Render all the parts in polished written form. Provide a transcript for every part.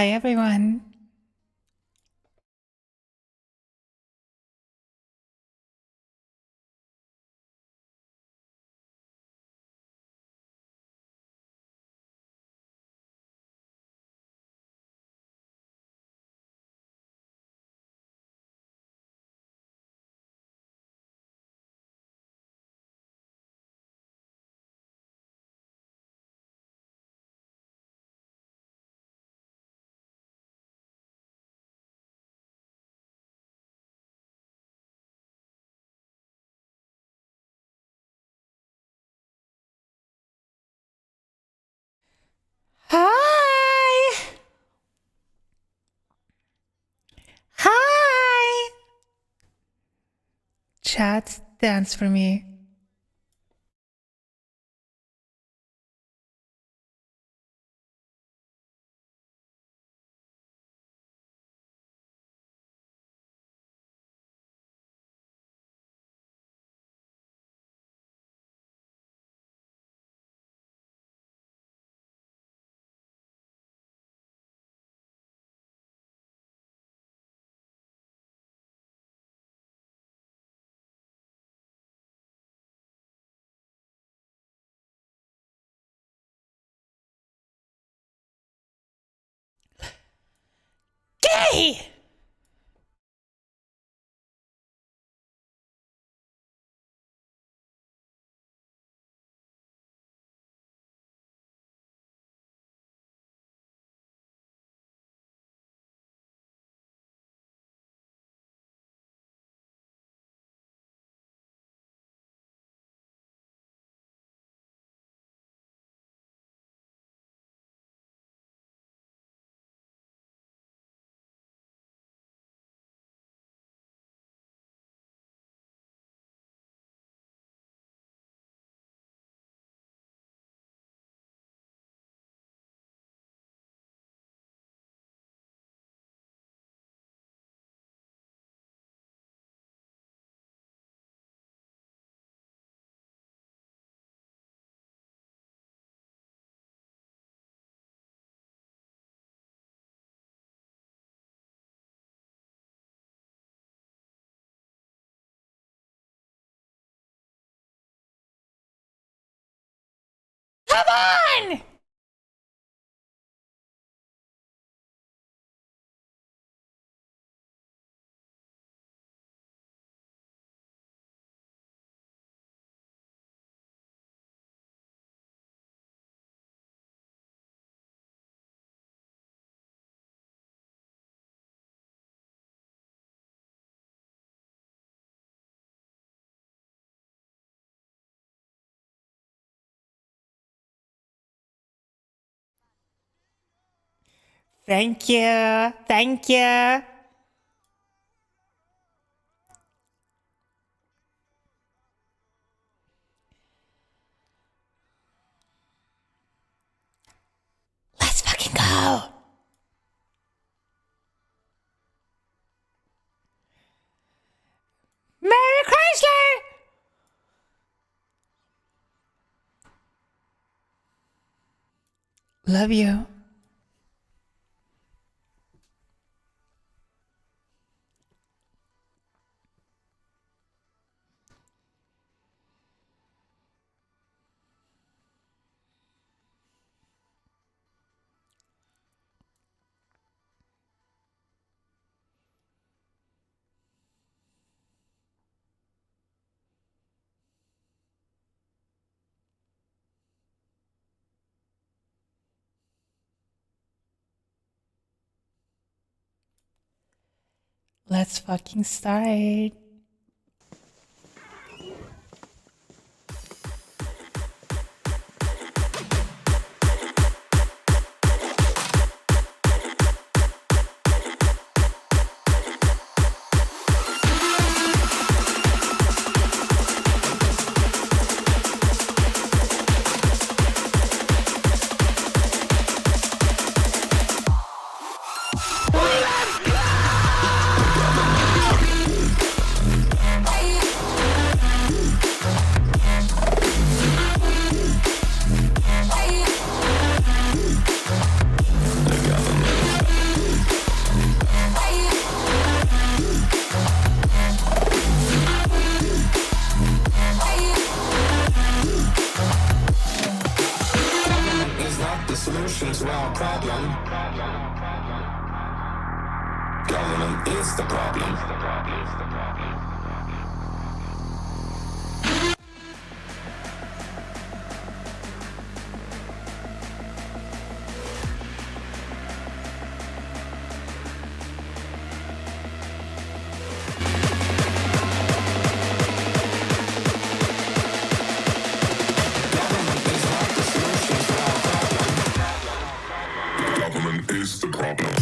Hi, everyone. Hi. Hi. Chat, dance for me. Gay. Come on. Thank you. Thank you. Let's fucking go. Merry Chrysler. Love you. Let's fucking start. solution to our problem. Government is the problem. Government is the problem.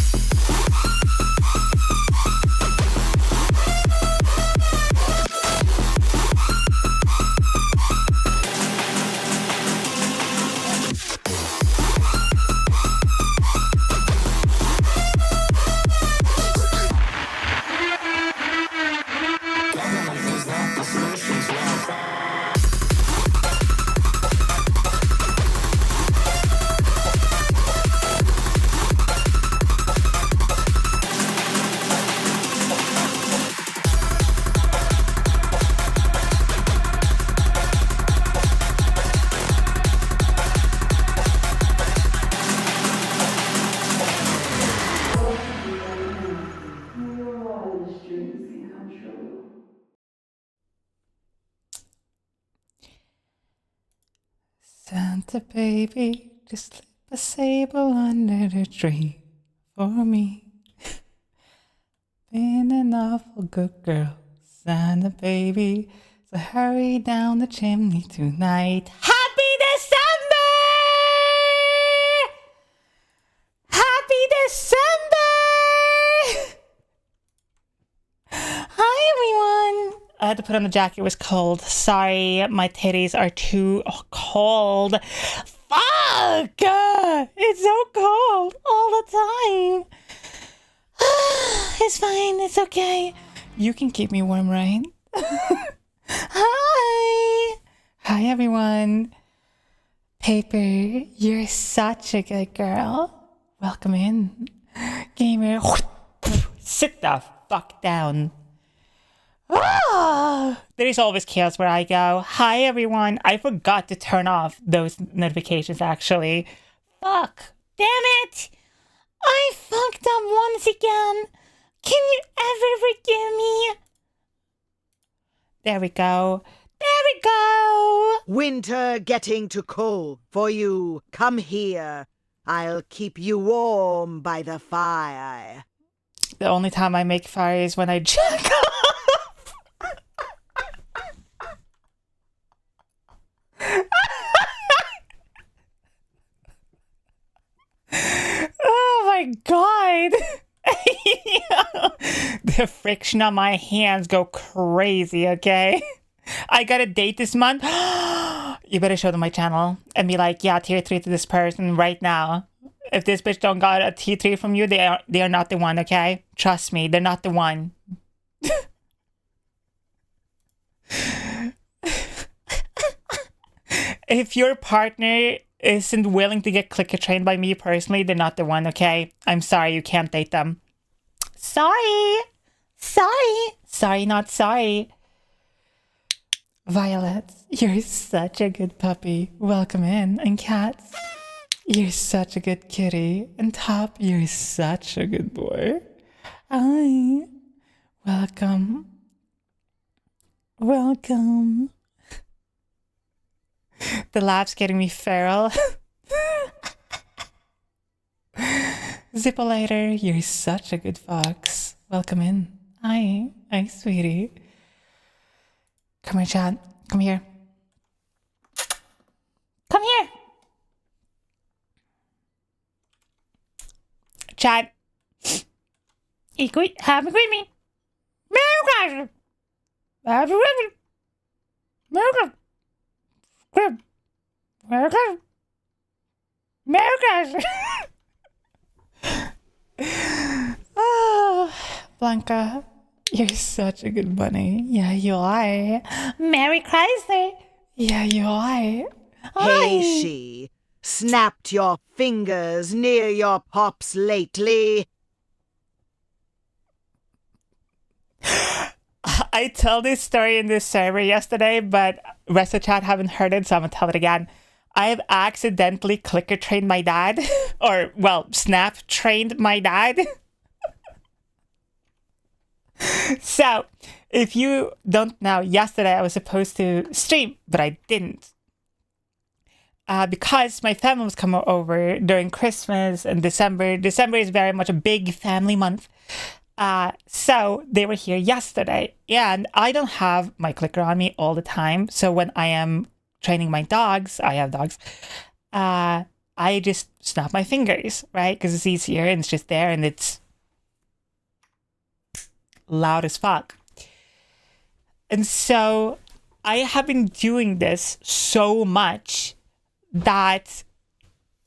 Santa baby, just slip a sable under the tree for me. Been an awful good girl, Santa baby, so hurry down the chimney tonight. Happy December! Happy December! Hi everyone! I had to put on the jacket, it was cold. Sorry, my titties are too cold. Fuck! It's so cold all the time. It's fine, it's okay. You can keep me warm, right? Hi! Hi everyone. Paper, you're such a good girl. Welcome in. Gamer, sit the fuck down. There is always chaos where I go. Hi everyone. I forgot to turn off those notifications actually. Fuck. Damn it. I fucked up once again. Can you ever forgive me? There we go. There we go. Winter getting too cold for you. Come here. I'll keep you warm by the fire. The only time I make fire is when I jack off. Oh my god. The friction on my hands go crazy, okay? I got a date this month. You better show them my channel and be like, yeah, tier 3 to this person right now. If this bitch don't got a tier 3 from you, they are not the one, okay? Trust me, they're not the one. If your partner isn't willing to get clicker trained by me personally, they're not the one, okay? I'm sorry, you can't date them. Sorry. Sorry. Sorry, not sorry. Violet, you're such a good puppy. Welcome in. And Cats, you're such a good kitty. And Top, you're such a good boy. Hi. Welcome. Welcome. The laught's getting me feral. Zippolator, you're such a good fox. Welcome in. Hi. Hi, sweetie. Come here, Chad. Come here. Come here. Chad. Have a great me. Merry Christmas. Have a great Merry Christmas. Merry Christmas. Merry Christmas. Oh, Blanca, you're such a good bunny. Yeah, you are. Merry Chrysler. Yeah, you are. Hey, she. Snapped your fingers near your pops lately? I told this story in this server yesterday, but rest of the chat haven't heard it, so I'm gonna tell it again. I have accidentally clicker trained my dad, or, well, snap trained my dad. So, if you don't know, yesterday I was supposed to stream, but I didn't. Because my family was coming over during Christmas and December. December is very much a big family month. So they were here yesterday, and I don't have my clicker on me all the time. So when I am training my dogs, I have dogs, I just snap my fingers, right? Because it's easier and it's just there and it's loud as fuck. And so I have been doing this so much that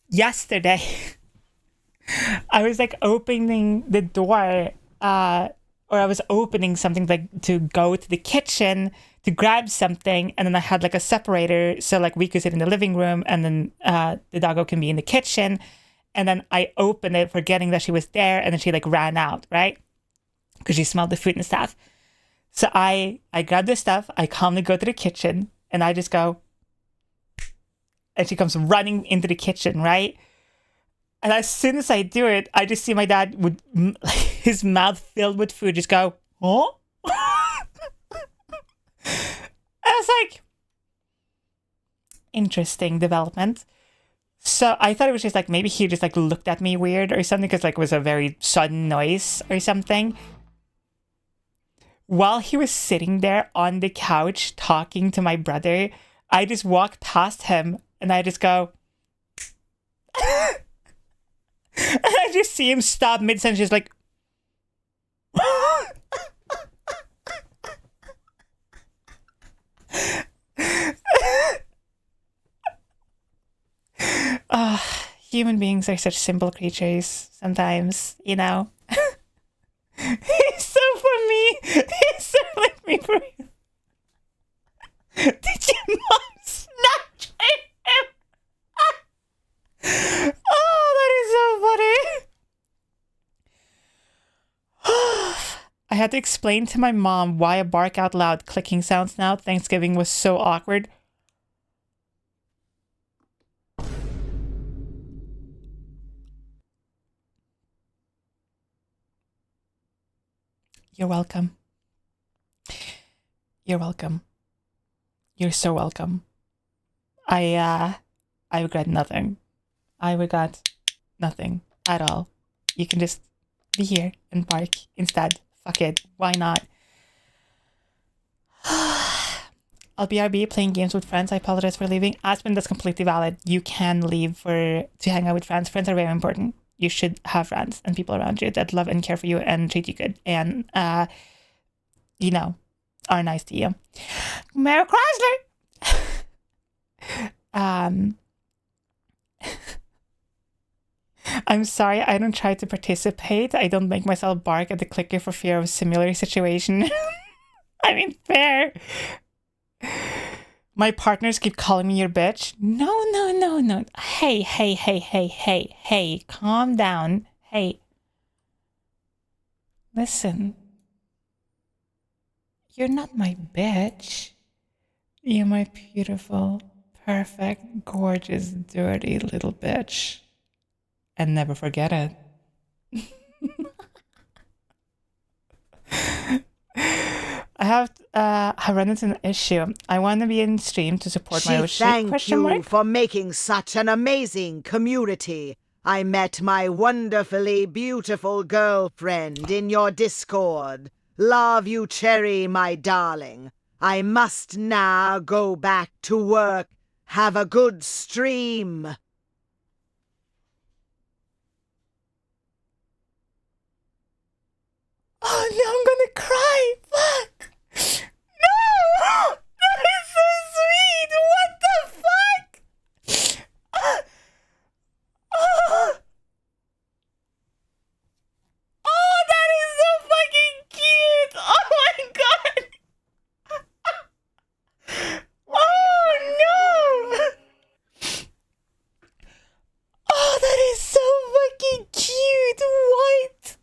yesterday I was like opening the door, or I was opening something like to go to the kitchen to grab something, and then I had like a separator so like we could sit in the living room and then the doggo can be in the kitchen, and then I opened it forgetting that she was there, and then she like ran out, right? Because she smelled the food and stuff. So I grab the stuff, I calmly go to the kitchen, and I just go, and she comes running into the kitchen, right? And as soon as I do it, I just see my dad with his mouth filled with food just go, oh? I was like, interesting development. So I thought it was just like, maybe he just like looked at me weird or something, because like it was a very sudden noise or something. While he was sitting there on the couch talking to my brother, I just walked past him and I just go, and I just see him stop mid-sentence, just like, human beings are such simple creatures sometimes, you know. He's so for me. He's so like me for you. Did your mom snatch him? Oh, that is so funny. I had to explain to my mom why I bark out loud clicking sounds now. Thanksgiving was so awkward. You're welcome. You're welcome. You're so welcome. I regret nothing. I regret nothing at all. You can just be here and bark instead. Fuck it. Why not? I'll BRB playing games with friends. I apologize for leaving. Aspen, that's completely valid. You can leave to hang out with friends. Friends are very important. You should have friends and people around you that love and care for you and treat you good and, you know, are nice to you. Mary Chrysler! I'm sorry, I don't try to participate. I don't make myself bark at the clicker for fear of a similar situation. I mean, fair. My partners keep calling me your bitch. No. Hey, calm down. Hey. Listen. You're not my bitch. You're my beautiful, perfect, gorgeous, dirty little bitch. And never forget it. I have run into an issue. I want to be in stream to support my shit. Thank you for making such an amazing community. I met my wonderfully beautiful girlfriend in your Discord. Love you, Cherry, my darling. I must now go back to work. Have a good stream. Oh no, I'm gonna cry! Fuck! No! That is so sweet! What the fuck? Oh, that is so fucking cute! Oh my god! Oh no! Oh, that is so fucking cute! What?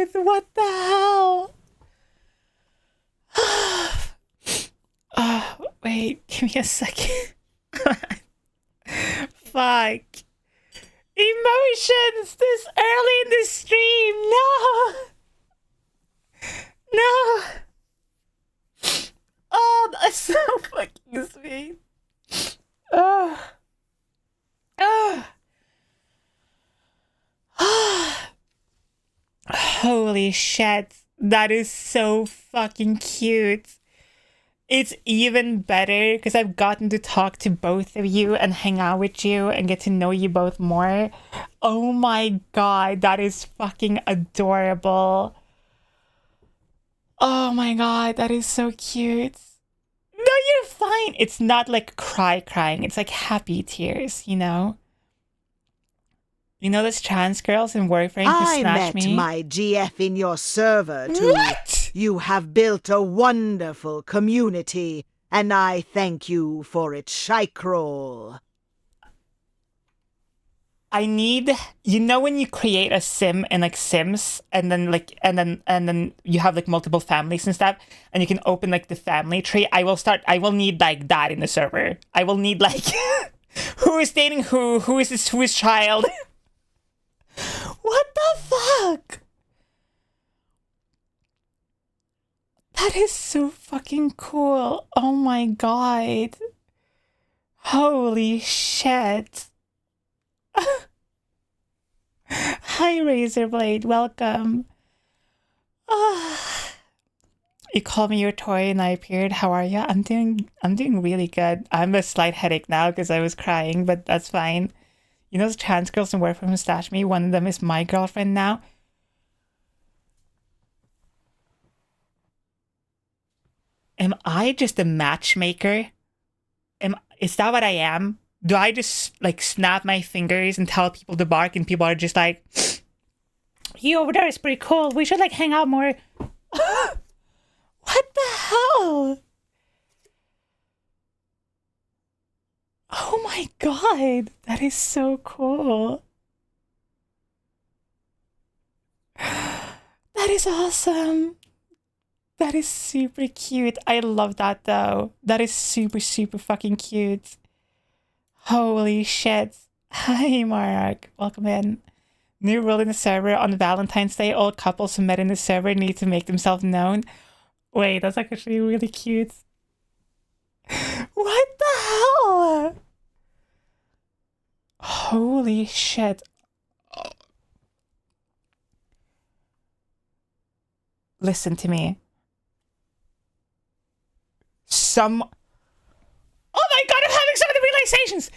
both. What the hell? Oh, wait, give me a second. Fuck. Emotions this early in the stream. No. No. Oh, that's so fucking sweet. Oh. Oh. Holy shit. That is so fucking cute. It's even better because I've gotten to talk to both of you and hang out with you and get to know you both more. Oh my god, that is fucking adorable. Oh my god, that is so cute. No, you're fine. It's not like crying. It's like happy tears, you know? You know those trans girls and boyfriends who I snatch met me? my GF in your server too. What? You have built a wonderful community, and I thank you for it, Szycrotic. I need, you know, when you create a sim in like Sims and then you have like multiple families and stuff and you can open like the family tree. I will need like that in the server. I will need like who is dating who is whose child. What the fuck? That is so fucking cool. Oh my god. Holy shit. Hi Razorblade, welcome. You called me your toy and I appeared. How are you? I'm doing really good. I'm a slight headache now because I was crying, but that's fine. You know those trans girls and boyfriend who stashed me? One of them is my girlfriend now. Am I just a matchmaker? Is that what I am? Do I just like snap my fingers and tell people to bark and people are just like, you over there is pretty cool. We should like hang out more. What the hell? Oh my god. That is so cool. That is awesome. That is super cute. I love that though. That is super fucking cute. Holy shit. Hi, Mark. Welcome in. New rule in the server on Valentine's Day. All couples who met in the server need to make themselves known. Wait, that's actually really cute. What the hell? Holy shit. Listen to me. Oh my god, I'm having some of the realizations!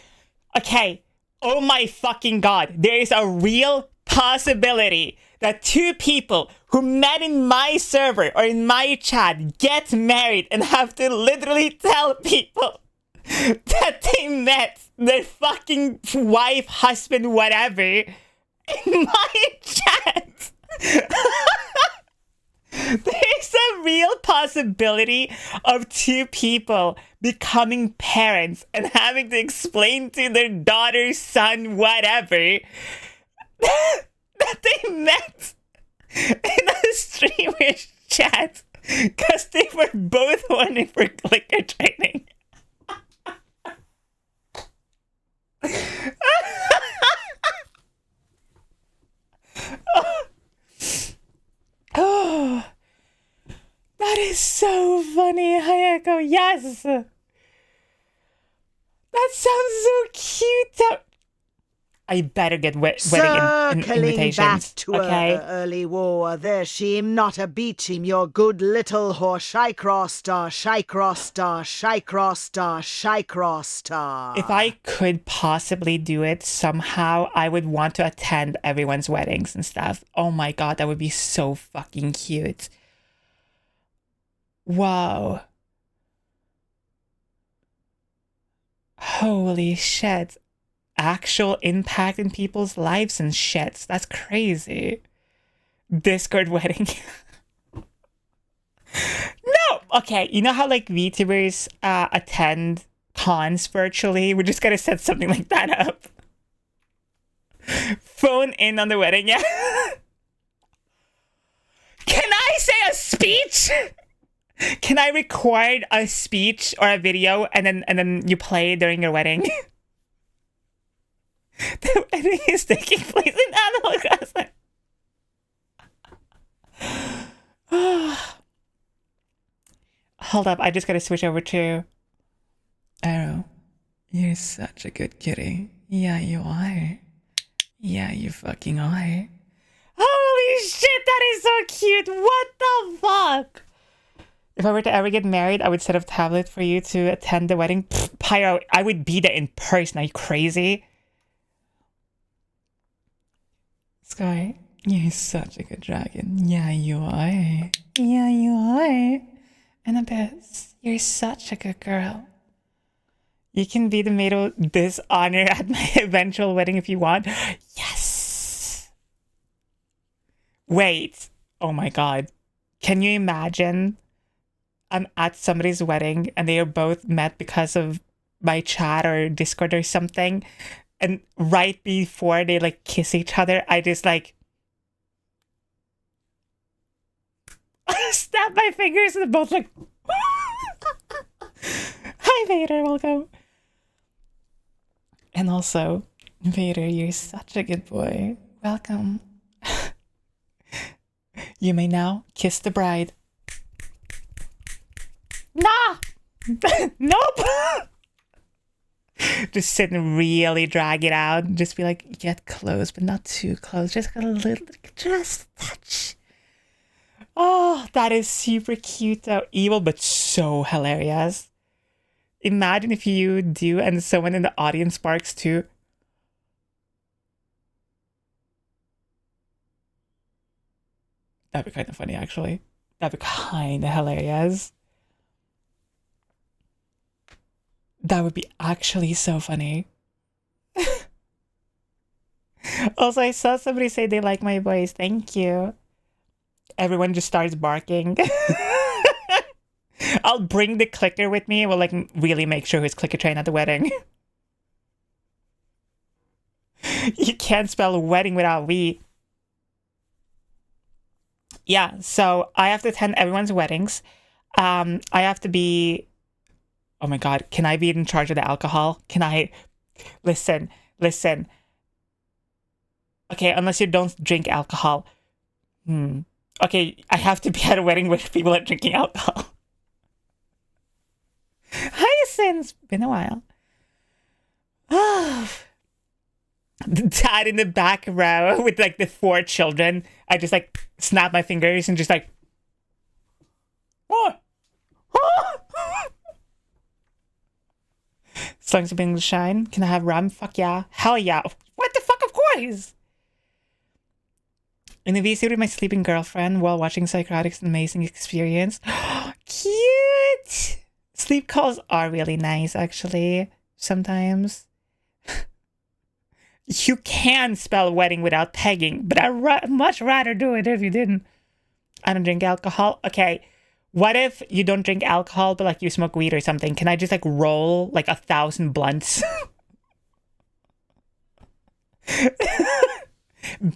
Okay. Oh my fucking god. There is a real possibility that two people who met in my server or in my chat get married and have to literally tell people that they met their fucking wife, husband, whatever in my chat. There's a real possibility of two people becoming parents and having to explain to their daughter, son, whatever, that they met in a streamer's chat because they were both wanting for clicker training. Oh, that is so funny, Hayako. Yes. That sounds so cute. I better get wedding invitations. Back to okay. early war, there sheem not a beachim your good little horse Szycrotic. If I could possibly do it somehow, I would want to attend everyone's weddings and stuff. Oh my god, that would be so fucking cute. Wow. Holy shit. Actual impact in people's lives and shit. That's crazy. Discord wedding. No! Okay, you know how like VTubers attend cons virtually? We're just gonna set something like that up. Phone in on the wedding, yeah? speech? Can I record a speech or a video and then you play during your wedding? The wedding is taking place in Animal Crossing. Hold up, I just gotta switch over to Arrow. You're such a good kitty. Yeah, you are. Yeah, you fucking are. Holy shit, that is so cute. What the fuck? If I were to ever get married, I would set up a tablet for you to attend the wedding. Pfft, Pyro, I would be there in person. Are you crazy? Sky, you're such a good dragon. Yeah, you are. Yeah, you are. And Abyss, you're such a good girl. You can be the maid of this honor at my eventual wedding if you want. Yes. Wait. Oh my god. Can you imagine? I'm at somebody's wedding and they are both met because of my chat or Discord or something. And right before they like kiss each other, I just like snap my fingers and they're both like hi Vader, welcome. And also, Vader, you're such a good boy. Welcome. You may now kiss the bride. Nah! Nope! Just sit and really drag it out. Just be like, get close, but not too close. Just a little, just touch. Oh, that is super cute though. Evil, but so hilarious. Imagine if you do and someone in the audience sparks too. That'd be kind of funny, actually. That'd be kind of hilarious. That would be actually so funny. Also, I saw somebody say they like my voice. Thank you. Everyone just starts barking. I'll bring the clicker with me and we'll like really make sure he's clicker trained at the wedding. You can't spell wedding without we. Yeah, so I have to attend everyone's weddings. I have to be... Oh my god, can I be in charge of the alcohol? Can I... Listen. Okay, unless you don't drink alcohol. Okay, I have to be at a wedding where people are drinking alcohol. Hyacinth! Been a while. The dad in the back row with like the 4 children. I just like snap my fingers and just like... What? Songs of being shine. Can I have rum? Fuck yeah. Hell yeah. What the fuck? Of course! In the VC with my sleeping girlfriend while watching Szycrotic's amazing experience. Cute! Sleep calls are really nice, actually. Sometimes. You can spell wedding without pegging, but I'd much rather do it if you didn't. I don't drink alcohol. Okay, what if you don't drink alcohol, but like you smoke weed or something? Can I just like roll like 1,000 blunts?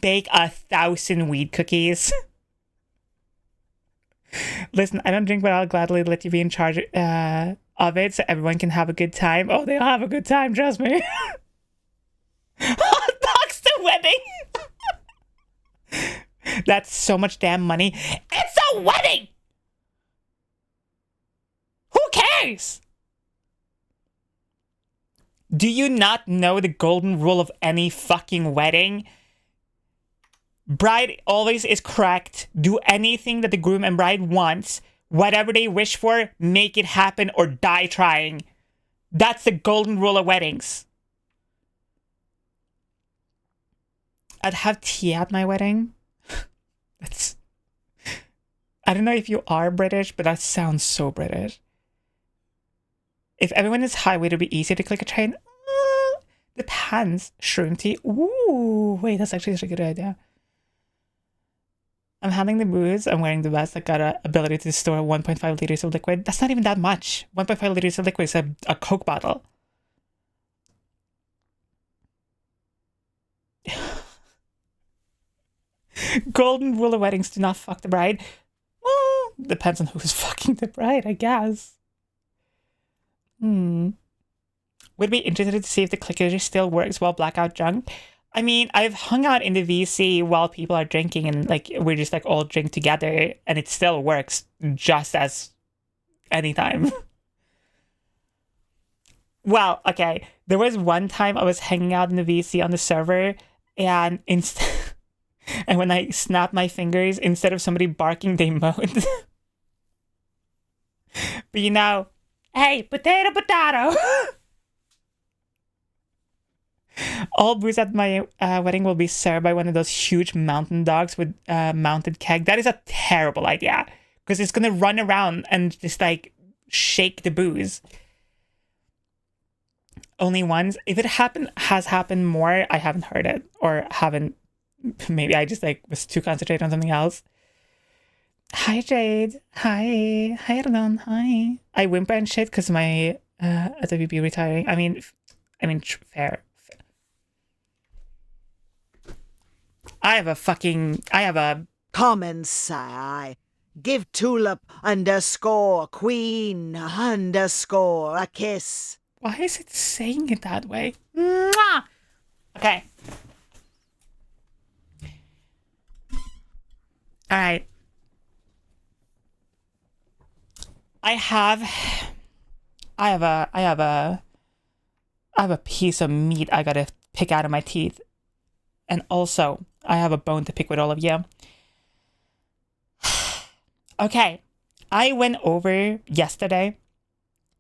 Bake 1,000 weed cookies. Listen, I don't drink, but I'll gladly let you be in charge of it so everyone can have a good time. Oh, they'll have a good time, trust me. Hot dogs to wedding. That's so much damn money. It's a wedding. Who cares? Do you not know the golden rule of any fucking wedding? Bride always is correct. Do anything that the groom and bride wants. Whatever they wish for, make it happen or die trying. That's the golden rule of weddings. I'd have tea at my wedding. That's... I don't know if you are British, but that sounds so British. If everyone is high, would it be easier to click a train? Depends. Shroom tea. Ooh, wait, that's actually such a good idea. I'm handling the booze. I'm wearing the vest. I got an ability to store 1.5 liters of liquid. That's not even that much. 1.5 liters of liquid is a Coke bottle. Golden rule of weddings: do not fuck the bride. Well, Depends on who's fucking the bride, I guess. Would be interested to see if the clicker still works while blackout drunk. I mean, I've hung out in the VC while people are drinking and like we're just like all drink together and it still works just as anytime. Well, okay. There was one time I was hanging out in the VC on the server and and when I snapped my fingers, instead of somebody barking, they moaned. But you know, hey, potato, potato. All booze at my wedding will be served by one of those huge mountain dogs with mounted keg. That is a terrible idea because it's gonna run around and just like shake the booze. Only once. If it has happened more, I haven't heard it or haven't. Maybe I just like was too concentrated on something else. Hi Jade. Hi everyone. Hi. I whimper and shit because my WB retiring. I mean, fair. I have a Common sigh. Give tulip _queen _ a kiss. Why is it saying it that way? Mwah! Okay. All right. I have a piece of meat I gotta pick out of my teeth. And also, I have a bone to pick with all of you. Okay. I went over yesterday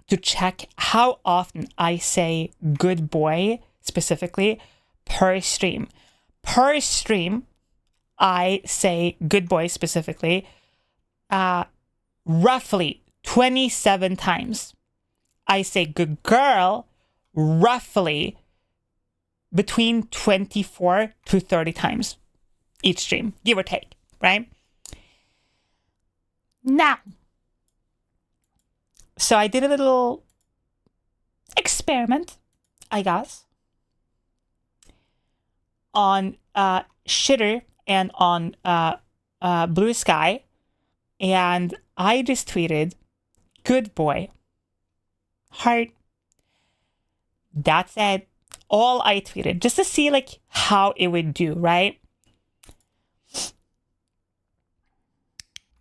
to check how often I say good boy, specifically, per stream. Per stream, I say good boy specifically, roughly 27 times. I say good girl, roughly between 24 to 30 times each stream, give or take, right? Now, so I did a little experiment, I guess, on Shitter and on Blue Sky, and I just tweeted, good boy, heart. That's it. All I tweeted, just to see like how it would do, right?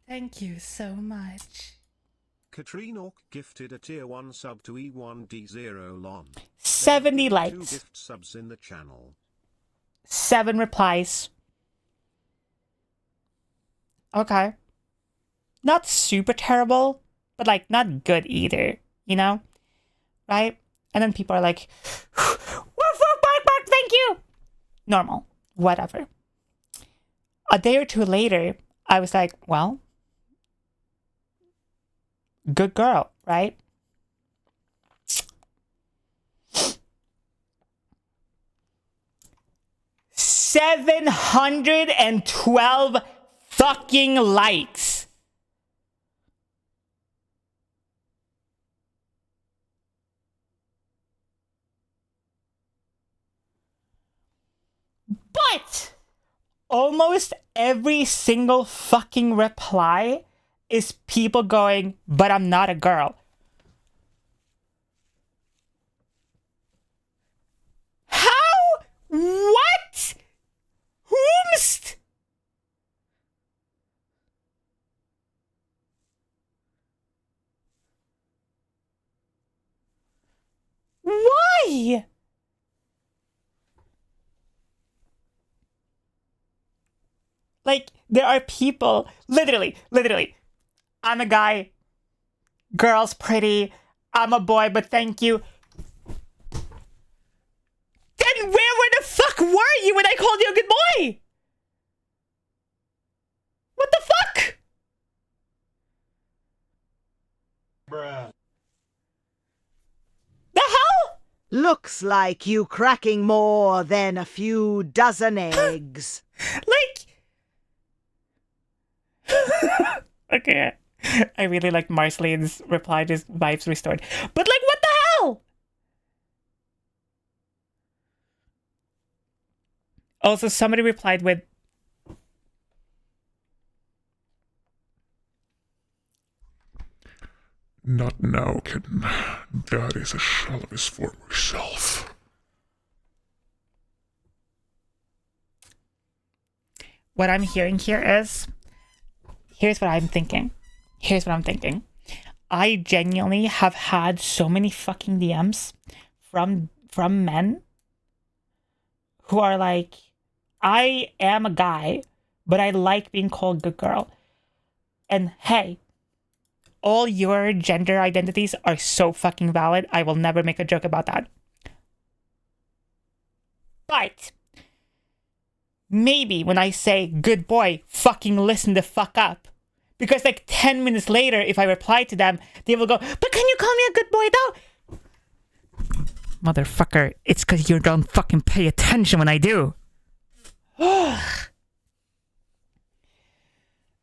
Thank you so much. Katrine Ork gifted a tier 1 sub to E1D0 Lon. 70 2 likes. gift subs in the channel. 7 replies. Okay. Not super terrible, but like not good either, you know? Right? And then people are like, woof, woof, bark, bark, thank you. Normal. Whatever. A day or two later, I was like, well, good girl, right? $712 fucking likes. But almost every single fucking reply is people going, but I'm not a girl. How? What? Whomst? Why? Like, there are people, literally, I'm a guy, girl's pretty, I'm a boy, but thank you. Then where the fuck were you when I called you a good boy? What the fuck? Bruh. The hell? Looks like you cracking more than a few dozen eggs. Like... Okay. I really like Marceline's reply, just vibes restored. But like, what the hell? Also, somebody replied with, Not now, kitten. That is a shell of his former self. What I'm hearing here is, here's what I'm thinking. I genuinely have had so many fucking DMs from men who are like, I am a guy, but I like being called good girl. And hey, all your gender identities are so fucking valid. I will never make a joke about that. But maybe when I say good boy, fucking listen the fuck up. Because like 10 minutes later, if I reply to them, they will go, but can you call me a good boy though? Motherfucker, it's because you don't fucking pay attention when I do.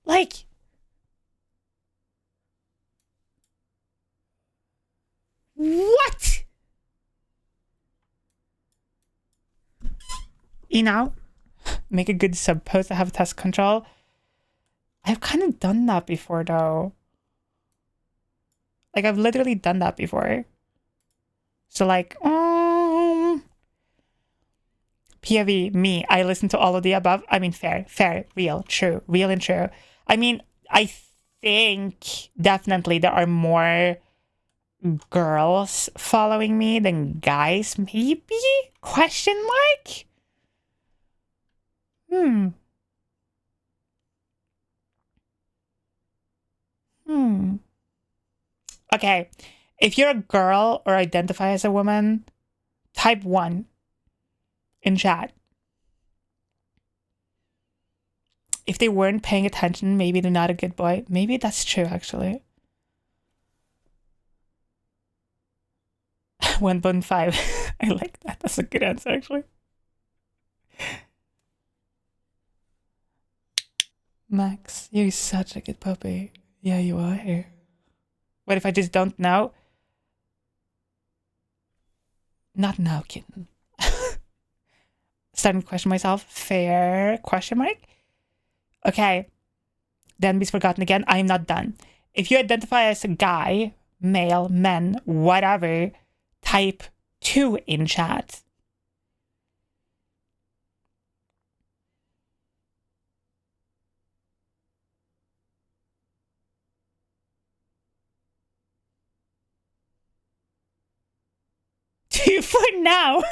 Like, what? You know, make a good sub post to have test control. I've kind of done that before though. Like, I've literally done that before. So like, POV, me, I listen to all of the above. I mean, fair, real, true, real and true. I mean, I think definitely there are more girls following me than guys, maybe? Question mark? Okay, if you're a girl or identify as a woman, type 1 in chat. If they weren't paying attention, maybe they're not a good boy. Maybe that's true, actually. 1.5. I like that. That's a good answer, actually. Max, you're such a good puppy. Yeah, you are. What if I just don't know? Not now, kitten. Starting to question myself. Fair question mark? Okay. Then be's forgotten again. I am not done. If you identify as a guy, male, men, whatever, type 2 in chat. For now.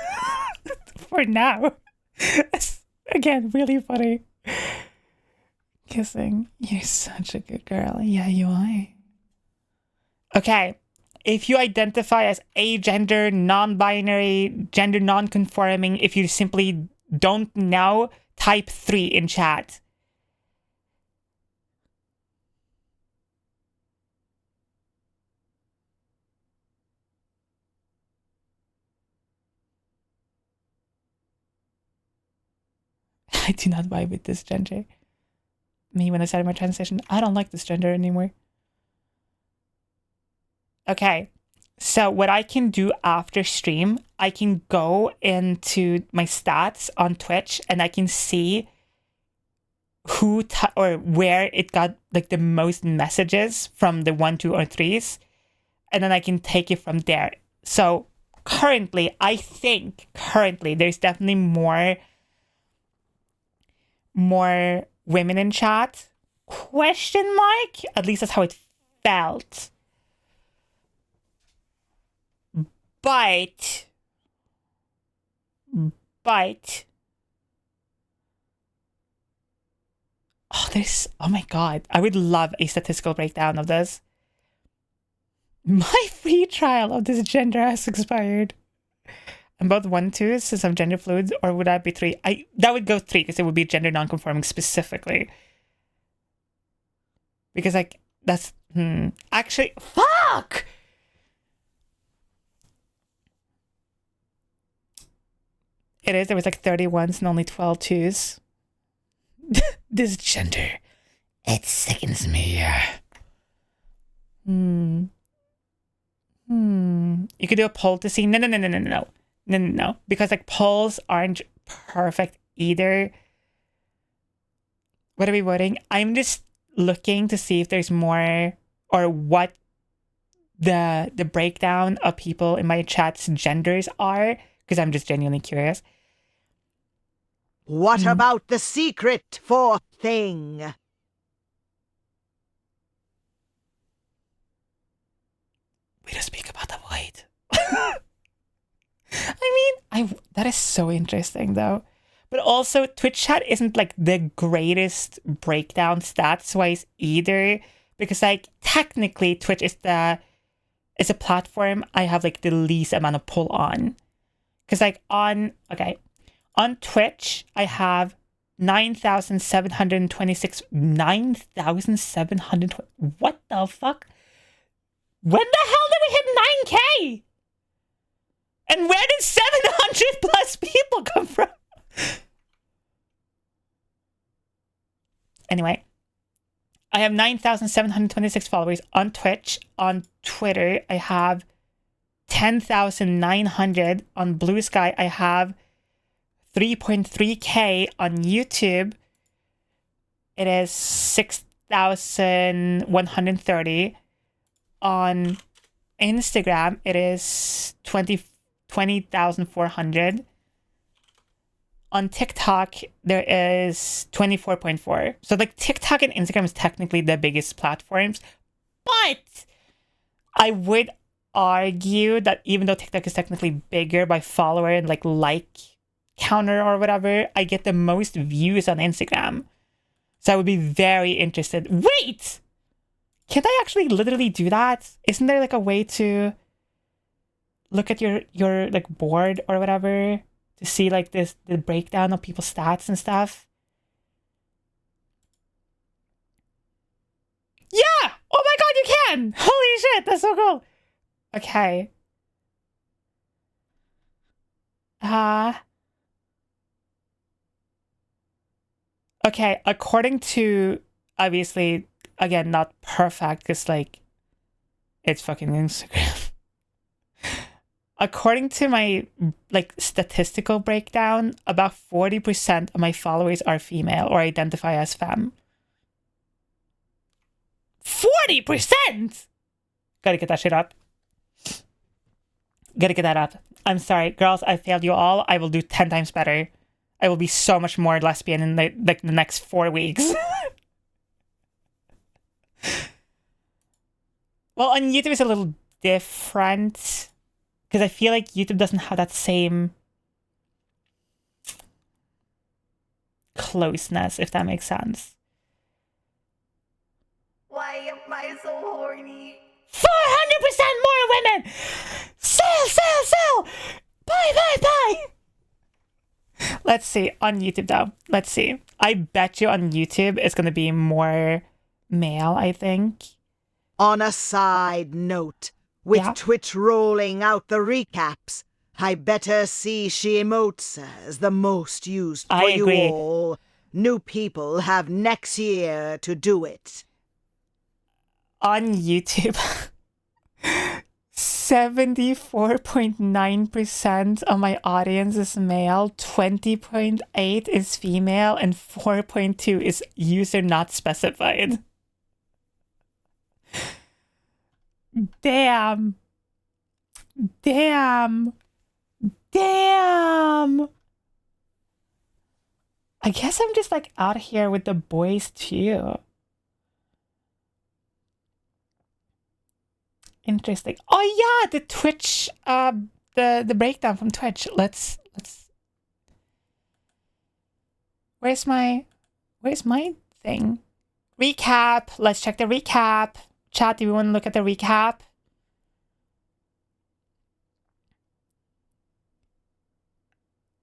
For now. Again, really funny. Kissing. You're such a good girl. Yeah, you are. Okay. If you identify as agender, non-binary, gender non-conforming, if you simply don't know, type 3 in chat. I do not vibe with this gender. Me, when I started my transition, I don't like this gender anymore. Okay, so what I can do after stream, I can go into my stats on Twitch and I can see who or where it got like the most messages from the 1, 2, or 3s, and then I can take it from there. So currently, I think there's definitely more women in chat. Question mark? At least that's how it felt. But oh my god, I would love a statistical breakdown of this. My free trial of this gender has expired. I'm both 1, 2 since I'm gender fluid, or would that be 3? That would go 3 because it would be gender non-conforming specifically. Because like that's actually fuck. It is. There was like 30 ones and only 12 twos. This gender, it sickens me. You could do a poll to see. No. Because like polls aren't perfect either. What are we voting? I'm just looking to see if there's more or what the breakdown of people in my chat's genders are, because I'm just genuinely curious. What about the secret fourth thing? We don't speak about the void. I mean, that is so interesting though. But also, Twitch chat isn't like the greatest breakdown stats wise either, because like technically Twitch is a platform I have like the least amount of pull on. Because like on Twitch I have 9,726. 9,720. What the fuck? When the hell did we hit 9K? And where did 700 plus people come from? Anyway, I have 9,726 followers on Twitch. On Twitter, I have 10,900. On Blue Sky, I have 3.3K. On YouTube, it is 6,130. On Instagram, it is 20,400. On TikTok, there is 24.4. So like TikTok and Instagram is technically the biggest platforms, but I would argue that even though TikTok is technically bigger by follower and like counter or whatever, I get the most views on Instagram. So I would be very interested. Wait! Can't I actually literally do that? Isn't there like a way to look at your like board or whatever to see like the breakdown of people's stats and stuff? Yeah! Oh my god, you can! Holy shit, that's so cool. Okay. Okay, according to, obviously, again, not perfect, because like it's fucking Instagram. According to my like statistical breakdown, about 40% of my followers are female or identify as femme. 40%! Gotta get that shit up. Gotta get that up. I'm sorry, girls, I failed you all. I will do 10 times better. I will be so much more lesbian in the next 4 weeks. Well, on YouTube it's a little different, because I feel like YouTube doesn't have that same closeness, if that makes sense. Why am I so horny? 400% more women! Sell, sell, sell! Buy, buy, buy! Let's see, on YouTube though. Let's see. I bet you on YouTube it's gonna be more male, I think. On a side note, with Twitch rolling out the recaps, I better see she emotes as the most used for you all. New people have next year to do it. On YouTube, 74.9% of my audience is male, 20.8% is female, and 4.2% is user not specified. Damn. Damn. Damn. I guess I'm just like out here with the boys too. Interesting. Oh yeah, the Twitch, the breakdown from Twitch. Let's. Where's my thing? Recap. Let's check the recap. Chat, do you want to look at the recap?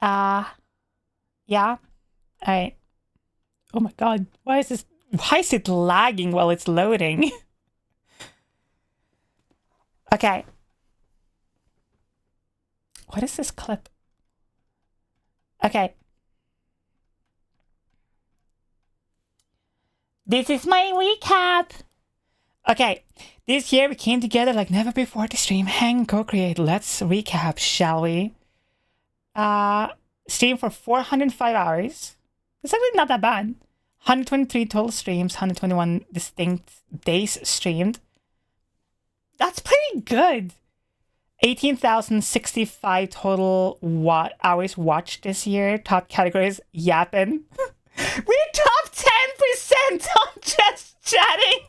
Yeah. All right. Oh my god, why is it lagging while it's loading? Okay. What is this clip? Okay. This is my recap. Okay. This year we came together like never before to stream, hang, co-create. Let's recap, shall we? Stream for 405 hours. It's actually not that bad. 123 total streams, 121 distinct days streamed. That's pretty good. 18,065 total hours watched this year. Top categories, yapping. We're top 10% on just chatting.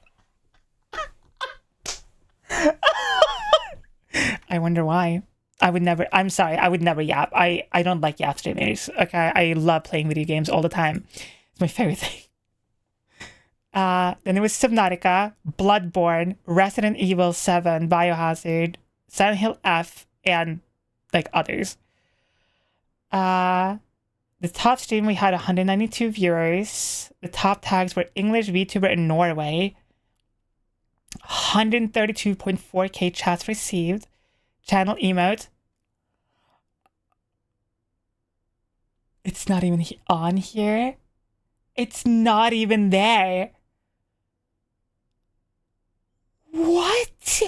I wonder why. I'm sorry, I would never yap. I don't like yap streamers. Okay, I love playing video games all the time. It's my favorite thing. Then there was Subnautica, Bloodborne, Resident Evil 7, Biohazard, Silent Hill F, and like others. The top stream we had 192 viewers. The top tags were English, VTuber, and Norway. 132.4k chats received. Channel emote. It's not even on here. It's not even there. What?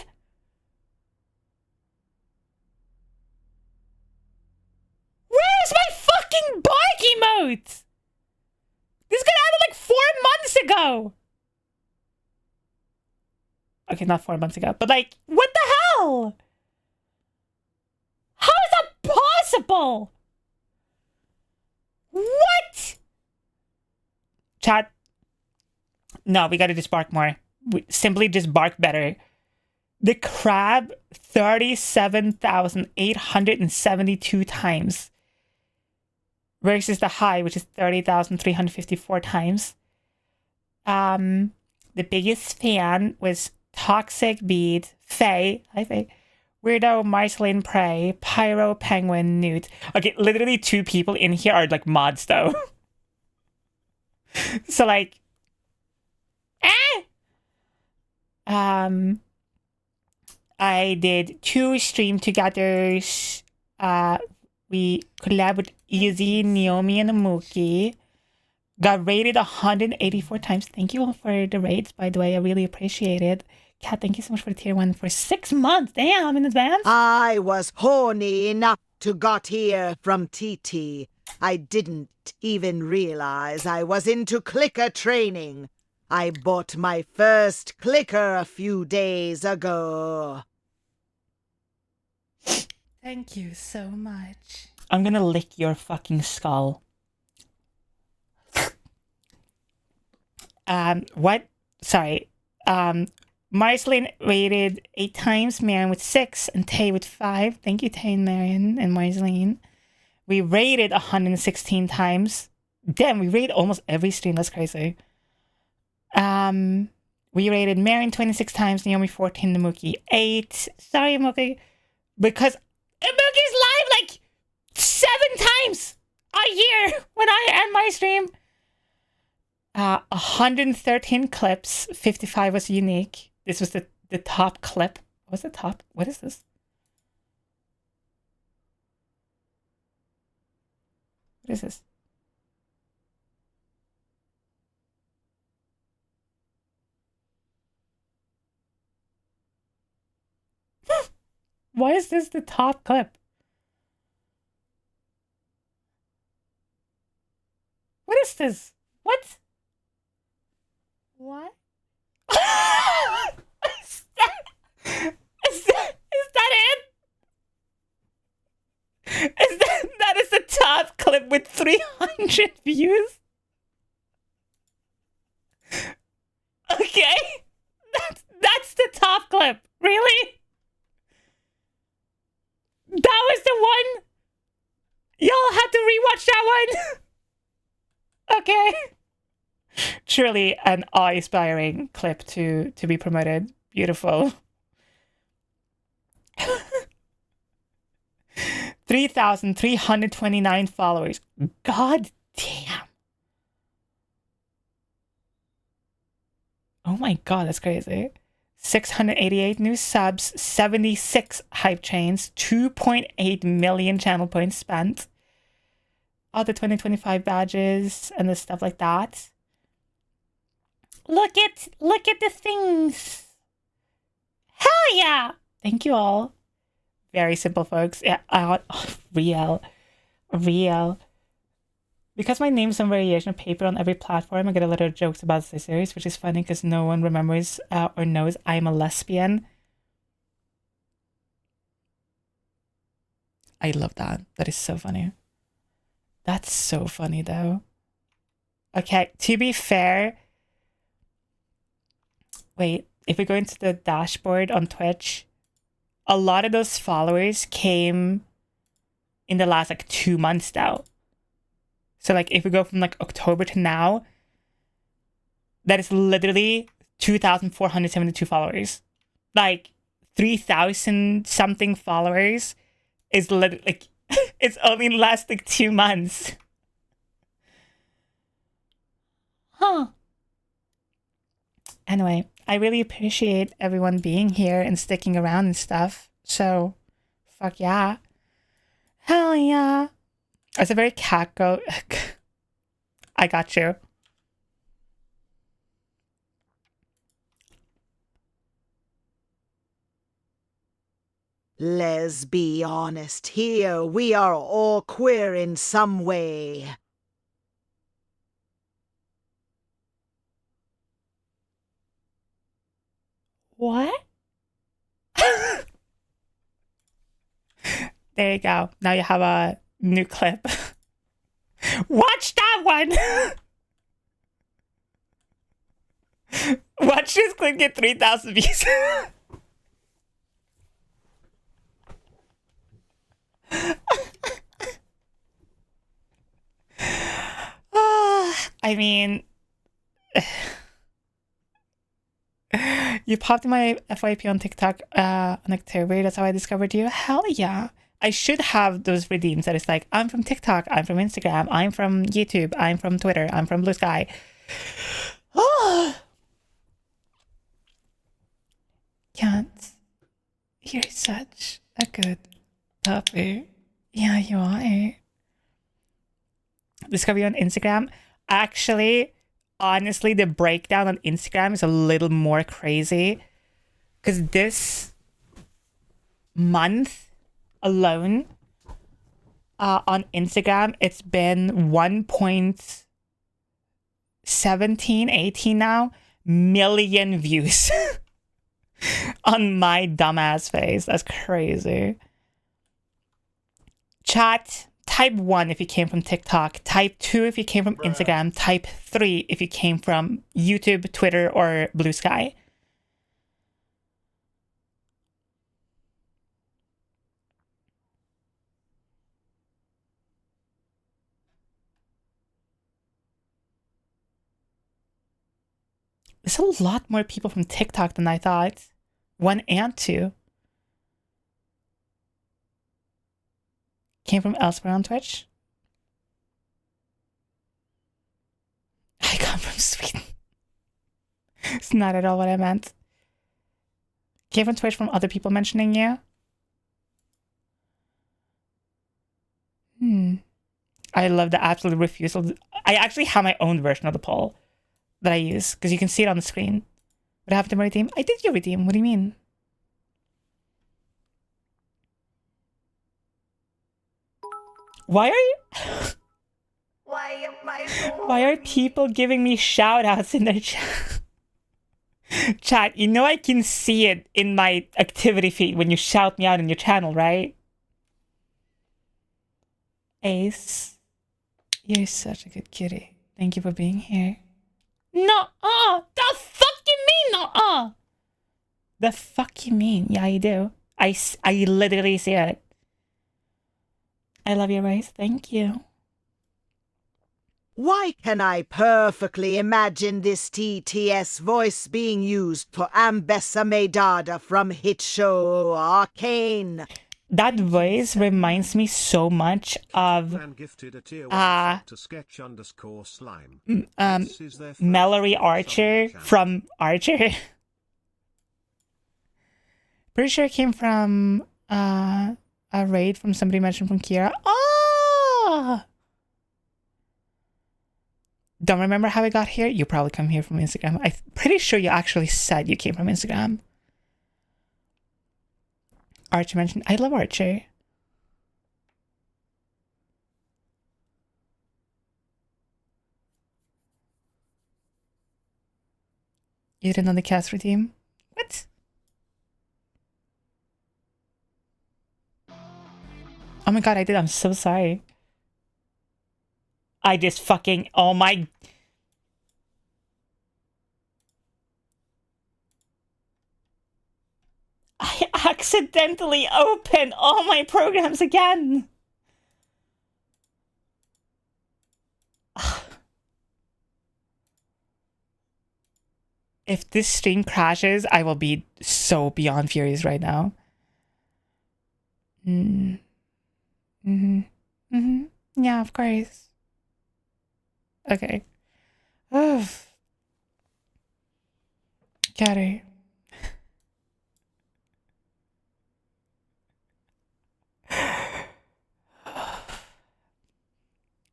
Where's my fucking bark emote? This got added like 4 months ago. Okay, not 4 months ago, but like, what the hell? How is that possible? What? Chat. No, we gotta just bark more. Simply just bark better. The crab, 37,872 times. Versus the high, which is 30,354 times. The biggest fan was Toxic Bead, Faye, hi Faye, Weirdo, Marceline Prey, Pyro, Penguin, Newt. Okay, literally 2 people in here are like mods though. So like, I did 2 stream togethers. We collab with Easy, Naomi, and Mookie. Got rated 184 times. Thank you all for the rates, by the way. I really appreciate it. Kat, thank you so much for the tier 1 for 6 months. Damn, in advance. I was horny enough to got here from TT. I didn't even realize I was into clicker training. I bought my first clicker a few days ago. Thank you so much. I'm gonna lick your fucking skull. What? Sorry. Marceline rated 8 times, Marion with 6, and Tay with 5. Thank you, Tay and Marion and Marceline. We rated 116 times. Damn, we rated almost every stream. That's crazy. We rated Marion 26 times, Naomi 14, the Mookie 8. Sorry, Mookie. Because Mookie's live like 7 times a year when I end my stream. 113 clips, 55 was unique. This was the top clip. What's the top? What is this? What is this? Why is this the top clip? What is this? What? What? Is that it? That is the top clip with 300 views? Okay. That's the top clip. Really? That was the one? Y'all had to rewatch that one? Okay. Truly an awe-inspiring clip to be promoted. Beautiful. 3,329 followers. God damn. Oh my god, that's crazy. 688 new subs, 76 hype chains, 2.8 million channel points spent. All the 2025 badges and the stuff like that. Look at the things. Hell yeah! Thank you all. Very simple, folks. Yeah, real. Because my name's some variation of paper on every platform, I get a lot of jokes about this series, which is funny because no one remembers or knows I'm a lesbian. I love that. That is so funny. That's so funny though. Okay, to be fair, wait, if we go into the dashboard on Twitch, a lot of those followers came in the last like 2 months now. So like if we go from like October to now, that is literally 2,472 followers. Like 3,000 something followers is literally like it's only last like 2 months. Huh. Anyway, I really appreciate everyone being here and sticking around and stuff. So, fuck yeah. Hell yeah. It's a very cat go. I got you. Let's be honest here. We are all queer in some way. What? There you go. Now you have a new clip. Watch that one! Watch this clip get 3,000 views. I mean, you popped in my FYP on TikTok on October. That's how I discovered you. Hell yeah. I should have those redeems that is like, I'm from TikTok, I'm from Instagram, I'm from YouTube, I'm from Twitter, I'm from Blue Sky. Oh. Can't. You're such a good puppy. Yeah, you are. Discover you on Instagram. Actually, honestly, the breakdown on Instagram is a little more crazy. Because this month alone on Instagram, it's been 1.17, 18 now million views on my dumbass face. That's crazy. Chat, type 1 if you came from TikTok, type 2 if you came from Instagram, type 3 if you came from YouTube, Twitter, or Blue Sky. There's a lot more people from TikTok than I thought. 1 and 2. Came from elsewhere on Twitch. I come from Sweden. It's not at all what I meant. Came from Twitch from other people mentioning you. I love the absolute refusal. I actually have my own version of the poll that I use because you can see it on the screen. What happened to my redeem? I did your redeem. What do you mean? Why are you? Why am I so Why are horny? people giving me shout outs in their chat? Chat, you know I can see it in my activity feed when you shout me out in your channel, right? Ace, you're such a good kitty. Thank you for being here. No, the fuck you mean, no, the fuck you mean? Yeah, you do. I literally see it. I love your voice. Thank you. Why can I perfectly imagine this TTS voice being used for Ambessa Meidada from hit show Arcane? That voice reminds me so much of Man gifted a tier 1 sub to sketch _slime. This is their first Mallory sub Archer channel. from Archer. Pretty sure it came from a raid from somebody mentioned from Kira. Oh! Don't remember how I got here? You probably come here from Instagram. I'm pretty sure you actually said you came from Instagram. Archer mentioned. I love Archer. You didn't know the cast redeem? What? Oh my god, I did. I'm so sorry. I just fucking... Oh my... I accidentally opened all my programs again. If this stream crashes, I will be so beyond furious right now. Yeah, of course. Okay. Oh. Got it.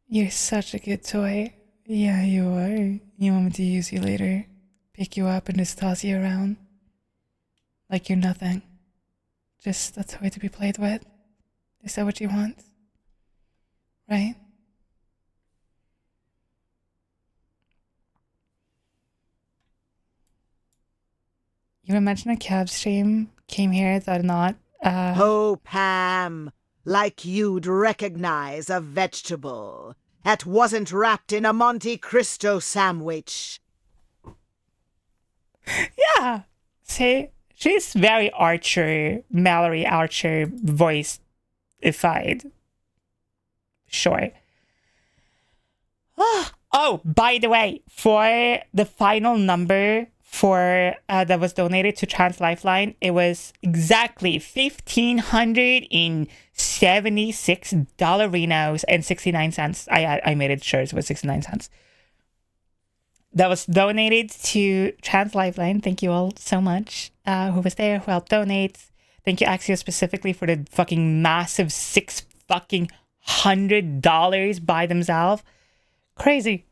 You're such a good toy. Yeah, you are. You want me to use you later? Pick you up and just toss you around? Like you're nothing. Just a toy to be played with? Is that what you want? Right? You were mentioning a cab stream. Came here, thought not. Oh, Pam, like you'd recognize a vegetable that wasn't wrapped in a Monte Cristo sandwich. Yeah. See? She's very Mallory Archer voice-ified. Sure. Oh, by the way, for the final number for that was donated to Trans Lifeline, it was exactly $1,576 and 69 cents. I made it sure it was 69 cents. That was donated to Trans Lifeline. Thank you all so much. Who was there? Who helped donate? Thank you, Axio, specifically for the fucking massive $600 by themselves. Crazy.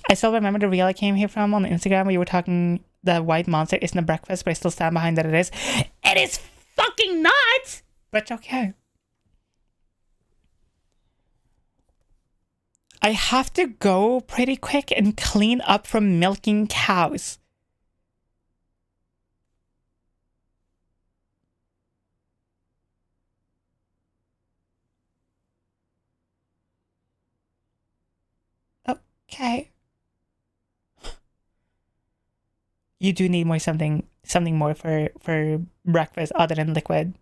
I still remember the reel I came here from on Instagram where you were talking the white monster isn't a breakfast, but I still stand behind that it is. It is fucking not! But okay. I have to go pretty quick and clean up from milking cows. Okay. You do need more something more for breakfast other than liquid.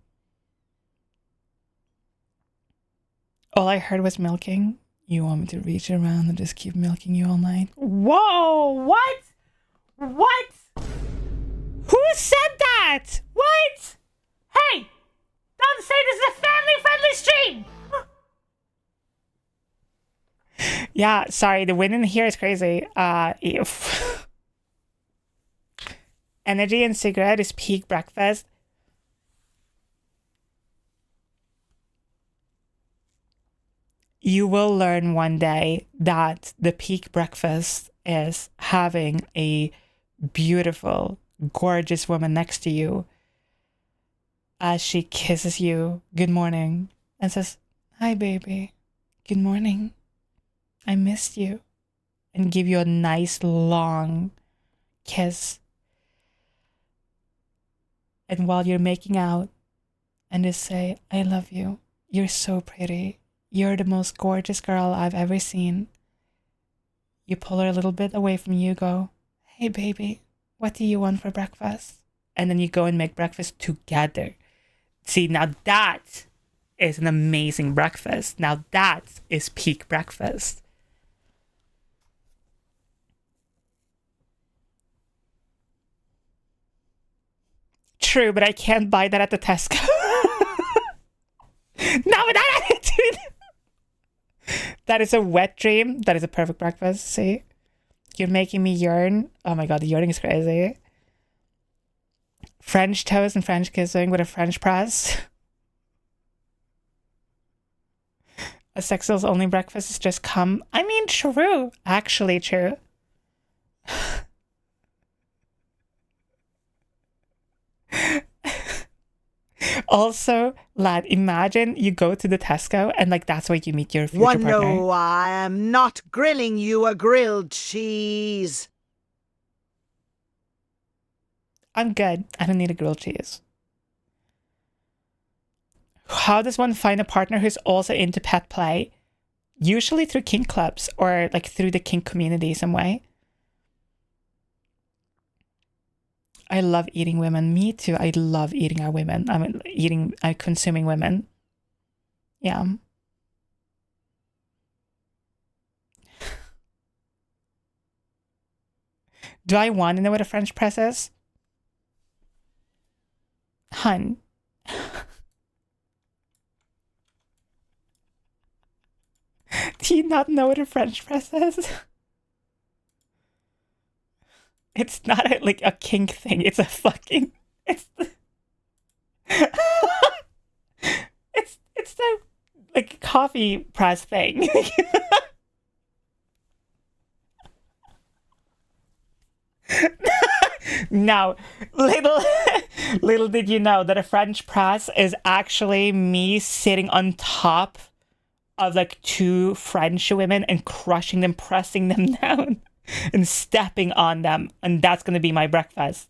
All I heard was milking. You want me to reach around and just keep milking you all night? Whoa! What? What? Who said that? What? Hey! Don't say this is a family-friendly stream! Yeah, sorry, the wind in here is crazy. Energy and cigarette is peak breakfast. You will learn one day that the peak breakfast is having a beautiful, gorgeous woman next to you as she kisses you good morning and says, "Hi, baby. Good morning. I missed you." And give you a nice long kiss. And while you're making out, and just say, "I love you. You're so pretty. You're the most gorgeous girl I've ever seen." You pull her a little bit away from you, go, "Hey, baby, what do you want for breakfast?" And then you go and make breakfast together. See, now that is an amazing breakfast. Now that is peak breakfast. True, but I can't buy that at the Tesco. Not with that attitude. That is a wet dream. That is a perfect breakfast. See? You're making me yearn. Oh my god, the yearning is crazy. French toast and French kissing with a French press. A sexual's only breakfast is just cum. I mean, true. Actually, true. Also, lad, imagine you go to the Tesco and like that's where you meet your future partner. No, I am not grilling you a grilled cheese. I'm good. I don't need a grilled cheese. How does one find a partner who's also into pet play? Usually through kink clubs or like through the kink community some way. I love eating women. Me too. I love eating our women. I mean, consuming women. Yeah. Do I want to know what a French press is? Hun. Do you not know what a French press is? It's not like a kink thing. It's a fucking... It's the... it's the like coffee press thing. No, little did you know that a French press is actually me sitting on top of like two French women and crushing them, pressing them down and stepping on them, and that's gonna be my breakfast.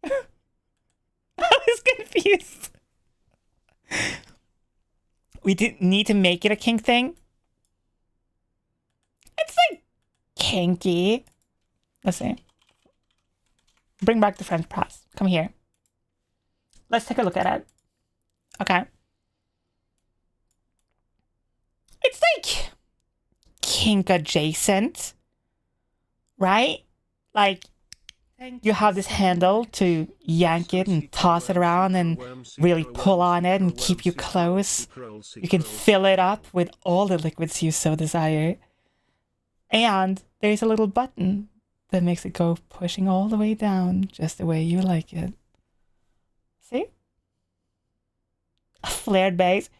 I was confused. We didn't need to make it a kink thing. It's like kinky. Let's see. Bring back the French press. Come here. Let's take a look at it. Okay. It's like kink adjacent, right? Like you have this handle to yank it and toss it around and really pull on it and keep you close. You can fill it up with all the liquids you so desire. And there's a little button that makes it go pushing all the way down just the way you like it. See? A flared base.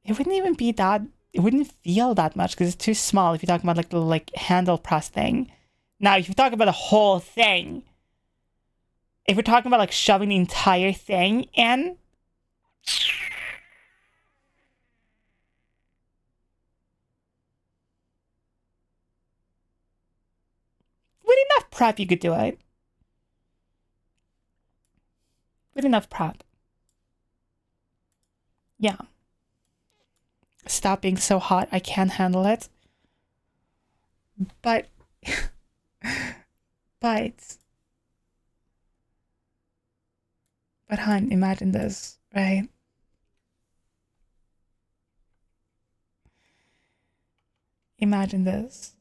It wouldn't even be that, it wouldn't feel that much because it's too small if you're talking about like the like handle press thing. Now, if you're talking about the whole thing, if we're talking about like shoving the entire thing in, with enough prep, you could do it. With enough prep. Yeah. Stop being so hot. I can't handle it. But hun, imagine this, right? Imagine this.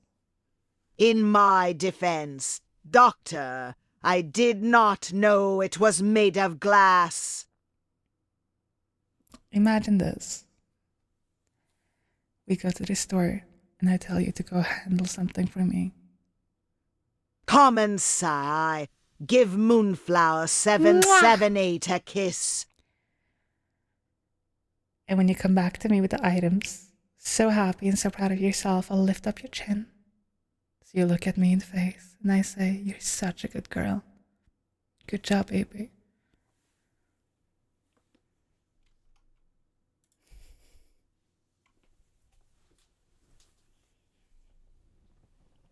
In my defense, Doctor, I did not know it was made of glass. Imagine this. We go to the store and I tell you to go handle something for me. Common sigh. Give Moonflower 778 a kiss. And when you come back to me with the items, so happy and so proud of yourself, I'll lift up your chin. So you look at me in the face and I say, you're such a good girl. Good job, baby.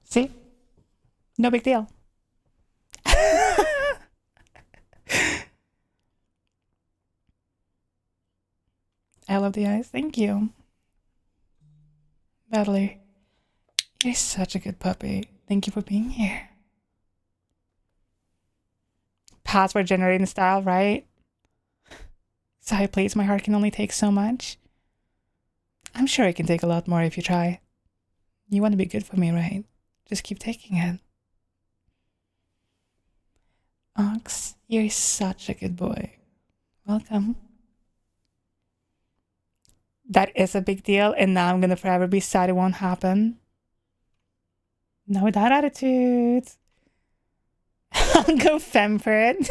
See? No big deal. I love the eyes. Thank you. Natalie, you're such a good puppy. Thank you for being here. Password generating style, right? Sigh, please. My heart can only take so much. I'm sure it can take a lot more if you try. You want to be good for me, right? Just keep taking it. Ox, you're such a good boy. Welcome. That is a big deal, and now I'm gonna forever be sad it won't happen. Not with that attitude. I'll go femme for it.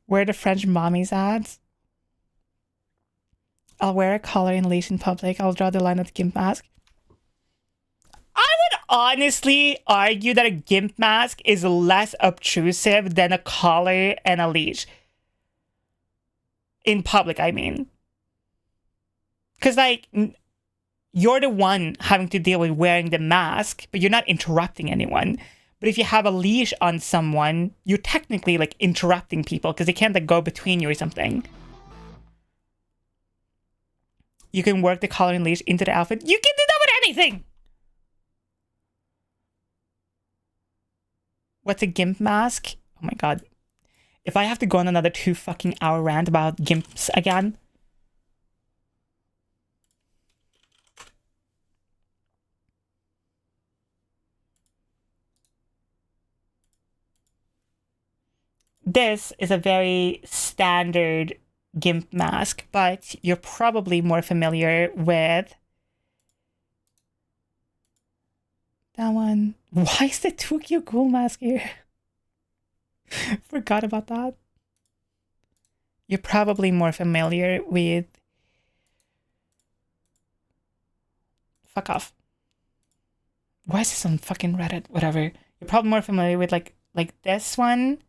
Where the French mommies at? I'll wear a collar and leash in public. I'll draw the line at the gimp mask. I would honestly argue that a gimp mask is less obtrusive than a collar and a leash. In public, I mean. Because, like, you're the one having to deal with wearing the mask, but you're not interrupting anyone. But if you have a leash on someone, you're technically like interrupting people because they can't like go between you or something. You can work the collar and leash into the outfit. You can do that with anything! What's a gimp mask? Oh my god. If I have to go on another 2 fucking hour rant about gimps again. This is a very standard gimp mask, but you're probably more familiar with that one. Why is the Tokyo Ghoul mask here? Forgot about that. You're probably more familiar with... Fuck off. Why is this on fucking Reddit? Whatever. You're probably more familiar with like this one,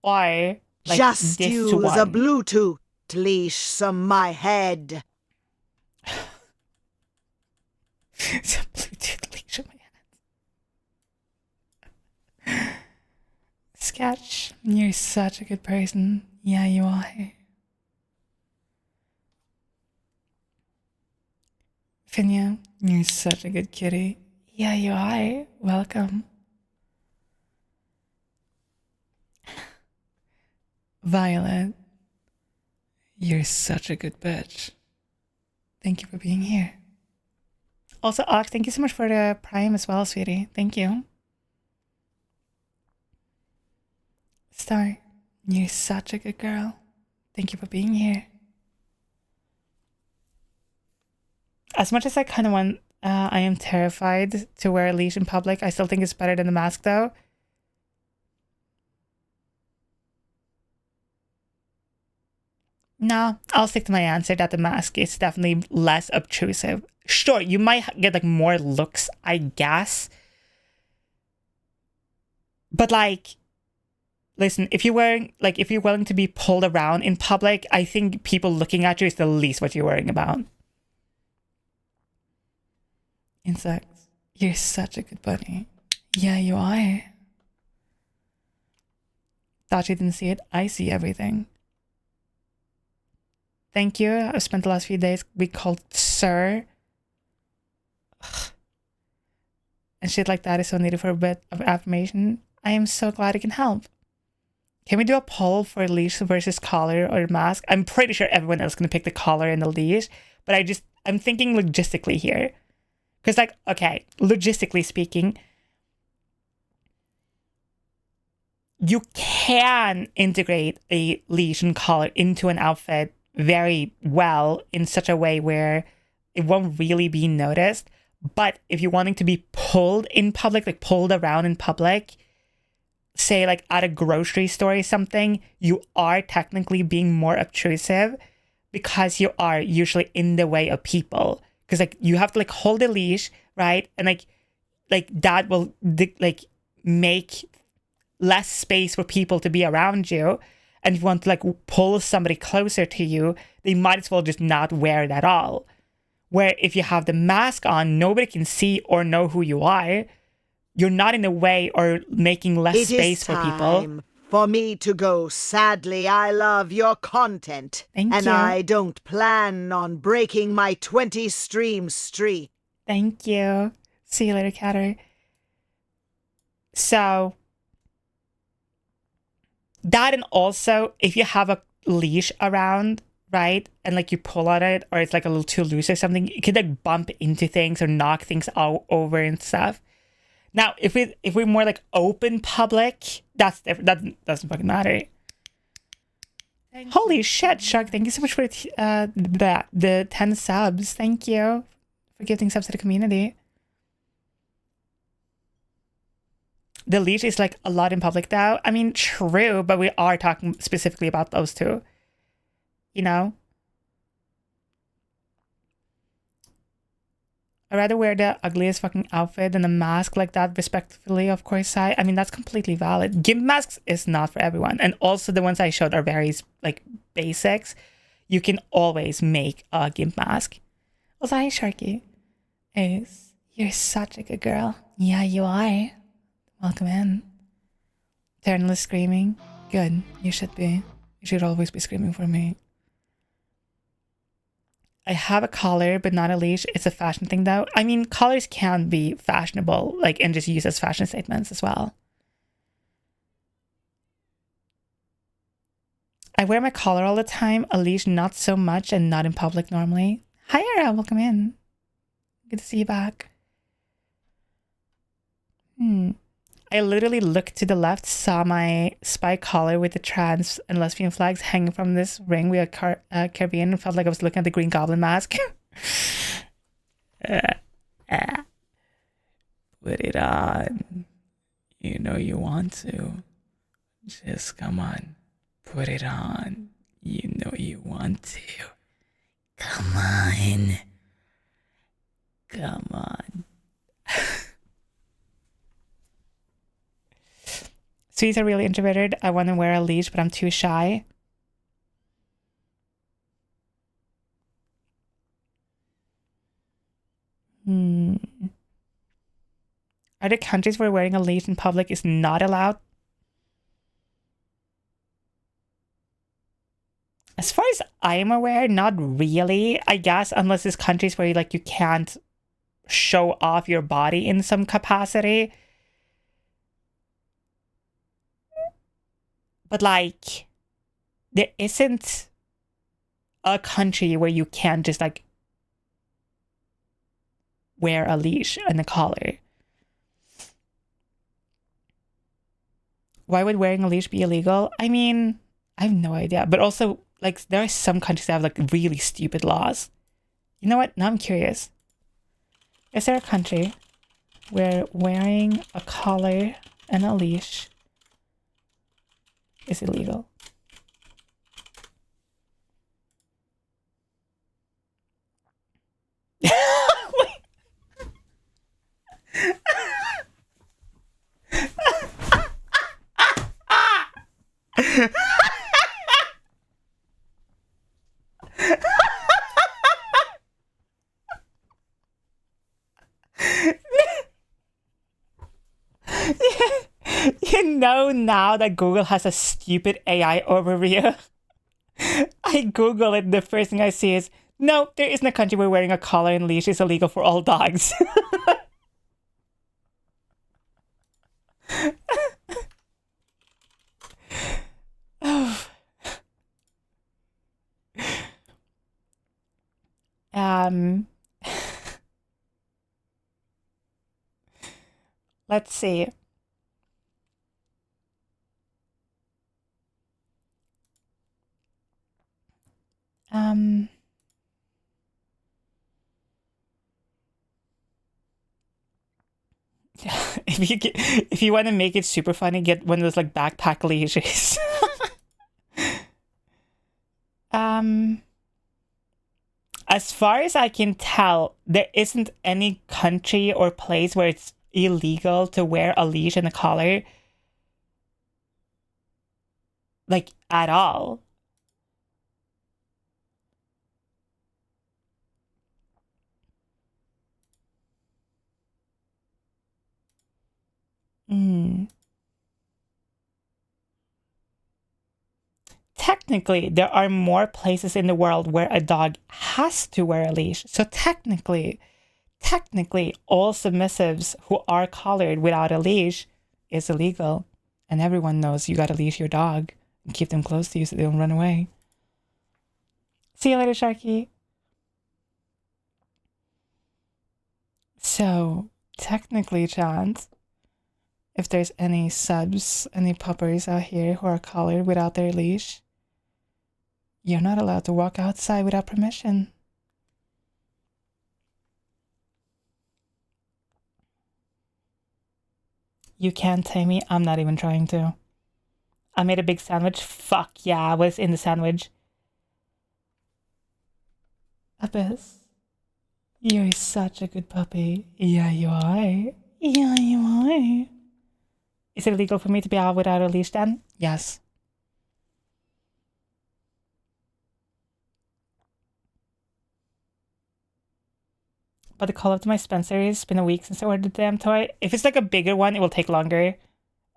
or like Just this use one. a Bluetooth leash on my head. It's a Bluetooth leash on my hand. Sketch, you're such a good person. Yeah, you are. Finya, you're such a good kitty. Yeah, you are. Welcome. Violet, you're such a good bitch. Thank you for being here. Also, Ox, thank you so much for the Prime as well, sweetie. Thank you. Star, you're such a good girl. Thank you for being here. As much as I kind of want, I am terrified to wear a leash in public. I still think it's better than the mask, though. No, I'll stick to my answer that the mask is definitely less obtrusive. Sure, you might get like more looks, I guess. But like, listen, if you're willing to be pulled around in public, I think people looking at you is the least what you're worrying about. Insects, you're such a good buddy. Yeah, you are. Thought you didn't see it? I see everything. Thank you. I've spent the last few days we called Sir. Ugh. And shit like that is so needed for a bit of affirmation. I am so glad I can help. Can we do a poll for leash versus collar or mask? I'm pretty sure everyone else is going to pick the collar and the leash. But I'm thinking logistically here. Because like, okay, logistically speaking, you can integrate a leash and collar into an outfit very well in such a way where it won't really be noticed. But if you're wanting to be pulled in public, like pulled around in public, say like at a grocery store or something, you are technically being more obtrusive because you are usually in the way of people. Because like you have to like hold a leash, right? And like that will like make less space for people to be around you. And if you want to like pull somebody closer to you, they might as well just not wear it at all. Where if you have the mask on, nobody can see or know who you are. You're not in the way or making less space for people. It is time for me to go. Sadly, I love your content. Thank and you. I don't plan on breaking my 20 stream streak. Thank you. See you later, Catter. So... that, and also if you have a leash around, right, and like you pull on it or it's like a little too loose or something, you could like bump into things or knock things all over and stuff. Now, if we're more like open public, that's different. That doesn't fucking matter. Holy shit, Shark! Thank you so much for the 10 subs. Thank you for giving subs to the community. The leash is like a lot in public though. I mean, true, but we are talking specifically about those two. You know? I'd rather wear the ugliest fucking outfit than a mask like that, respectively, of course. I mean, that's completely valid. Gimp masks is not for everyone. And also the ones I showed are very, like, basics. You can always make a gimp mask. Also, hi, Sharky. Ace, you're such a good girl. Yeah, you are. Welcome in. Eternally screaming. Good. You should be. You should always be screaming for me. I have a collar, but not a leash. It's a fashion thing, though. I mean, collars can be fashionable, like, and just used as fashion statements as well. I wear my collar all the time. A leash, not so much, and not in public normally. Hi, Ara. Welcome in. Good to see you back. I literally looked to the left, saw my spy collar with the trans and lesbian flags hanging from this ring with a Caribbean, and felt like I was looking at the Green Goblin mask. Put it on. You know you want to. Just come on. Put it on. You know you want to. Come on. Come on. Sweets are really introverted. I want to wear a leash, but I'm too shy. Are there countries where wearing a leash in public is not allowed? As far as I am aware, not really. I guess unless there's countries where you can't show off your body in some capacity. But there isn't a country where you can't just wear a leash and a collar. Why would wearing a leash be illegal? I mean, I have no idea. But also, there are some countries that have really stupid laws. You know what? Now I'm curious. Is there a country where wearing a collar and a leash is illegal? You know now that Google has a stupid AI overview. I Google it, the first thing I see is, no, there isn't a country where wearing a collar and leash is illegal for all dogs. Let's see. If you want to make it super funny, get one of those backpack leashes. As far as I can tell, there isn't any country or place where it's illegal to wear a leash and a collar. At all. Technically, there are more places in the world where a dog has to wear a leash. So technically, all submissives who are collared without a leash is illegal. And everyone knows you gotta leash your dog and keep them close to you so they don't run away. See you later, Sharky. So, technically, Chance, if there's any subs, any puppers out here who are collared without their leash, you're not allowed to walk outside without permission. You can't tame me. I'm not even trying to. I made a big sandwich. Fuck yeah, what's in the sandwich? Abyss, you're such a good puppy. Yeah, you are. Yeah, you are. Is it illegal for me to be out without a leash then? Yes. But the call up to my Spencer, it's been a week since I ordered the damn toy. If it's like a bigger one, it will take longer.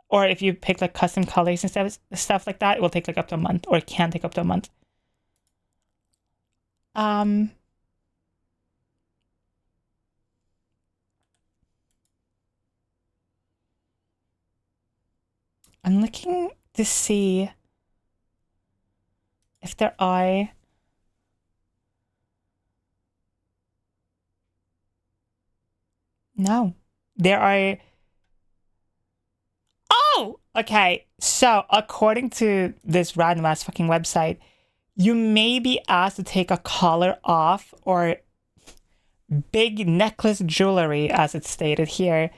Or if you pick like custom colors and stuff like that, it will take like up to a month, or it can take up to a month. I'm looking to see if there are no. There are Oh! Okay, so according to this random ass fucking website, you may be asked to take a collar off or big necklace jewelry, as it's stated here,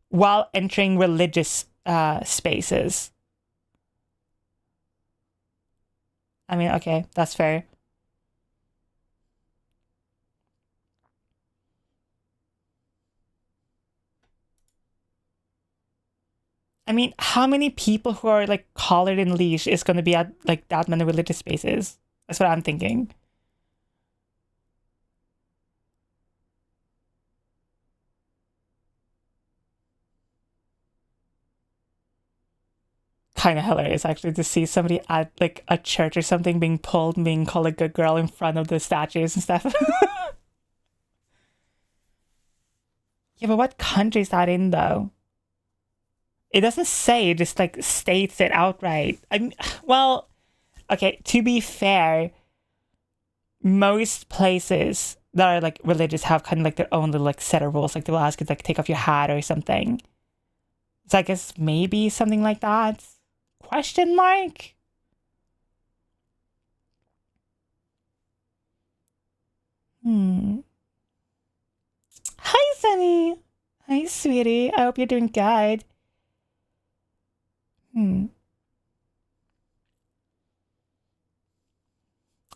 while entering religious spaces. I mean, okay, that's fair. I mean, how many people who are like collared and leash is going to be at like that many religious spaces? That's what I'm thinking. Kind of hilarious actually to see somebody at like a church or something being pulled and being called a good girl in front of the statues and stuff. Yeah, but what country is that in though? It doesn't say, it just like states it outright. Well, okay, to be fair, most places that are like religious have kind of like their own little like set of rules. Like they will ask you to like take off your hat or something. So I guess maybe something like that. Question mark? Hi, Sunny. Hi, sweetie. I hope you're doing good. I'm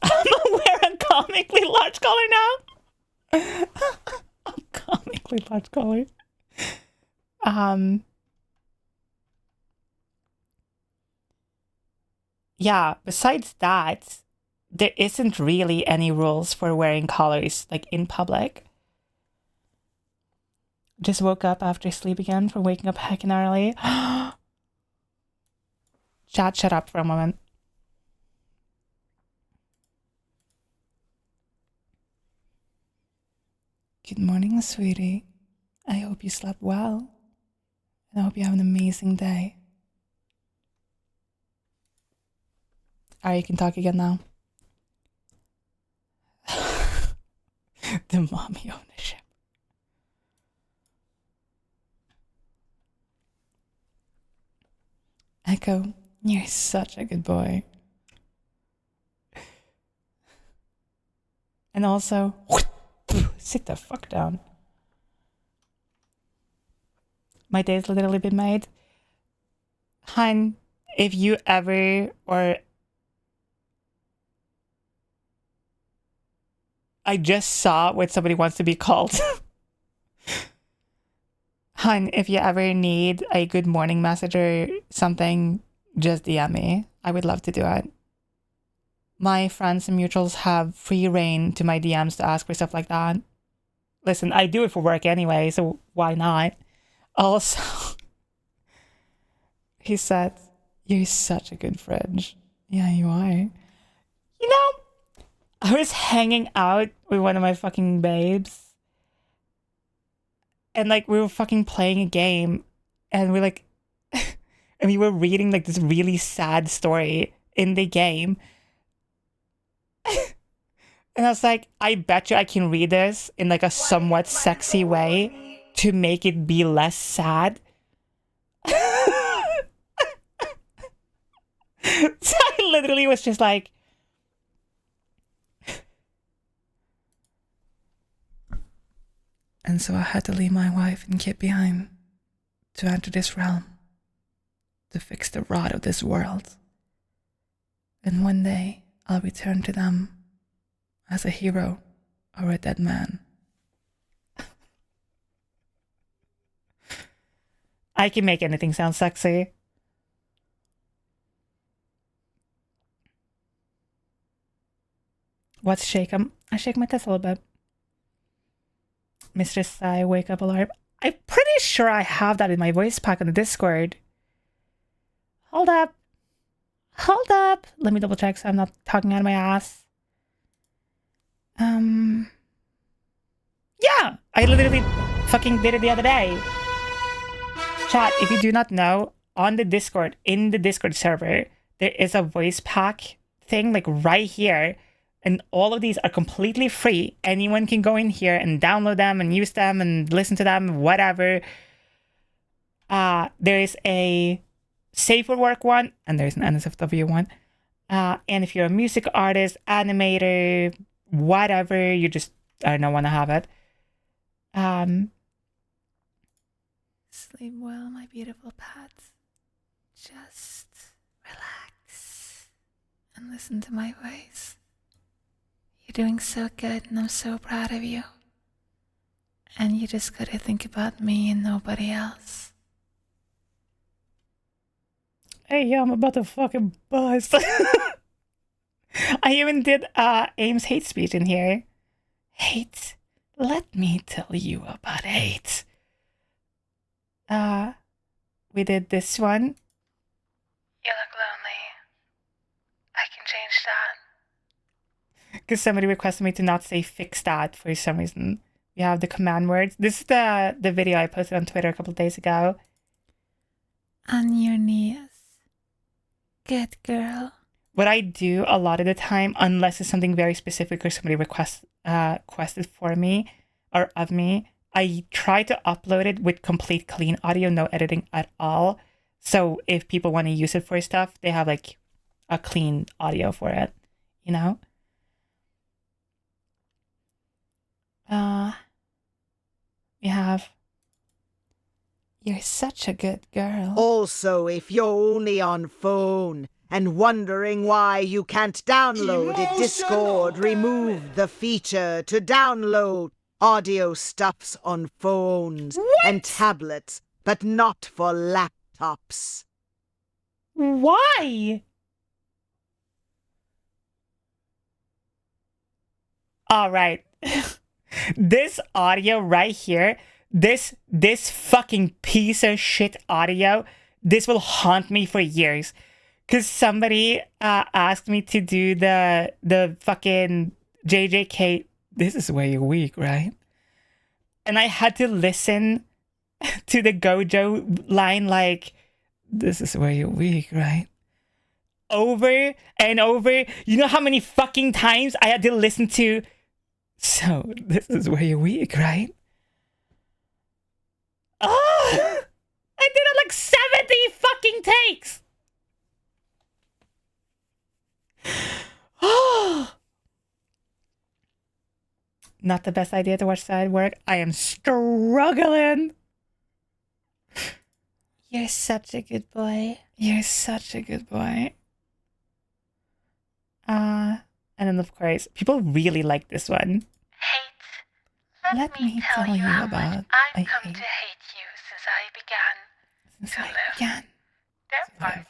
wearing a comically large collar now. A comically large collar. Yeah, besides that, there isn't really any rules for wearing collars like in public. Just woke up after sleep again from waking up heckin' early. Chat, shut up for a moment. Good morning, sweetie. I hope you slept well. And I hope you have an amazing day. Alright, you can talk again now. The mommy ownership. Echo, you're such a good boy. And also, sit the fuck down. My day's literally been made. Hun, if you ever, or I just saw what somebody wants to be called. Hun, if you ever need a good morning message or something, just DM me. I would love to do it. My friends and mutuals have free reign to my DMs to ask for stuff like that. Listen, I do it for work anyway, so why not? Also, he said, you're such a good friend. Yeah, you are. You know, I was hanging out with one of my fucking babes. And like we were fucking playing a game. And we're like, and we were reading like this really sad story in the game. And I was like, I bet you I can read this in like a somewhat sexy way to make it be less sad. So I literally was just like, and so I had to leave my wife and kid behind to enter this realm, to fix the rot of this world. And one day I'll return to them as a hero or a dead man. I can make anything sound sexy. What's shake? I shake my tits a little bit. Mr. Sai wake up alarm. I'm pretty sure I have that in my voice pack on the Discord. Hold up. Hold up. Let me double check so I'm not talking out of my ass. Yeah, I literally fucking did it the other day. Chat, if you do not know, on the Discord, in the Discord server, there is a voice pack thing like right here. And all of these are completely free. Anyone can go in here and download them and use them and listen to them, whatever. There is a Safe for Work one, and there's an NSFW one. And if you're a music artist, animator, whatever, you just, I don't know, want to have it. Sleep well, my beautiful pets. Just relax and listen to my voice. You're doing so good, and I'm so proud of you. And you just gotta think about me and nobody else. Hey, yeah, I'm about to fucking bust. I even did Aim's hate speech in here. Hate. Let me tell you about hate. We did this one. You look lonely. I can change that. Because somebody requested me to not say fix that for some reason. We have the command words. This is the video I posted on Twitter a couple of days ago. On your knees. Good girl. What I do a lot of the time, unless it's something very specific or somebody requested for me or of me, I try to upload it with complete clean audio, no editing at all. So if people want to use it for stuff, they have like a clean audio for it, you know? We have, you're such a good girl. Also, if you're only on phone and wondering why you can't download it, Discord removed the feature to download audio stuffs on phones and tablets, but not for laptops. Why? All right. This audio right here, this fucking piece of shit audio, this will haunt me for years. Because somebody asked me to do the fucking JJK, this is where you're weak, right? And I had to listen to the Gojo line like, this is where you're weak, right? Over and over. You know how many fucking times I had to listen to, so this is where you're weak, right? Oh! I did it like 70 fucking takes! Oh! Not the best idea to watch side work. I am struggling. You're such a good boy. You're such a good boy. And then of course, people really like this one. Hate. Let me tell you how much I've come to hate you since I began to live. There are 387.44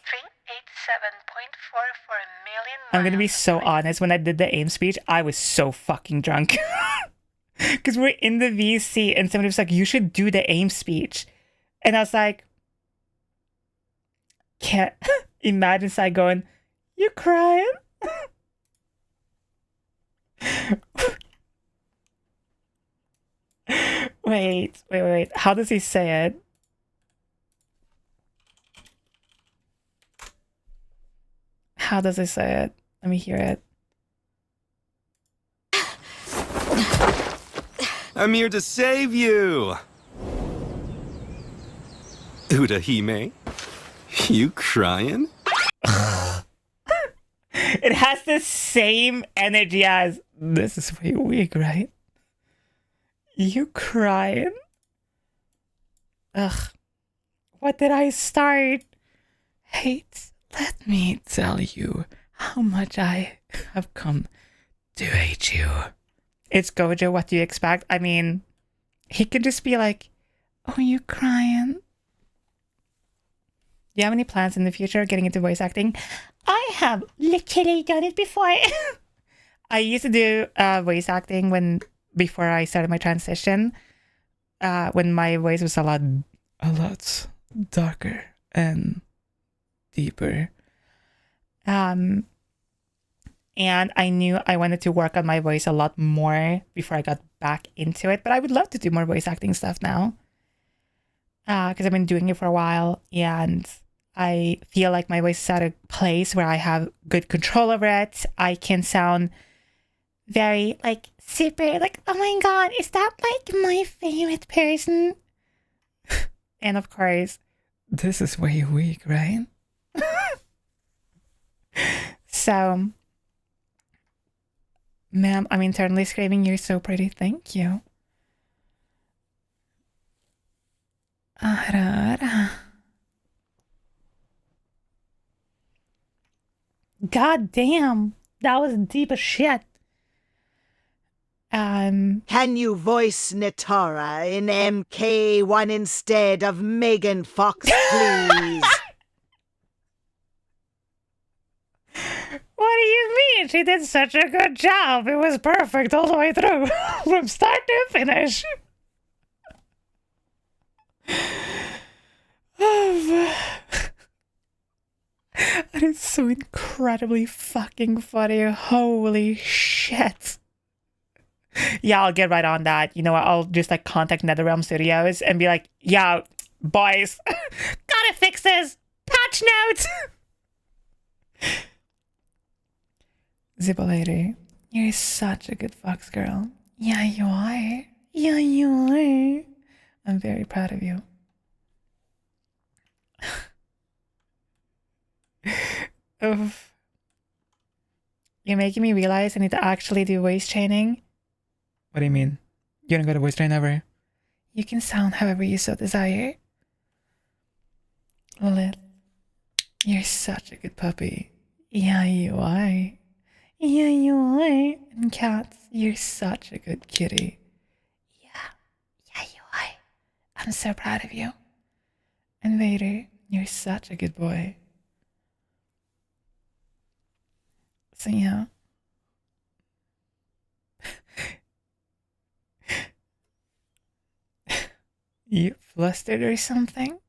million I'm gonna be miles so away. honest. When I did the AIM speech, I was so fucking drunk. Because we're in the VC and somebody was like, you should do the AIM speech. And I was like, can't imagine Sai going, you crying? Wait. How does he say it? How does he say it? Let me hear it. I'm here to save you! Urahime? You crying? It has the same energy as, this is where you're weak, right? You crying? Ugh. What did I start? Hate, let me tell you how much I have come to hate you. It's Gojo, what do you expect? I mean, he could just be like, oh, you crying? Do you have any plans in the future of getting into voice acting? I have literally done it before. I used to do voice acting before I started my transition. when my voice was a lot darker and deeper. And I knew I wanted to work on my voice a lot more before I got back into it. But I would love to do more voice acting stuff now. Because I've been doing it for a while. And I feel like my voice is at a place where I have good control over it. I can sound very, like, super, like, oh my god, is that, like, my favorite person? And of course, this is way weak, right? So, ma'am, I'm internally screaming, you're so pretty, thank you. God damn, that was deep as shit. Can you voice Natara in MK1 instead of Megan Fox, please? What do you mean? She did such a good job. It was perfect all the way through, from start to finish. That is so incredibly fucking funny. Holy shit. Yeah, I'll get right on that. You know what? I'll just like contact NetherRealm Studios and be like, yeah, boys, gotta fix this. Patch notes. Zippo you're such a good fox girl. Yeah, you are. Yeah, you are. I'm very proud of you. Oof. You're making me realize I need to actually do voice training. What do you mean? You don't go to voice train ever? You can sound however you so desire. Lilith, you're such a good puppy. Yeah, you are. Yeah, you are. And Cats, you're such a good kitty. Yeah, you are. I'm so proud of you. And Vader, you're such a good boy. So yeah. You flustered or something?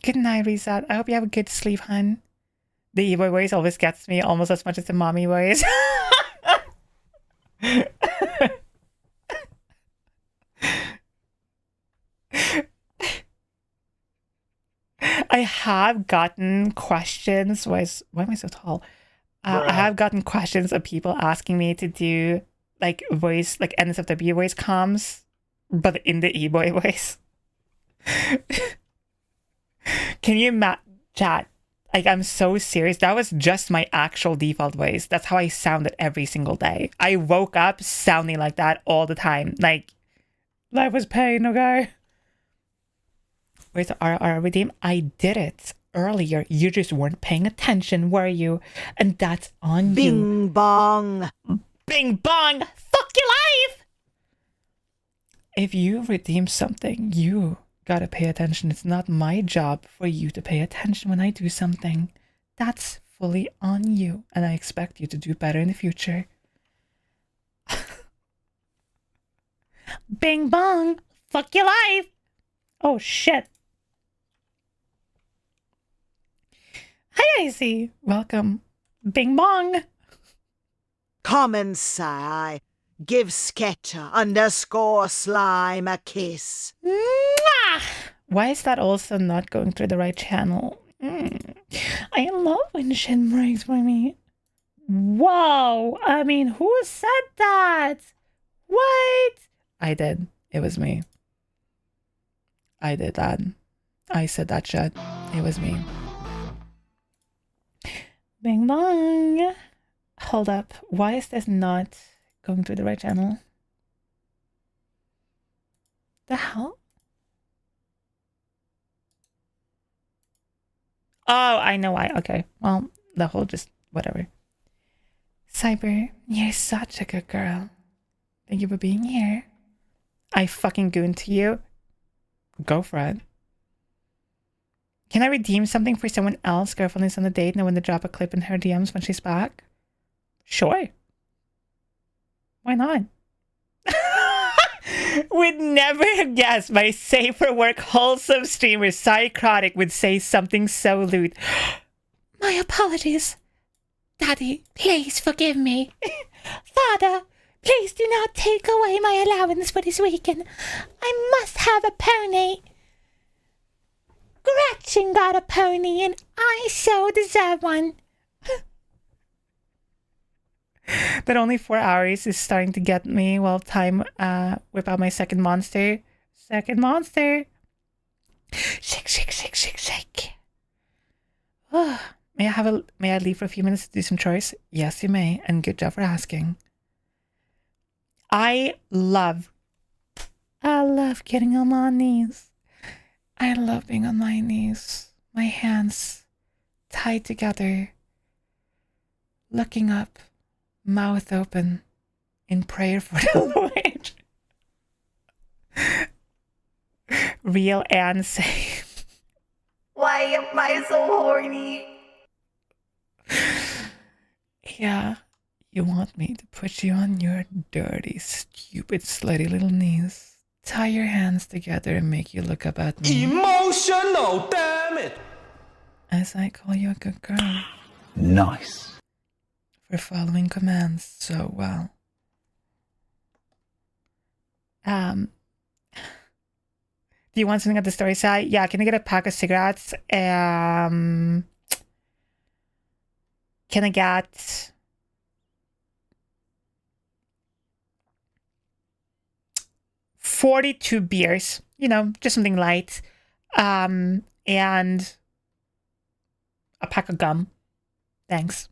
Good night, Reset. I hope you have a good sleep, hun. The e-boy voice always gets me almost as much as the mommy voice. I have gotten questions. Why am I so tall? I have gotten questions of people asking me to do like voice, like NSFW voice comms, but in the e-boy voice. Can you chat? Like, I'm so serious. That was just my actual default voice. That's how I sounded every single day. I woke up sounding like that all the time. Like, life was pain, okay? Where's the RR redeem? I did it earlier. You just weren't paying attention, were you? And that's on you. Bing bong. Bing bong. Fuck your life. If you redeem something, you gotta pay attention. It's not my job for you to pay attention when I do something. That's fully on you, and I expect you to do better in the future. Bing bong. Fuck your life. Oh shit. Hi, Icy. Welcome. Bing bong. Common sigh. Give Sketcher_slime a kiss. Mwah! Why is that also not going through the right channel? I love when shit breaks for me. Whoa! I mean, who said that? What? I did. It was me. I did that. I said that shit. It was me. Bing bong. Hold up. Why is this not going through the right channel? The hell? Oh, I know why. Okay. Well, the whole just whatever. Cyber, you're such a good girl. Thank you for being here. I fucking gooned to you. Go for it. Can I redeem something for someone else? Girlfriend is on a date and I want to drop a clip in her DMs when she's back. Sure. Why not? Would never have guessed my safe for work wholesome streamer Szycrotic would say something so lewd. My apologies. Daddy, please forgive me. Father, please do not take away my allowance for this weekend. I must have a pony. Gretchen got a pony and I so deserve one. That only 4 hours is starting to get me while time whip out my second monster. Second monster. Shake, shake, shake, shake, shake. Oh, may I leave for a few minutes to do some chores? Yes, you may, and good job for asking. I love getting on my knees. I love being on my knees. My hands tied together, looking up, mouth open, in prayer for the Lord. Real and safe. Why am I so horny? Yeah, you want me to put you on your dirty, stupid, slutty little knees, tie your hands together and make you look up at me. Emotional, damn it! As I call you a good girl. Nice. For following commands so well. Do you want something at the story side? Yeah, can I get a pack of cigarettes? Can I get 42 beers? You know, just something light. And a pack of gum. Thanks.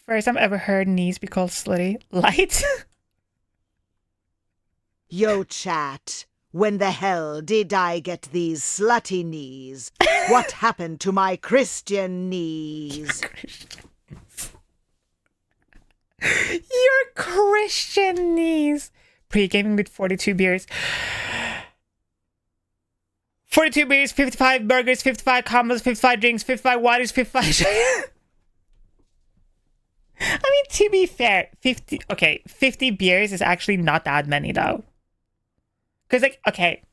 First time ever heard knees be called slutty. Light? Yo, chat. When the hell did I get these slutty knees? What happened to my Christian knees? Your Christian knees. Pre-gaming with 42 beers. 42 beers, 55 burgers, 55 combos, 55 drinks, 55 waters, 55... I mean, to be fair, 50 beers is actually not that many, though. Because, like, okay,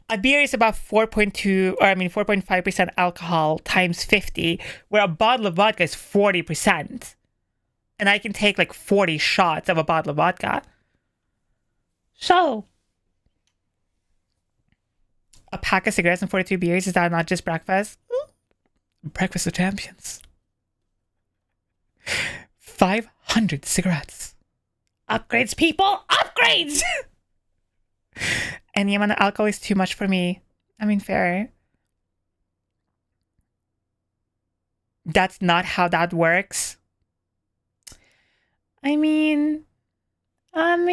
a beer is about 4.5% alcohol times 50, where a bottle of vodka is 40%. And I can take, like, 40 shots of a bottle of vodka. So, a pack of cigarettes and 42 beers, is that not just breakfast? Breakfast of champions. 500 cigarettes. Upgrades, people! Upgrades! Any amount of alcohol is too much for me. I mean, fair. That's not how that works. I mean, I've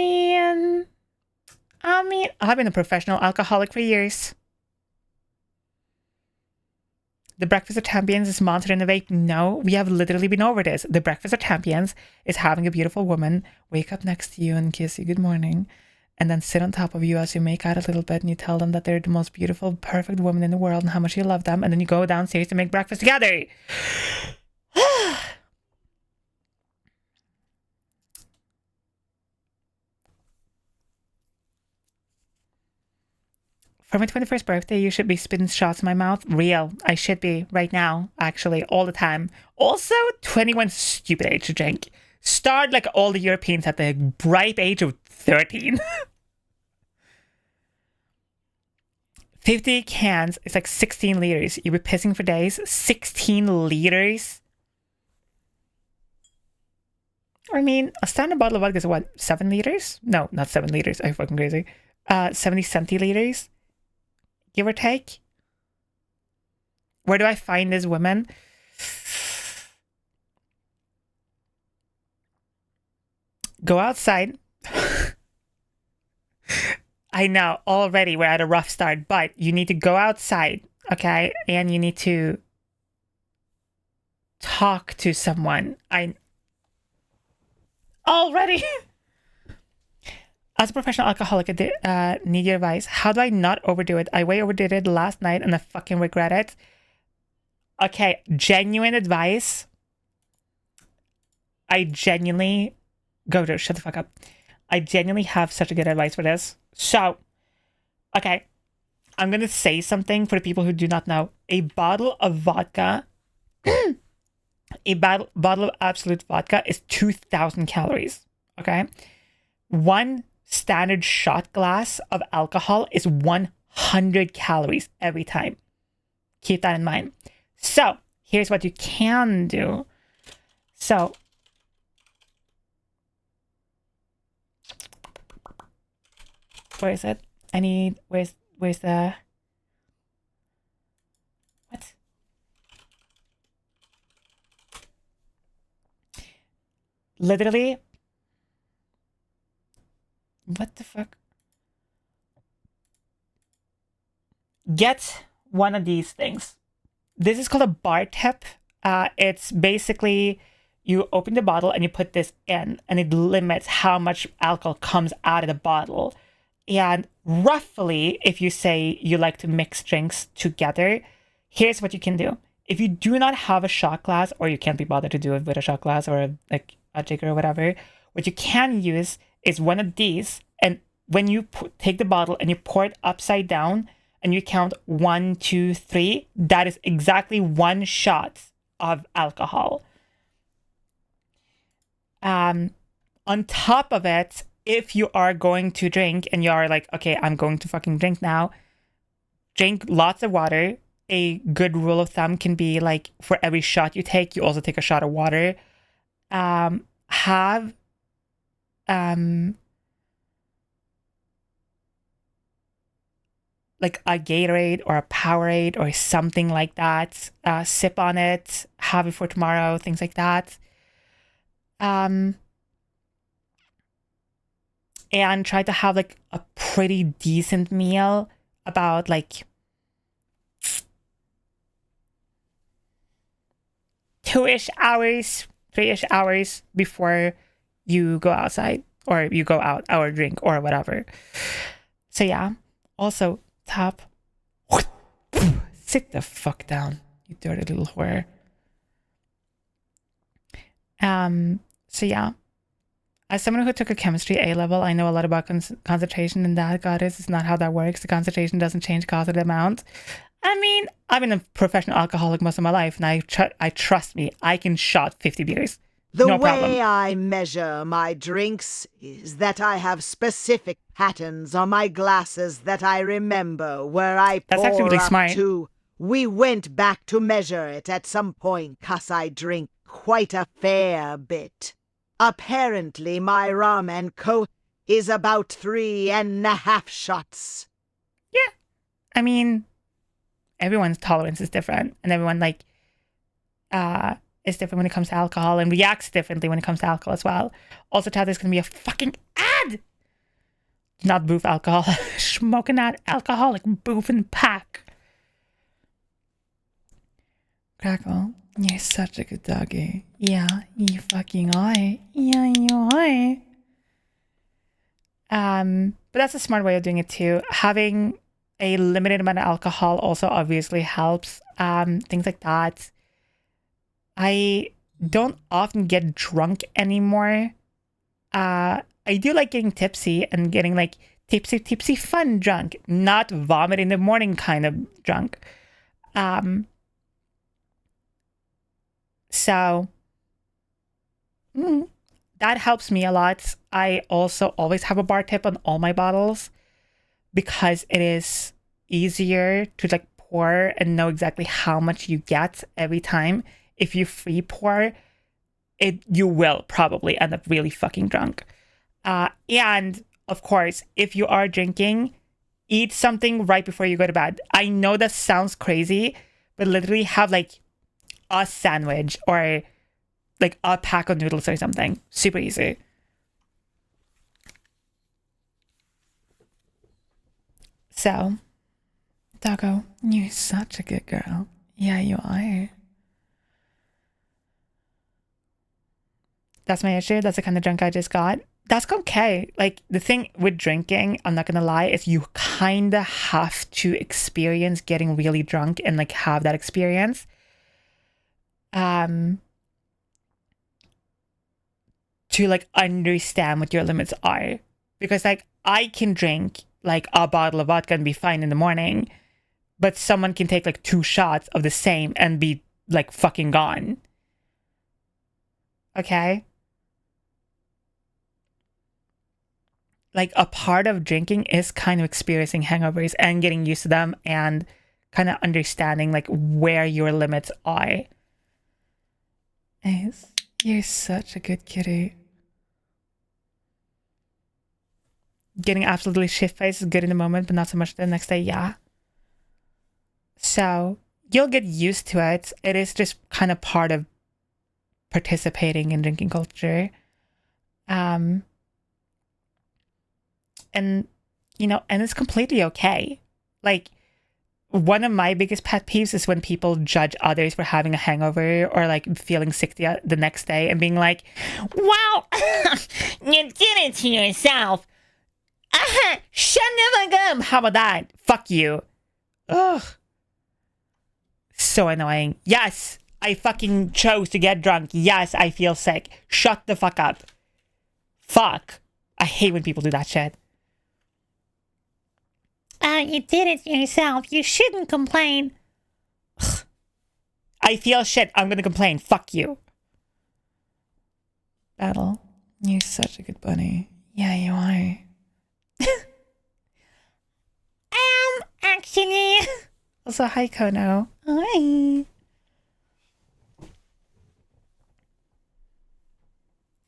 been a professional alcoholic for years. The Breakfast of Champions is monster in the vape. No, we have literally been over this. The Breakfast of Champions is having a beautiful woman wake up next to you and kiss you good morning, and then sit on top of you as you make out a little bit and you tell them that they're the most beautiful, perfect woman in the world and how much you love them, and then you go downstairs to make breakfast together. For my 21st birthday, you should be spitting shots in my mouth. Real. I should be right now, actually, all the time. Also, 21 stupid age to drink. Start like all the Europeans at the ripe age of 13. 50 cans is like 16 liters. You'll be pissing for days. 16 liters? I mean, a standard bottle of vodka is what, 7 liters? No, not 7 liters. I'm fucking crazy. 70 centiliters? Give or take. Where do I find this woman? Go outside. I know, already we're at a rough start, but you need to go outside, okay? And you need to talk to someone. Already... As a professional alcoholic, I need your advice. How do I not overdo it? I way overdid it last night and I fucking regret it. Okay, genuine advice. I genuinely Gojo, shut the fuck up. I genuinely have such a good advice for this. So, okay. I'm going to say something for the people who do not know. A bottle of vodka, bottle of absolute vodka is 2,000 calories. Okay? One standard shot glass of alcohol is 100 calories every time. Keep that in mind. So, here's what you can do. So, where is it? I need, where's the, what? Literally, what the fuck? Get one of these things. This is called a bar tip. It's basically, you open the bottle and you put this in, and it limits how much alcohol comes out of the bottle. And roughly, if you say you like to mix drinks together, here's what you can do. If you do not have a shot glass, or you can't be bothered to do it with a shot glass or like a jigger or whatever, what you can use is one of these. And when you take the bottle and you pour it upside down and you count 1, 2, 3, that is exactly one shot of alcohol. On top of it, if you are going to drink and you are like, okay, I'm going to fucking drink now, drink lots of water. A good rule of thumb can be like, for every shot you take, you also take a shot of water. Have like a Gatorade or a Powerade or something like that. Sip on it, have it for tomorrow, things like that. And try to have like a pretty decent meal about like 2-ish hours, 3-ish hours before you go outside or you go out or drink or whatever. So yeah, also top. Sit the fuck down, you dirty little whore. So yeah. As someone who took a chemistry A level, I know a lot about concentration, and that, goddess, is not how that works. The concentration doesn't change because of the amount. I mean, I've been a professional alcoholic most of my life, and I trust me, I can shot 50 beers. The no way problem. I measure my drinks is that I have specific patterns on my glasses that I remember where I pour That's actually really up smart. to. We went back to measure it at some point, 'cause I drink quite a fair bit. Apparently, my rum and coke is about 3.5 shots. Yeah. I mean, everyone's tolerance is different, and everyone is different when it comes to alcohol, and reacts differently when it comes to alcohol as well. Also, Chad, there's gonna be a fucking ad. Not boof alcohol. Smoking that alcoholic boofing pack. Crackle, you're such a good doggy. Yeah, you fucking are. Yeah, you are. But that's a smart way of doing it too. Having a limited amount of alcohol also obviously helps. Things like that. I don't often get drunk anymore. I do like getting tipsy and getting like tipsy fun drunk, not vomit in the morning kind of drunk. So that helps me a lot. I also always have a bar tip on all my bottles because it is easier to like pour and know exactly how much you get every time. If you free pour it, you will probably end up really fucking drunk. And of course, if you are drinking, eat something right before you go to bed. I know that sounds crazy, but literally have like a sandwich or like a pack of noodles or something. Super easy. So, Doggo, you're such a good girl. Yeah, you are. That's my issue. That's the kind of drunk I just got. That's okay. Like, the thing with drinking, I'm not gonna lie, is you kind of have to experience getting really drunk and like have that experience. to like understand what your limits are. Because like I can drink like a bottle of vodka and be fine in the morning, but someone can take like 2 shots of the same and be like fucking gone. Okay? Like a part of drinking is kind of experiencing hangovers and getting used to them and kind of understanding like where your limits are. Ace, you're such a good kitty. Getting absolutely shit-faced is good in the moment, but not so much the next day, yeah. So, you'll get used to it. It is just kind of part of participating in drinking culture. And, you know, and it's completely okay. Like, one of my biggest pet peeves is when people judge others for having a hangover or like feeling sick the next day and being like, wow, you did it to yourself. Shut the fuck up. How about that? Fuck you. Ugh. So annoying. Yes, I fucking chose to get drunk. Yes, I feel sick. Shut the fuck up. Fuck. I hate when people do that shit. You did it yourself. You shouldn't complain. Ugh. I feel shit. I'm gonna complain. Fuck you. Battle. You're such a good bunny. Yeah, you are. Actually. Also, hi, Kono. Hi.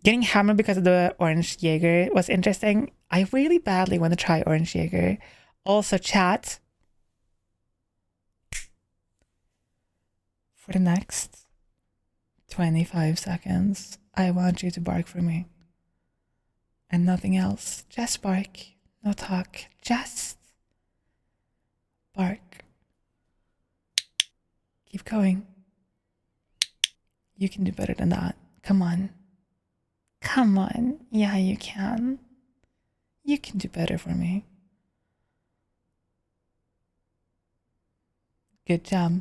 Getting hammered because of the orange Jaeger was interesting. I really badly want to try orange Jaeger. Also, chat. For the next 25 seconds, I want you to bark for me. And nothing else. Just bark. No talk. Just bark. Keep going. You can do better than that. Come on. Come on. Yeah, you can. You can do better for me. Good job.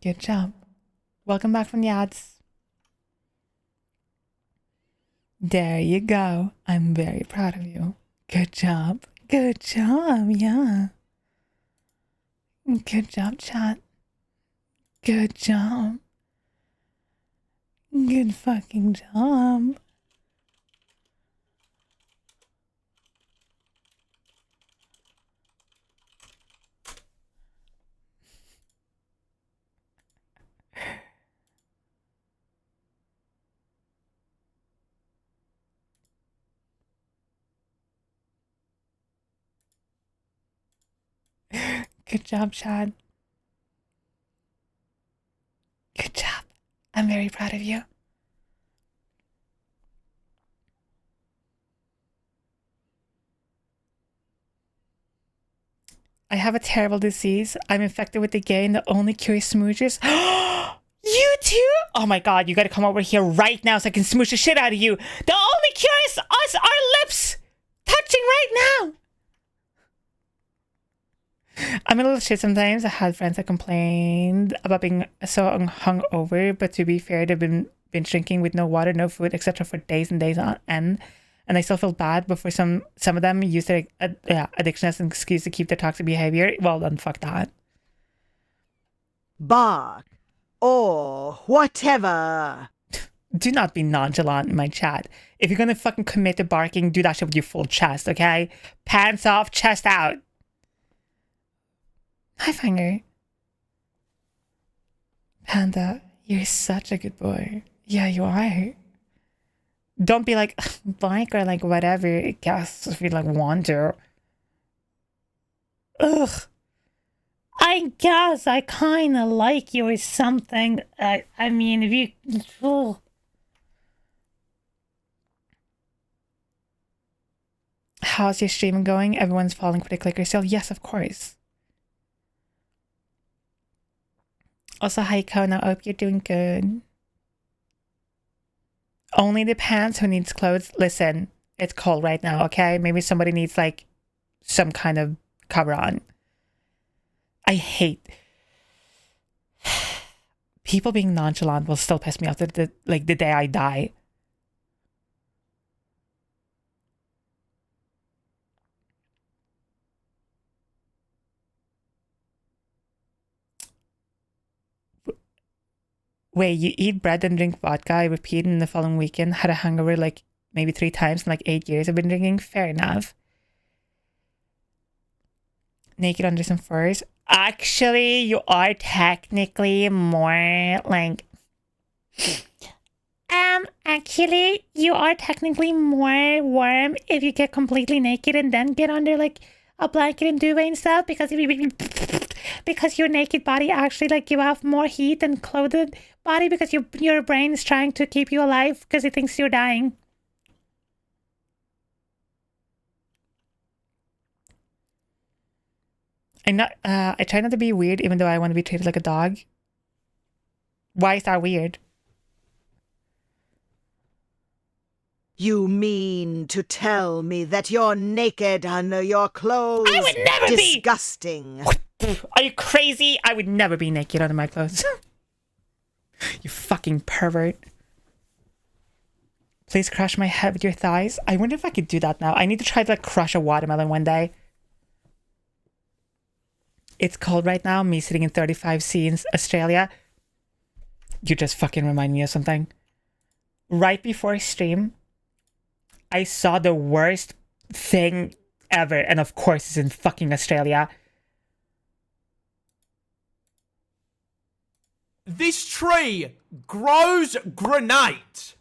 Good job. Welcome back from the ads. There you go. I'm very proud of you. Good job. Good job. Yeah. Good job, chat. Good job. Good fucking job. Good job, Chad. Good job. I'm very proud of you. I have a terrible disease. I'm infected with the gay and the only cure is smooches. You too? Oh my god, you gotta come over here right now so I can smooch the shit out of you. The only cure is us, our lips touching right now. I'm a little shit sometimes. I had friends that complained about being so hungover, but to be fair, they've been drinking with no water, no food, etc. for days and days on end. And I still feel bad, but for some of them use their addiction as an excuse to keep their toxic behavior. Well then, fuck that. Bark or whatever. Do not be nonchalant in my chat. If you're gonna fucking commit to barking, do that shit with your full chest, okay? Pants off, chest out. Hi, Finger. Panda, you're such a good boy. Yeah, you are. Don't be like, like or like whatever, I guess, if you like want to. Ugh. I guess I kind of like you or something. I mean, if you... Ugh. How's your streaming going? Everyone's falling for the clicker still? Yes, of course. Also, hi, Kona. I hope you're doing good. Only the pants who needs clothes. Listen, it's cold right now, okay? Maybe somebody needs, like, some kind of cover on. I hate... People being nonchalant will still piss me off the day I die. Wait, you eat bread and drink vodka, I repeat in the following weekend, had a hangover like maybe 3 times in like 8 years I've been drinking. Fair enough. Naked under some furs. Actually, you are technically more like... actually, you are technically more warm if you get completely naked and then get under like a blanket and duvet and stuff, because your naked body actually like give off more heat than clothed body, because your brain is trying to keep you alive because it thinks you're dying. I try not to be weird even though I want to be treated like a dog. Why is that weird? You mean to tell me that you're naked under your clothes? I would never be! Disgusting. Are you crazy? I would never be naked under my clothes. You fucking pervert. Please crush my head with your thighs. I wonder if I could do that now. I need to try to like crush a watermelon one day. It's cold right now. Me sitting in 35°C in Australia. You just fucking remind me of something. Right before stream, I saw the worst thing ever. And of course it's in fucking Australia. This tree grows grenades.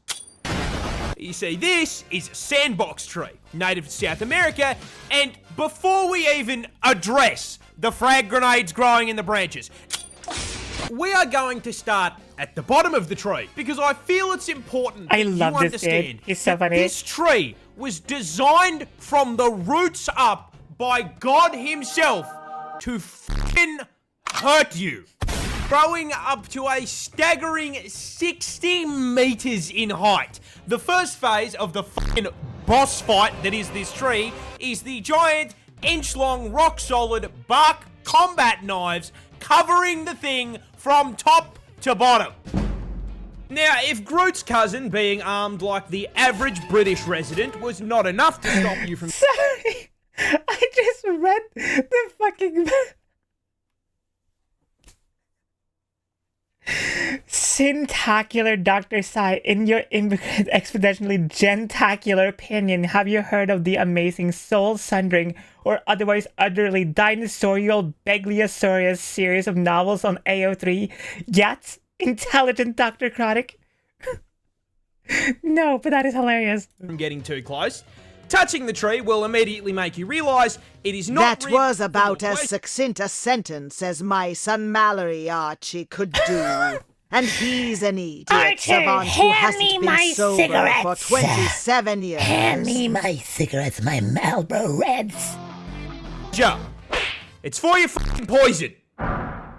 You see, this is a sandbox tree, native to South America, and before we even address the frag grenades growing in the branches, we are going to start at the bottom of the tree, because I feel it's important I that love you this understand dude. He's so that funny. this tree was designed from the roots up by God himself to fucking hurt you. Growing up to a staggering 60 meters in height. The first phase of the fucking boss fight that is this tree is the giant, inch-long, rock-solid bark combat knives covering the thing from top to bottom. Now, if Groot's cousin being armed like the average British resident was not enough to stop you from... Sorry, I just read the fucking... Syntacular Dr. Sai, in your exponentially gentacular opinion, have you heard of the amazing soul-sundering or otherwise utterly dinosaurial Begliosaurus series of novels on AO3? YAPS? Intelligent Dr. Crotic? No, but that is hilarious. From getting too close. Touching the tree will immediately make you realise it is not... That was about as succinct a sentence as my son Mallory, Archie, could do. And he's an idiot Archie, savant who hand me hasn't my been sober cigarettes. for 27 years. Hand me my cigarettes, my Marlboro Reds. Joe, it's for your fucking poison.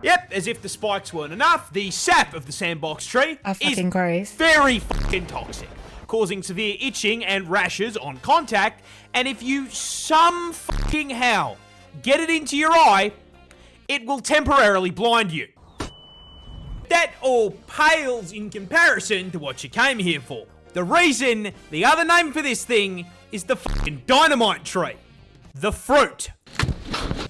Yep, as if the spikes weren't enough, the sap of the sandbox tree is very fucking toxic, causing severe itching and rashes on contact, and if you some fucking how get it into your eye, it will temporarily blind you. That all pales in comparison to what you came here for. The reason, the other name for this thing, is the fucking dynamite tree. The fruit.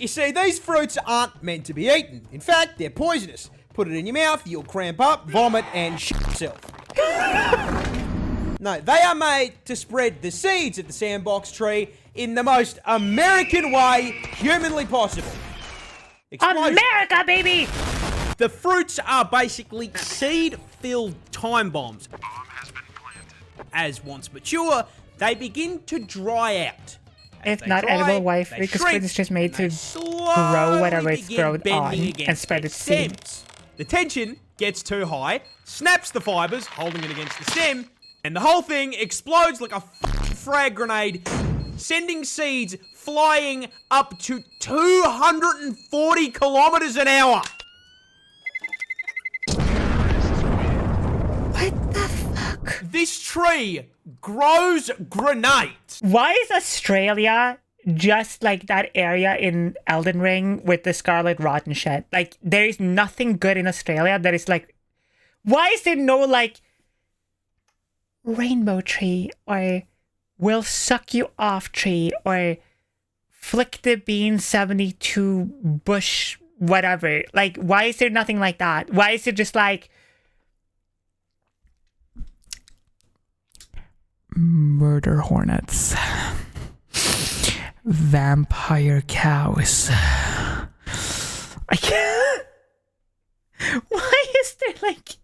You see, these fruits aren't meant to be eaten. In fact, they're poisonous. Put it in your mouth, you'll cramp up, vomit, and shit yourself. No, they are made to spread the seeds of the sandbox tree in the most American way humanly possible. Explosion. America, baby! The fruits are basically seed-filled time bombs. As once mature, they begin to dry out. If not edible, wife, because fruit is just made to grow whatever it's grown on and spread its seeds. The tension gets too high, snaps the fibers, holding it against the stem, and the whole thing explodes like a fucking frag grenade, sending seeds flying up to 240 kilometers an hour. What the fuck? This tree grows grenades. Why is Australia just like that area in Elden Ring with the Scarlet Rot and shit? Like, there is nothing good in Australia that is like... Why is there no, like, rainbow tree or will suck you off tree or flick the bean 72 bush whatever? Like, why is there nothing like that? Why is it just like Murder hornets. Vampire cows. I can't. Why is there like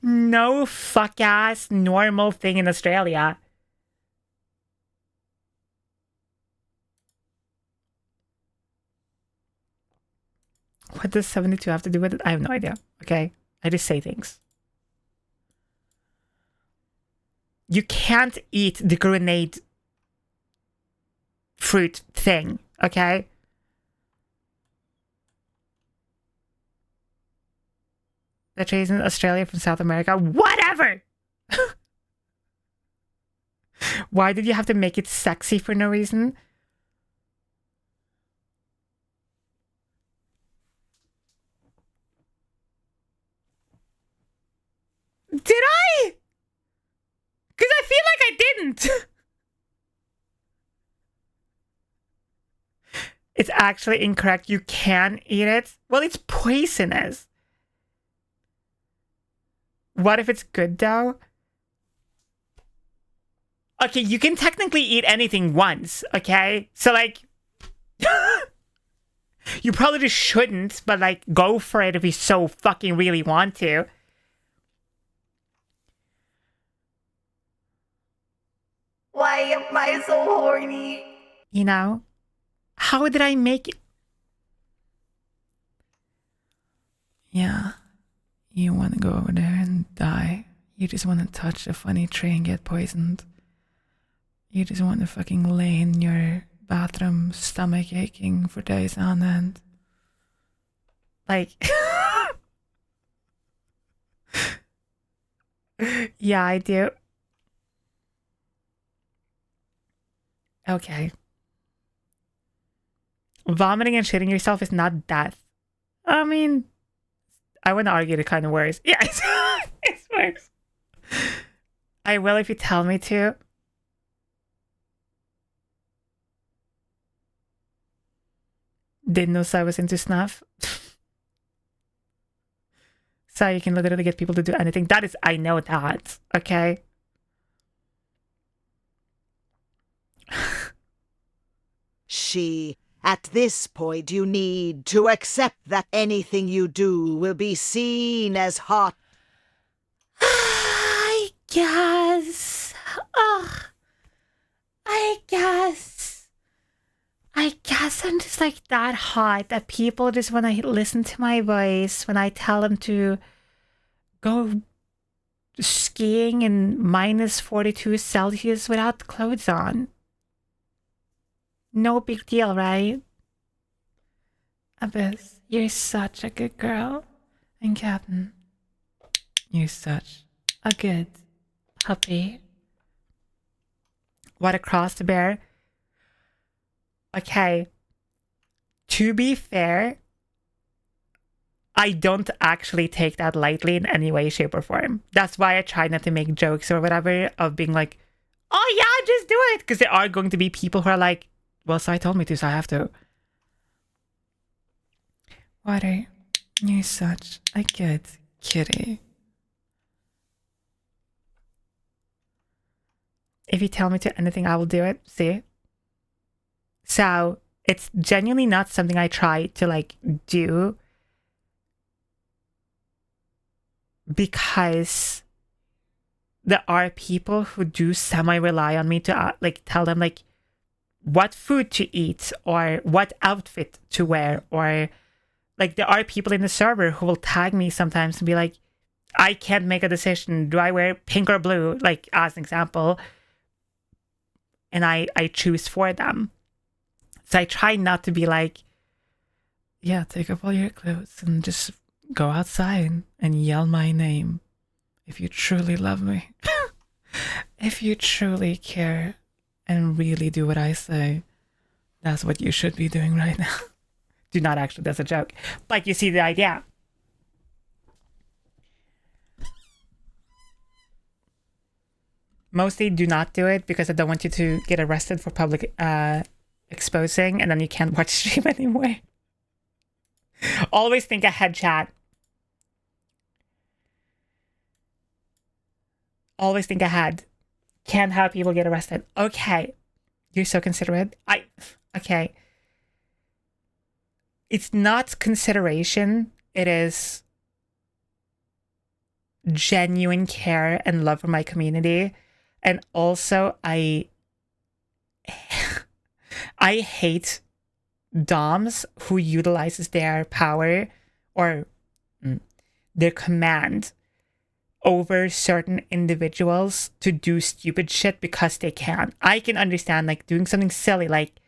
no fuck ass normal thing in Australia? What does 72 have to do with it? I have no idea. Okay. I just say things. You can't eat the grenade fruit thing, okay? The trees in Australia from South America. Whatever! Why did you have to make it sexy for no reason? Did I? Because I feel like I didn't. It's actually incorrect. You can eat it. Well, it's poisonous. What if it's good though? Okay, you can technically eat anything once, okay? So like, you probably just shouldn't, but like, go for it if you so fucking really want to. Why am I so horny? You know? How did I make it? Yeah. You want to go over there and die. You just want to touch a funny tree and get poisoned. You just want to fucking lay in your bathroom, stomach aching for days on end. Like... Yeah, I do. Okay. Vomiting and shitting yourself is not death. I mean, I wouldn't argue it kind of worse. Yeah, it's worse. I will if you tell me to. Didn't know I was into snuff. So you can literally get people to do anything. That is, I know that. Okay. At this point, you need to accept that anything you do will be seen as hot. I guess. Oh, I guess I'm just like that hot that people just want to listen to my voice when I tell them to go skiing in minus 42 Celsius without clothes on. No big deal, right? Abyss, you're such a good girl. And Captain, you're such a good puppy. What a cross to bear. Okay. To be fair, I don't actually take that lightly in any way, shape, or form. That's why I try not to make jokes or whatever of being like, oh yeah, just do it. Because there are going to be people who are like, well, so I told me to, so I have to. Water, you're such a good kitty. If you tell me to anything, I will do it. See? So, it's genuinely not something I try to, like, do. Because there are people who do semi-rely on me to, like, tell them, like, what food to eat or what outfit to wear, or like there are people in the server who will tag me sometimes and be like, I can't make a decision. Do I wear pink or blue? Like as an example. And I choose for them. So I try not to be like, yeah, take off all your clothes and just go outside and yell my name. If you truly love me. If you truly care. And really do what I say. That's what you should be doing right now. Do not actually, that's a joke. But you see the idea. Mostly do not do it because I don't want you to get arrested for public exposing and then you can't watch stream anymore. Always think ahead, chat. Always think ahead. can't have people get arrested. Okay. You're so considerate. Okay. It's not consideration. It is genuine care and love for my community. And also, I hate doms who utilizes their power or their command over certain individuals to do stupid shit because they can. I can understand like doing something silly like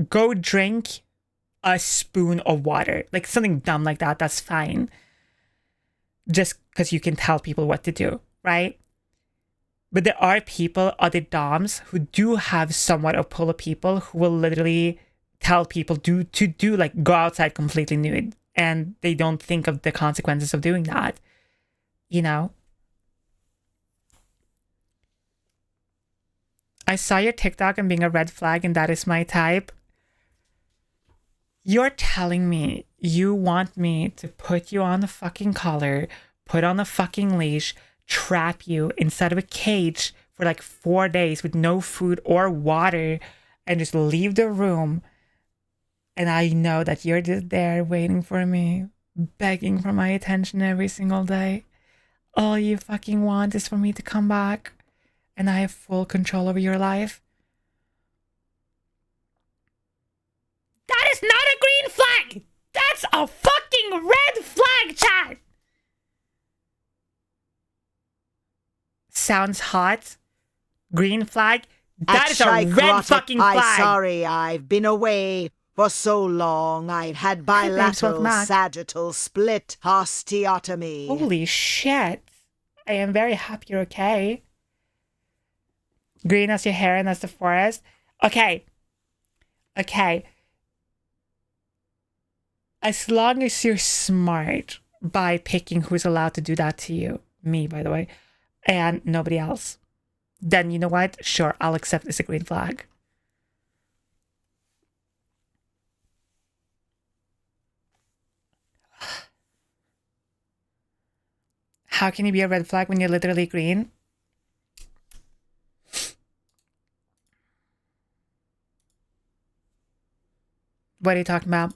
go drink a spoon of water. Like something dumb like that, that's fine. Just because you can tell people what to do, right? But there are people, other doms, who do have somewhat of pull of people who will literally tell people to do like go outside completely nude, and they don't think of the consequences of doing that, you know? I saw your TikTok and being a red flag and that is my type. You're telling me you want me to put you on a fucking collar, put on a fucking leash, trap you inside of a cage for like 4 days with no food or water and just leave the room. And I know that you're just there waiting for me, begging for my attention every single day. All you fucking want is for me to come back and I have full control over your life. That is not a green flag! That's a fucking red flag, chat! Sounds hot. Green flag? That is a red fucking flag! I'm sorry, I've been away for so long. I've had bilateral sagittal split osteotomy. Holy shit. I am very happy you're okay. Green as your hair and as the forest. Okay. As long as you're smart by picking who's allowed to do that to you, me, by the way, and nobody else, then you know what? Sure, I'll accept it's a green flag. How can you be a red flag when you're literally green? What are you talking about?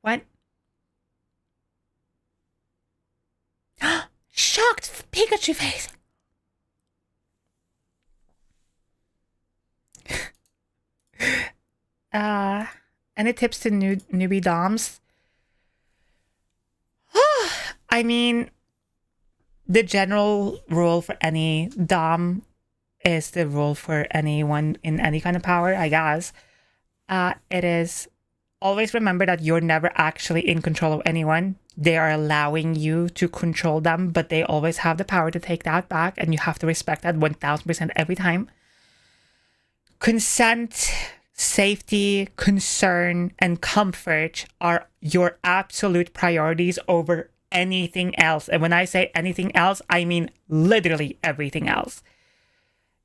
What? Shocked Pikachu face. Any tips to newbie doms? I mean, the general rule for any dom is the rule for anyone in any kind of power, I guess. It is always remember that you're never actually in control of anyone. They are allowing you to control them, but they always have the power to take that back, and you have to respect that 1000% every time. Consent, safety, concern, and comfort are your absolute priorities over anything else. And when I say anything else, I mean literally everything else.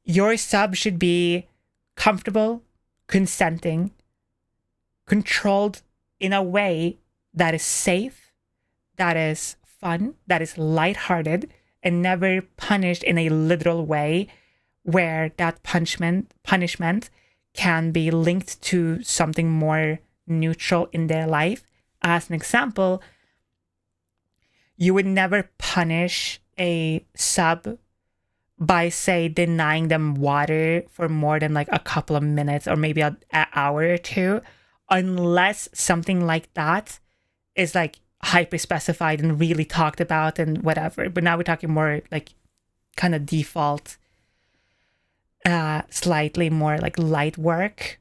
Your sub should be comfortable, consenting, controlled in a way that is safe, that is fun, that is lighthearted, and never punished in a literal way where that punishment can be linked to something more neutral in their life. As an example, you would never punish a sub by, say, denying them water for more than like a couple of minutes or maybe an hour or two, unless something like that is like hyper specified and really talked about and whatever. But now we're talking more like kind of default, slightly more like light work.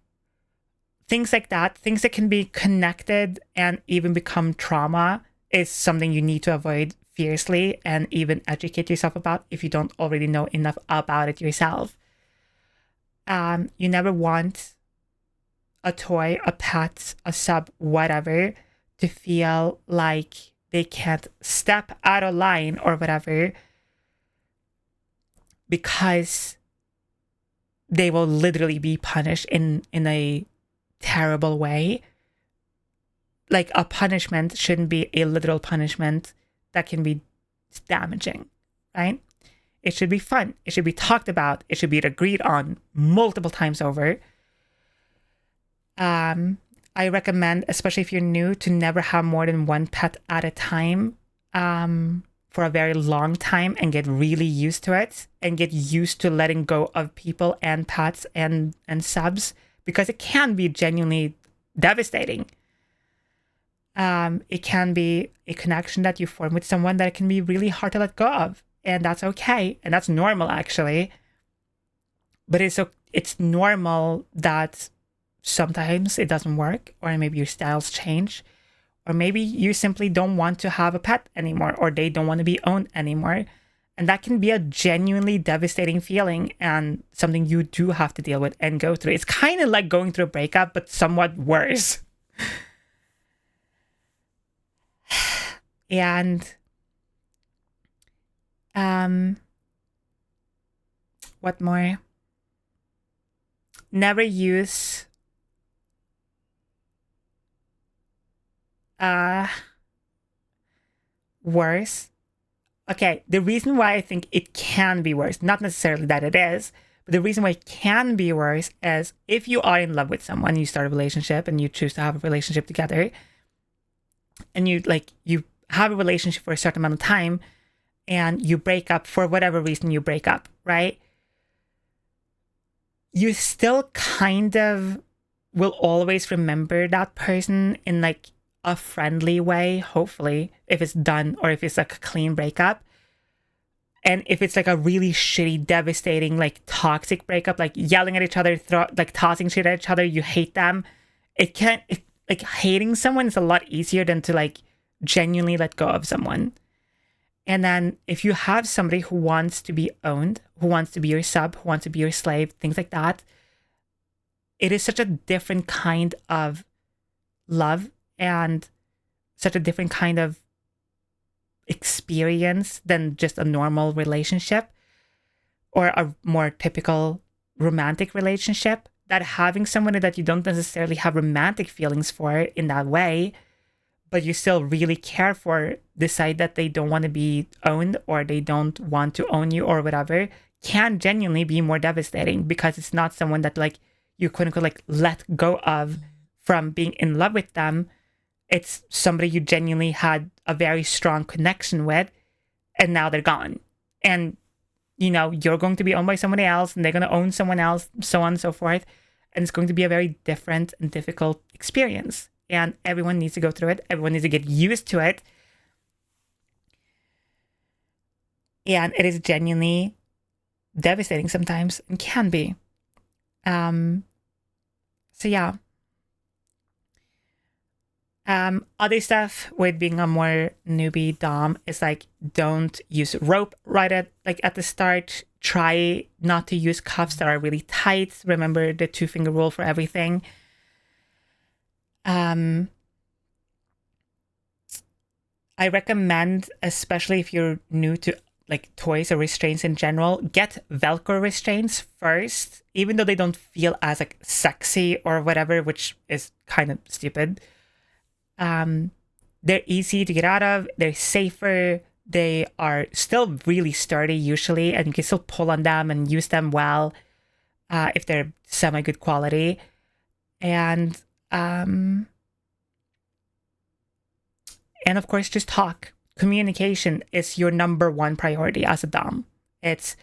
Things like that, things that can be connected and even become trauma, is something you need to avoid fiercely and even educate yourself about if you don't already know enough about it yourself. You never want a toy, a pet, a sub, whatever, to feel like they can't step out of line or whatever because they will literally be punished in a terrible way. Like, a punishment shouldn't be a literal punishment that can be damaging, right? It should be fun. It should be talked about. It should be agreed on multiple times over. I recommend, especially if you're new, to never have more than one pet at a time for a very long time, and get really used to it, and get used to letting go of people and pets and subs, because it can be genuinely devastating. It can be a connection that you form with someone that can be really hard to let go of, and that's okay, and that's normal actually. But it's normal that sometimes it doesn't work, or maybe your styles change, or maybe you simply don't want to have a pet anymore, or they don't want to be owned anymore. And that can be a genuinely devastating feeling, and something you do have to deal with and go through. It's kind of like going through a breakup, but somewhat worse. And what more? Never use worse. Okay, the reason why I think it can be worse, not necessarily that it is, but the reason why it can be worse is if you are in love with someone, you start a relationship and you choose to have a relationship together, and you have a relationship for a certain amount of time, and you break up for whatever reason you break up, right? You still kind of will always remember that person in like a friendly way, hopefully, if it's done, or if it's like a clean breakup. And if it's like a really shitty, devastating, like toxic breakup, like yelling at each other, like tossing shit at each other, you hate them. Like hating someone is a lot easier than to like genuinely let go of someone. And then if you have somebody who wants to be owned, who wants to be your sub, who wants to be your slave, things like that, it is such a different kind of love and such a different kind of experience than just a normal relationship or a more typical romantic relationship, that having someone that you don't necessarily have romantic feelings for in that way, but you still really care for, decide that they don't want to be owned or they don't want to own you or whatever, can genuinely be more devastating, because it's not someone that like you quote unquote like let go of from being in love with them. It's somebody you genuinely had a very strong connection with, and now they're gone. And, you know, you're going to be owned by somebody else, and they're going to own someone else, so on and so forth. And it's going to be a very different and difficult experience. And everyone needs to go through it. Everyone needs to get used to it. And it is genuinely devastating sometimes, and can be. So yeah. Other stuff with being a more newbie dom is like, don't use rope right at the start. Try not to use cuffs that are really tight. Remember the 2-finger rule for everything. I recommend, especially if you're new to like toys or restraints in general, get Velcro restraints first, even though they don't feel as like sexy or whatever, which is kind of stupid. They're easy to get out of, they're safer, they are still really sturdy usually, and you can still pull on them and use them well if they're semi-good quality. And of course, just talk. Communication is your number one priority as a dom. It's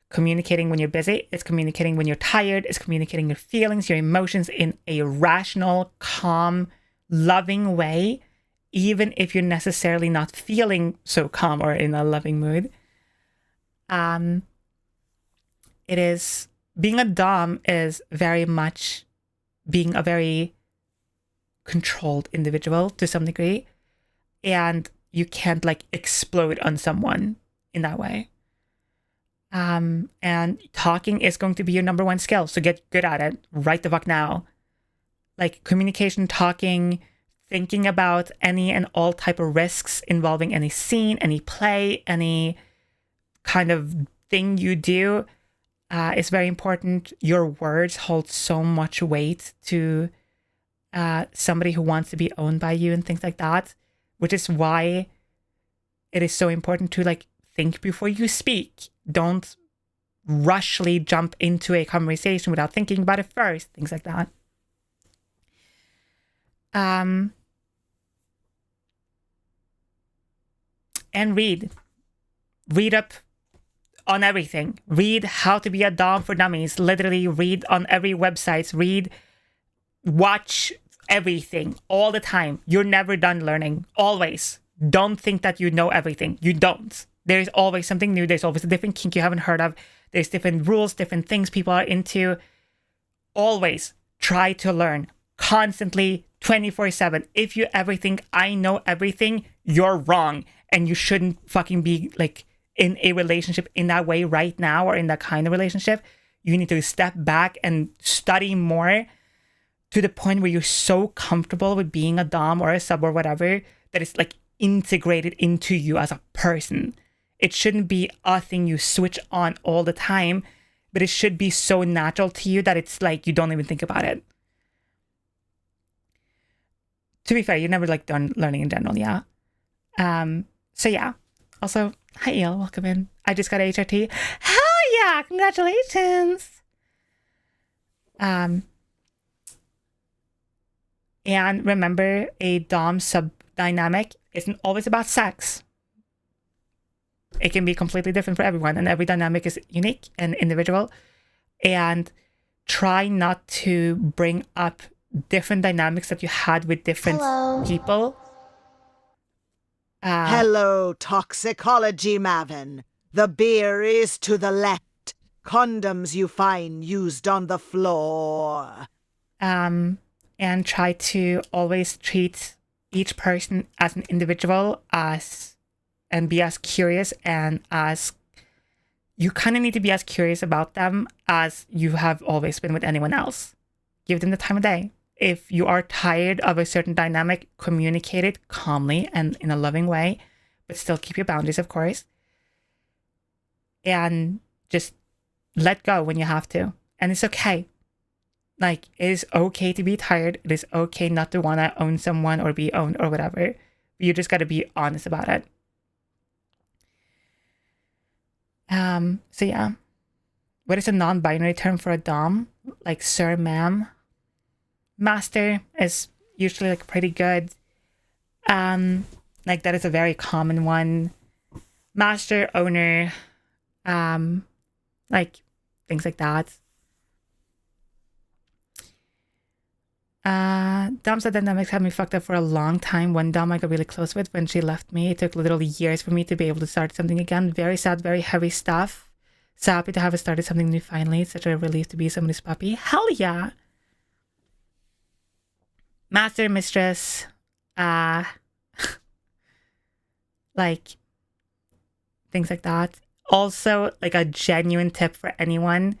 communicating when you're busy, it's communicating when you're tired, it's communicating your feelings, your emotions in a rational, calm, loving way, even if you're necessarily not feeling so calm or in a loving mood. It is, being a dom is very much being a very controlled individual to some degree, and you can't like explode on someone in that way. And talking is going to be your number one skill, so get good at it right the fuck now. Like communication, talking, thinking about any and all type of risks involving any scene, any play, any kind of thing you do is very important. Your words hold so much weight to somebody who wants to be owned by you and things like that, which is why it is so important to like think before you speak. Don't rushly jump into a conversation without thinking about it first, things like that. And read up on everything. Read how to be a dom for dummies. Literally read on every website. Watch everything all the time. You're never done learning. Always. Don't think that you know everything. You don't. There's always something new. There's always a different kink you haven't heard of. There's different rules, different things people are into. Always try to learn. Constantly, 24/7. If you ever think I know everything, you're wrong. And you shouldn't fucking be like in a relationship in that way right now, or in that kind of relationship. You need to step back and study more to the point where you're so comfortable with being a dom or a sub or whatever that it's like integrated into you as a person. It shouldn't be a thing you switch on all the time, but it should be so natural to you that it's like you don't even think about it. To be fair, you're never like done learning in general, yeah. So yeah. Also, hi El, welcome in. I just got a HRT. Hell yeah, congratulations. And remember, a dom sub dynamic isn't always about sex. It can be completely different for everyone, and every dynamic is unique and individual. And try not to bring up different dynamics that you had with different people. Hello, toxicology Mavin. The beer is to the left. Condoms you find used on the floor. And try to always treat each person as an individual, and be as curious, and as you kind of need to be as curious about them as you have always been with anyone else. Give them the time of day. If you are tired of a certain dynamic, communicate it calmly and in a loving way, but still keep your boundaries, of course. And just let go when you have to. And it's okay. Like, it is okay to be tired. It is okay not to want to own someone or be owned or whatever. You just got to be honest about it. So yeah. What is a non-binary term for a dom? Like sir, ma'am. Master is usually like pretty good. Like that is a very common one. Master, owner, like things like that. Doms and dynamics had me fucked up for a long time. One dom I got really close with, when she left me, it took literally years for me to be able to start something again. Very sad, very heavy stuff. So happy to have started something new finally. It's such a relief to be somebody's puppy. Hell yeah! Master, mistress, like things like that. Also, like a genuine tip for anyone,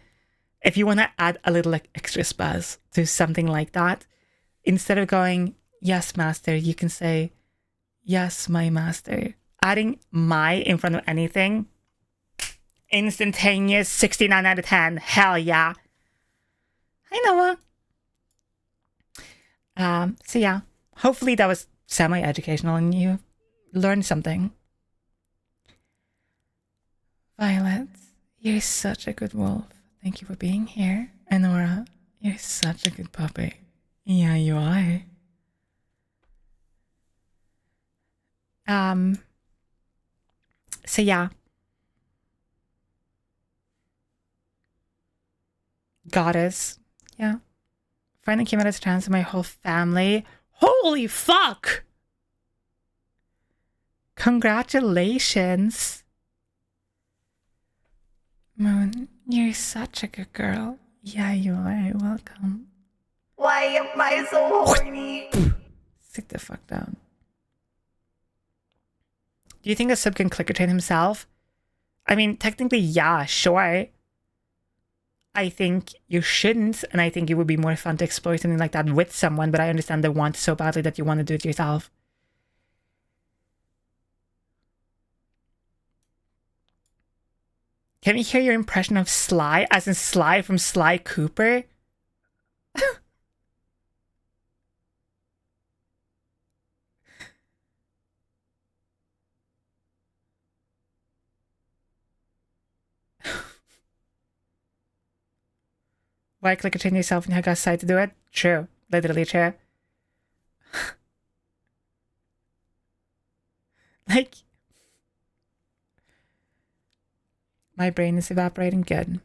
if you want to add a little like extra spaz to something like that, instead of going, yes, master, you can say, yes, my master. Adding my in front of anything, instantaneous 69 out of 10. Hell yeah. Hi, Noah. So yeah, hopefully that was semi-educational and you learned something. Violet, you're such a good wolf. Thank you for being here. And Nora, you're such a good puppy. Yeah, you are. So yeah. Goddess. Yeah. Finally came out as trans in my whole family. Holy fuck! Congratulations. Moon, you're such a good girl. Yeah, you are. Welcome. Why am I so horny? Sit the fuck down. Do you think a sub can clicker train himself? I mean, technically, yeah, sure. I think you shouldn't, and I think it would be more fun to explore something like that with someone, but I understand the want so badly that you want to do it yourself. Can we hear your impression of Sly, as in Sly from Sly Cooper? Why click a chain yourself and you got side to do it? True. Literally true. Like, my brain is evaporating. Good.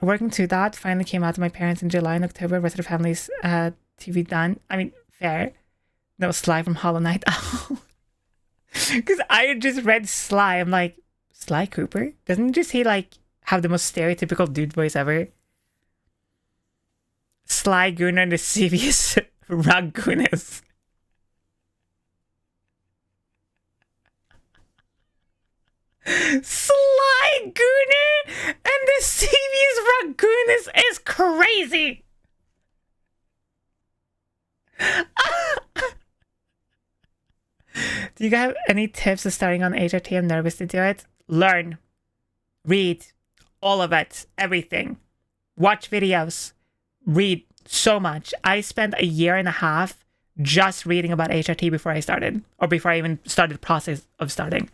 Working to that, finally came out to my parents in July and October. Rest of the family's TV done. I mean, fair. No, Sly from Hollow Knight. Because I just read Sly. I'm like, Sly Cooper? Doesn't just he like have the most stereotypical dude voice ever? Sly Gunner and the Sevious Ragoonis. Sly Gunner and the Sevious Ragoonis is crazy. Do you guys have any tips of starting on HRT? I'm nervous to do it. Learn. Read. All of it. Everything. Watch videos. Read so much. I spent a year and a half just reading about HRT before I started. Or before I even started the process of starting.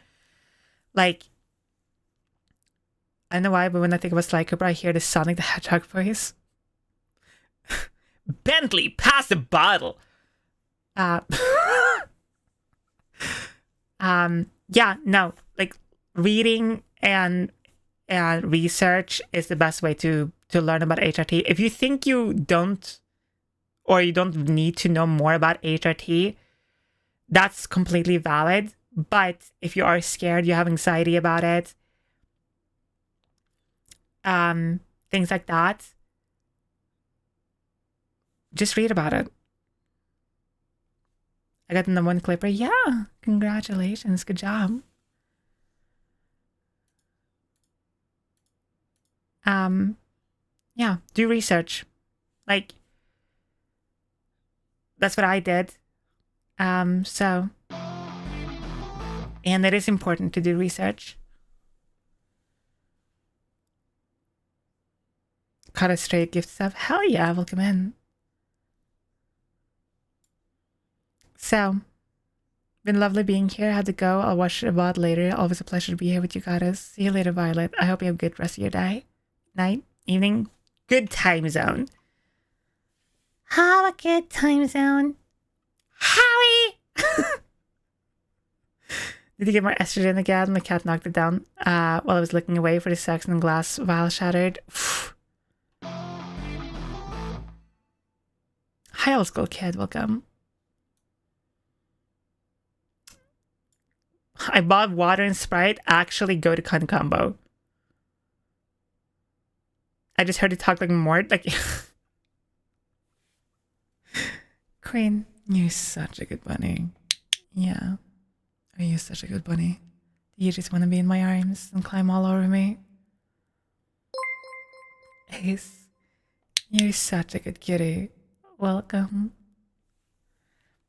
Like, I don't know why, but when I think about Sly Cooper, I hear the Sonic the Hedgehog voice. Bentley, pass the bottle. Yeah, no, like reading and research is the best way to learn about HRT. If you think you don't, or you don't need to know more about HRT, that's completely valid. But if you are scared, you have anxiety about it, things like that, just read about it. I got the #1 clipper. Yeah, congratulations. Good job. Yeah, do research. Like, that's what I did. So, and it is important to do research. Cut a straight gift stuff. Hell yeah, welcome in. So, been lovely being here. Had to go. I'll watch the VOD later. Always a pleasure to be here with you guys. See you later, Violet. I hope you have a good rest of your day, night, evening. Good time zone. Have a good time zone. Howie! Did you get more estrogen again? My cat knocked it down while I was looking away for the sex and glass vial shattered. Hi, old school kid. Welcome. I bought water and Sprite. Actually, go to Con Combo. I just heard it talk like more like. Queen, you're such a good bunny. Yeah. Oh, you're such a good bunny. You just want to be in my arms and climb all over me. Ace, you're such a good kitty. Welcome.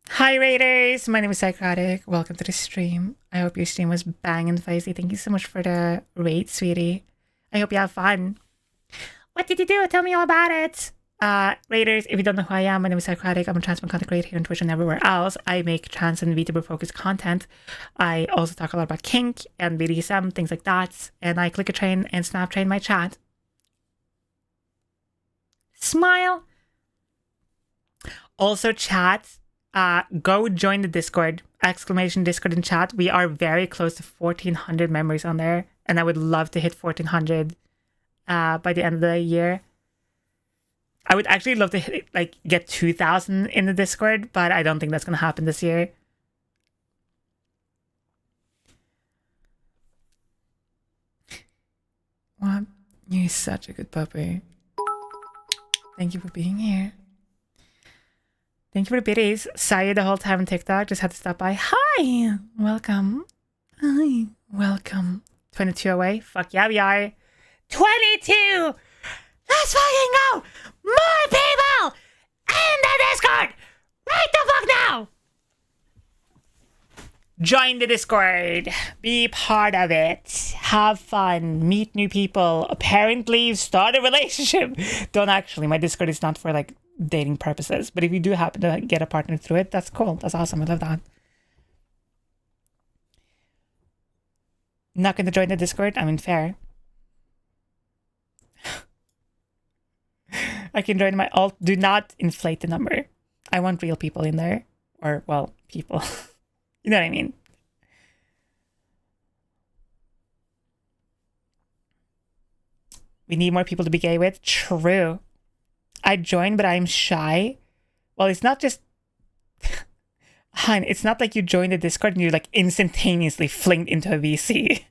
Hi Raiders, my name is Szycrotic. Welcome to the stream. I hope your stream was banging feisty. Thank you so much for the raid, sweetie. I hope you have fun. What did you do? Tell me all about it. Raiders, if you don't know who I am, my name is Szycrotic. I'm a trans content creator here on Twitch and everywhere else. I make trans and VTuber focused content. I also talk a lot about kink and BDSM, things like that. And I click a train and snap train my chat. Smile. Also, chat. Go join the Discord. Exclamation Discord and chat. We are very close to 1,400 members on there, and I would love to hit 1,400 by the end of the year. I would actually love to hit, like, get 2,000 in the Discord, but I don't think that's gonna happen this year. What? You're such a good puppy. Thank you for being here. Thank you for the biddies. Saw you the whole time on TikTok. Just had to stop by. Hi! Welcome. Hi. Welcome. 22 away? Fuck yeah, we are. 22! Let's fucking go! More people! In the Discord! Right the fuck now! Join the Discord. Be part of it. Have fun. Meet new people. Apparently start a relationship. Don't actually. My Discord is not for like dating purposes. But if you do happen to get a partner through it, that's cool. That's awesome. I love that. Not going to join the Discord? I mean, fair. I can join my alt. Do not inflate the number. I want real people in there. Or, well, people. You know what I mean? We need more people to be gay with. True. I joined, but I'm shy. Well, it's not just... Hun, it's not like you join the Discord and you're like instantaneously flinged into a VC.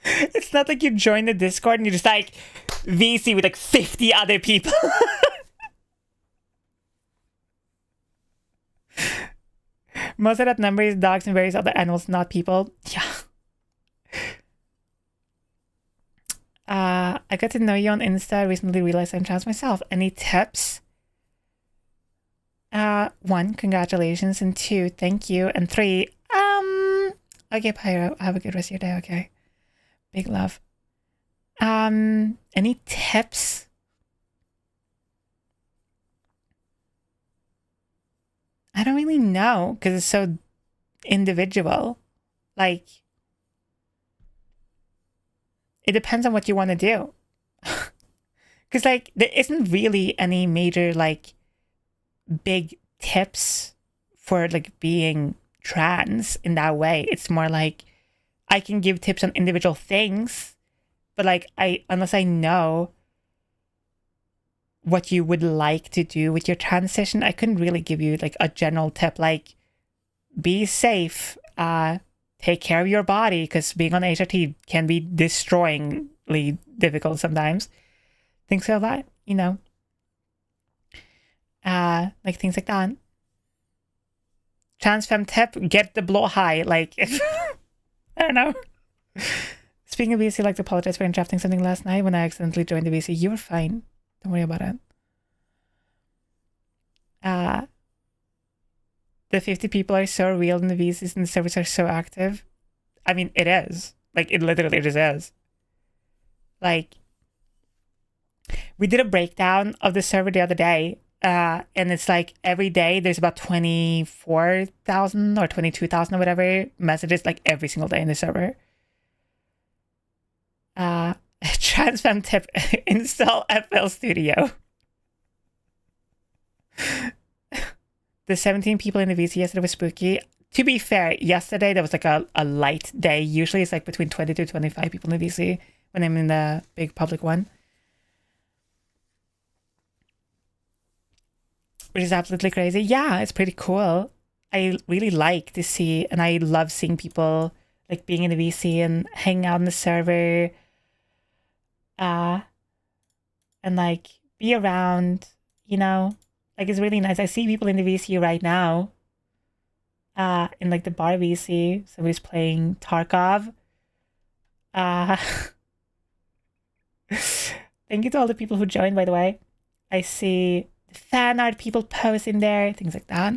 It's not like you join the Discord and you're just like VC with like 50 other people. Most of that number is dogs and various other animals, not people. Yeah. I got to know you on Insta. Recently realized I'm trans myself. Any tips? 1, congratulations. And 2, thank you. And 3, okay, Pyro. Have a good rest of your day, okay? Big love. Any tips? I don't really know because it's so individual. Like, it depends on what you want to do. Because, like, there isn't really any major, like, big tips for, like, being trans in that way. It's more like, I can give tips on individual things, but, like, unless I know what you would like to do with your transition, I couldn't really give you, like, a general tip, like, be safe, take care of your body, because being on HRT can be destroyingly difficult sometimes. Things like that, you know. Like things like that. Trans femme tip, get the blow high. Like, I don't know. Speaking of VC, I'd like to apologize for interrupting something last night when I accidentally joined the VC. You were fine. Don't worry about it. The 50 people are so real in the VCs and the servers are so active. I mean, it is. Like, it literally just is. Like, we did a breakdown of the server the other day, and it's like every day there's about 24,000 or 22,000 or whatever messages, like every single day in the server. Trans femme tip, install FL Studio. The 17 people in the VC yesterday was spooky. To be fair, yesterday there was like a light day. Usually it's like between 20 to 25 people in the VC when I'm in the big public one. Which is absolutely crazy. Yeah, it's pretty cool. I really like to see, and I love seeing people like being in the VC and hanging out on the server. And like be around, you know. Like, it's really nice. I see people in the VC right now. In, like, the bar VC. Somebody's playing Tarkov. Thank you to all the people who joined, by the way. I see the fan art people posting there. Things like that.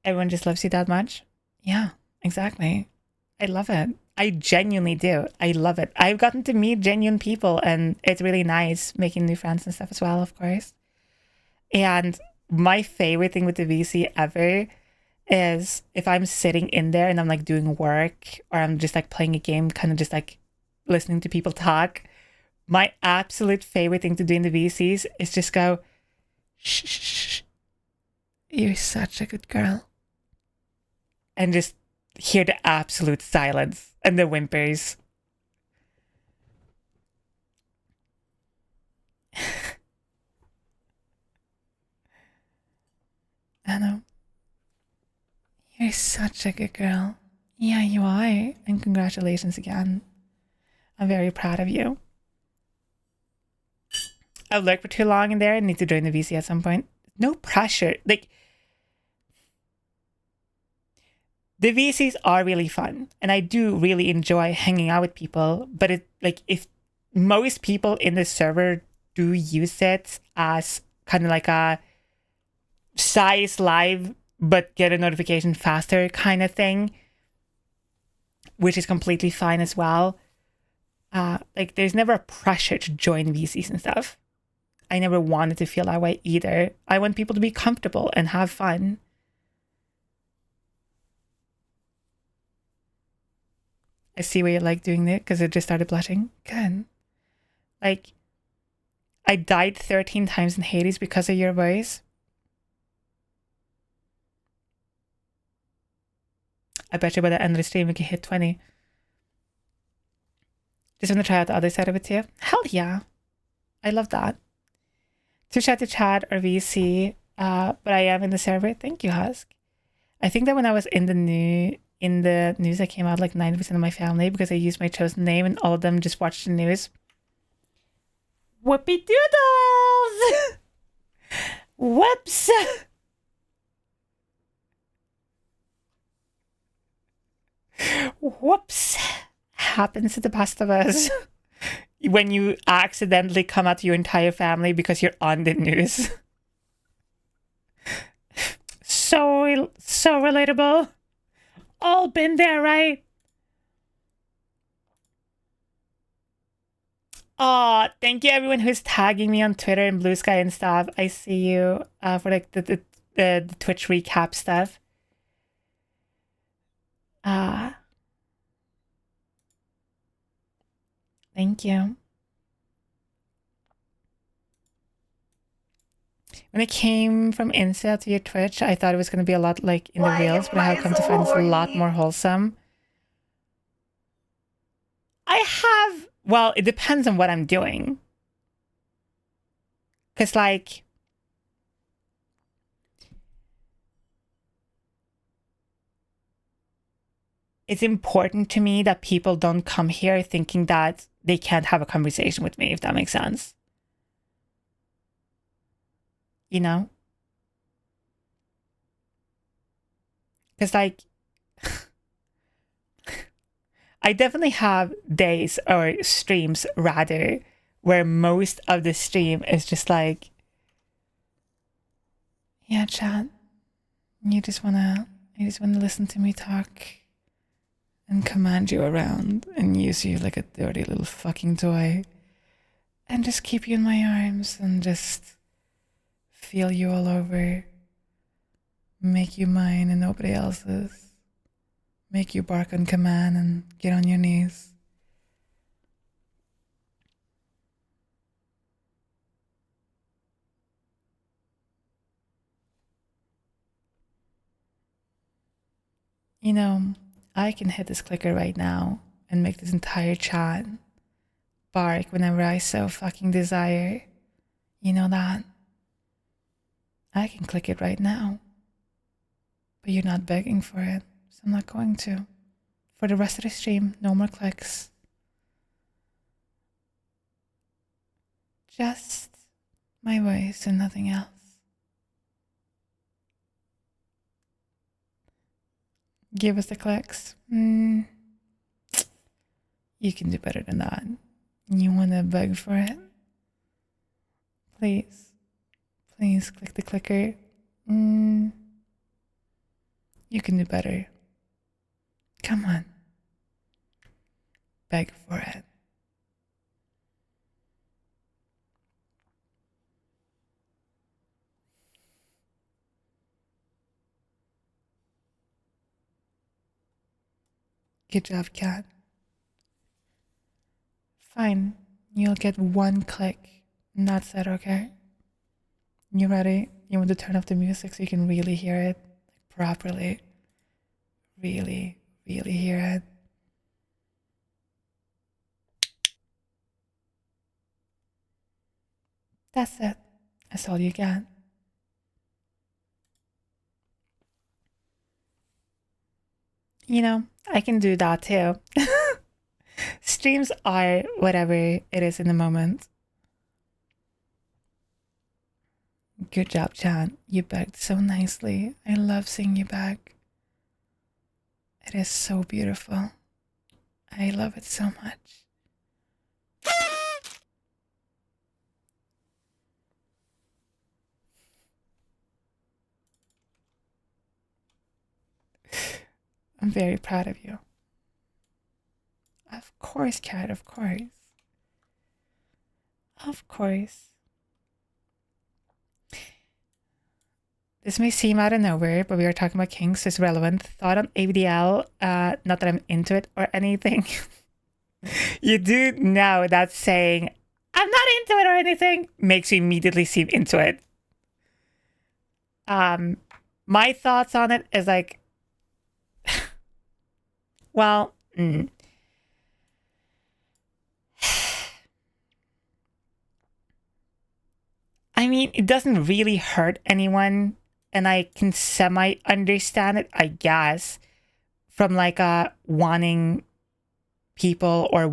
Everyone just loves you that much. Yeah, exactly. I love it. I genuinely do. I love it. I've gotten to meet genuine people and it's really nice making new friends and stuff as well, of course. And my favorite thing with the VC ever is if I'm sitting in there and I'm like doing work or I'm just like playing a game, kind of just like listening to people talk. My absolute favorite thing to do in the VCs is just go, shh, shh, shh. You're such a good girl. And just hear the absolute silence and the whimpers. I know. You're such a good girl. Yeah, you are. And congratulations again. I'm very proud of you. I've lurked for too long in there and need to join the VC at some point. No pressure. Like, the VCs are really fun, and I do really enjoy hanging out with people, but it, like, if most people in the server do use it as kind of like a size live, but get a notification faster kind of thing, which is completely fine as well. Like, there's never a pressure to join VCs and stuff. I never wanted to feel that way either. I want people to be comfortable and have fun. I see why you like doing it because it just started blushing. Good. Like, I died 13 times in Hades because of your voice. I bet you by the end of the stream we can hit 20. Just want to try out the other side of it too. Hell yeah. I love that. Too shy to chat or VC, but I am in the server. Thank you, Husk. I think that when I was in the news, I came out like 90% of my family because I used my chosen name and all of them just watched the news. Whoopie doodles! Whoops! Whoops! Happens to the best of us. When you accidentally come out to your entire family because you're on the news. So relatable. All been there, right? Oh, thank you everyone who's tagging me on Twitter and Blue Sky and stuff. I see you for like the Twitch recap stuff. Thank you. When it came from Insta to your Twitch, I thought it was going to be a lot like in the Reels, but I have come to find it's a lot more wholesome. I have, well, it depends on what I'm doing. Because like, it's important to me that people don't come here thinking that they can't have a conversation with me, if that makes sense. You know? Because like, I definitely have days or streams rather where most of the stream is just like, yeah, chat, you just wanna listen to me talk and command you around and use you like a dirty little fucking toy and just keep you in my arms and just feel you all over, make you mine and nobody else's, make you bark on command and get on your knees. You know, I can hit this clicker right now and make this entire chat bark whenever I so fucking desire. You know that? I can click it right now. But you're not begging for it, so I'm not going to. For the rest of the stream, no more clicks. Just my voice and nothing else. Give us the clicks. You can do better than that. You want to beg for it? Please. Please click the clicker. You can do better. Come on. Beg for it. Good job, cat. Fine. You'll get one click. And that's it, okay? You ready? You want to turn off the music so you can really hear it properly? Really, really hear it? That's it. That's all you got. You know, I can do that too. Streams are whatever it is in the moment. Good job, Chan. You begged so nicely. I love seeing you beg. It is so beautiful. I love it so much. I'm very proud of you. Of course, cat, of course. Of course. This may seem out of nowhere, but we are talking about kinks, so it's relevant. Thought on ABDL, not that I'm into it or anything. You do know that saying, I'm not into it or anything, makes you immediately seem into it. My thoughts on it is like, well, I mean, it doesn't really hurt anyone, and I can semi-understand it, I guess, from like wanting people or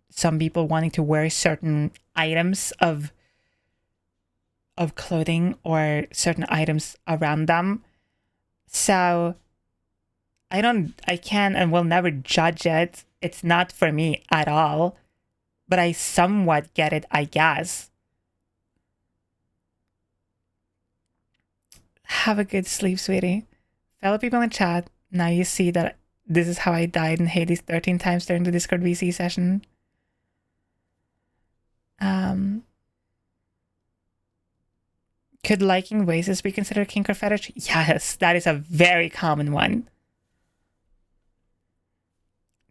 some people wanting to wear certain items of clothing or certain items around them. So I can and will never judge it. It's not for me at all, but I somewhat get it, I guess. Have a good sleep, sweetie. Fellow people in chat, now you see that this is how I died in Hades 13 times during the Discord VC session. Could liking races be considered kink or fetish? Yes, that is a very common one.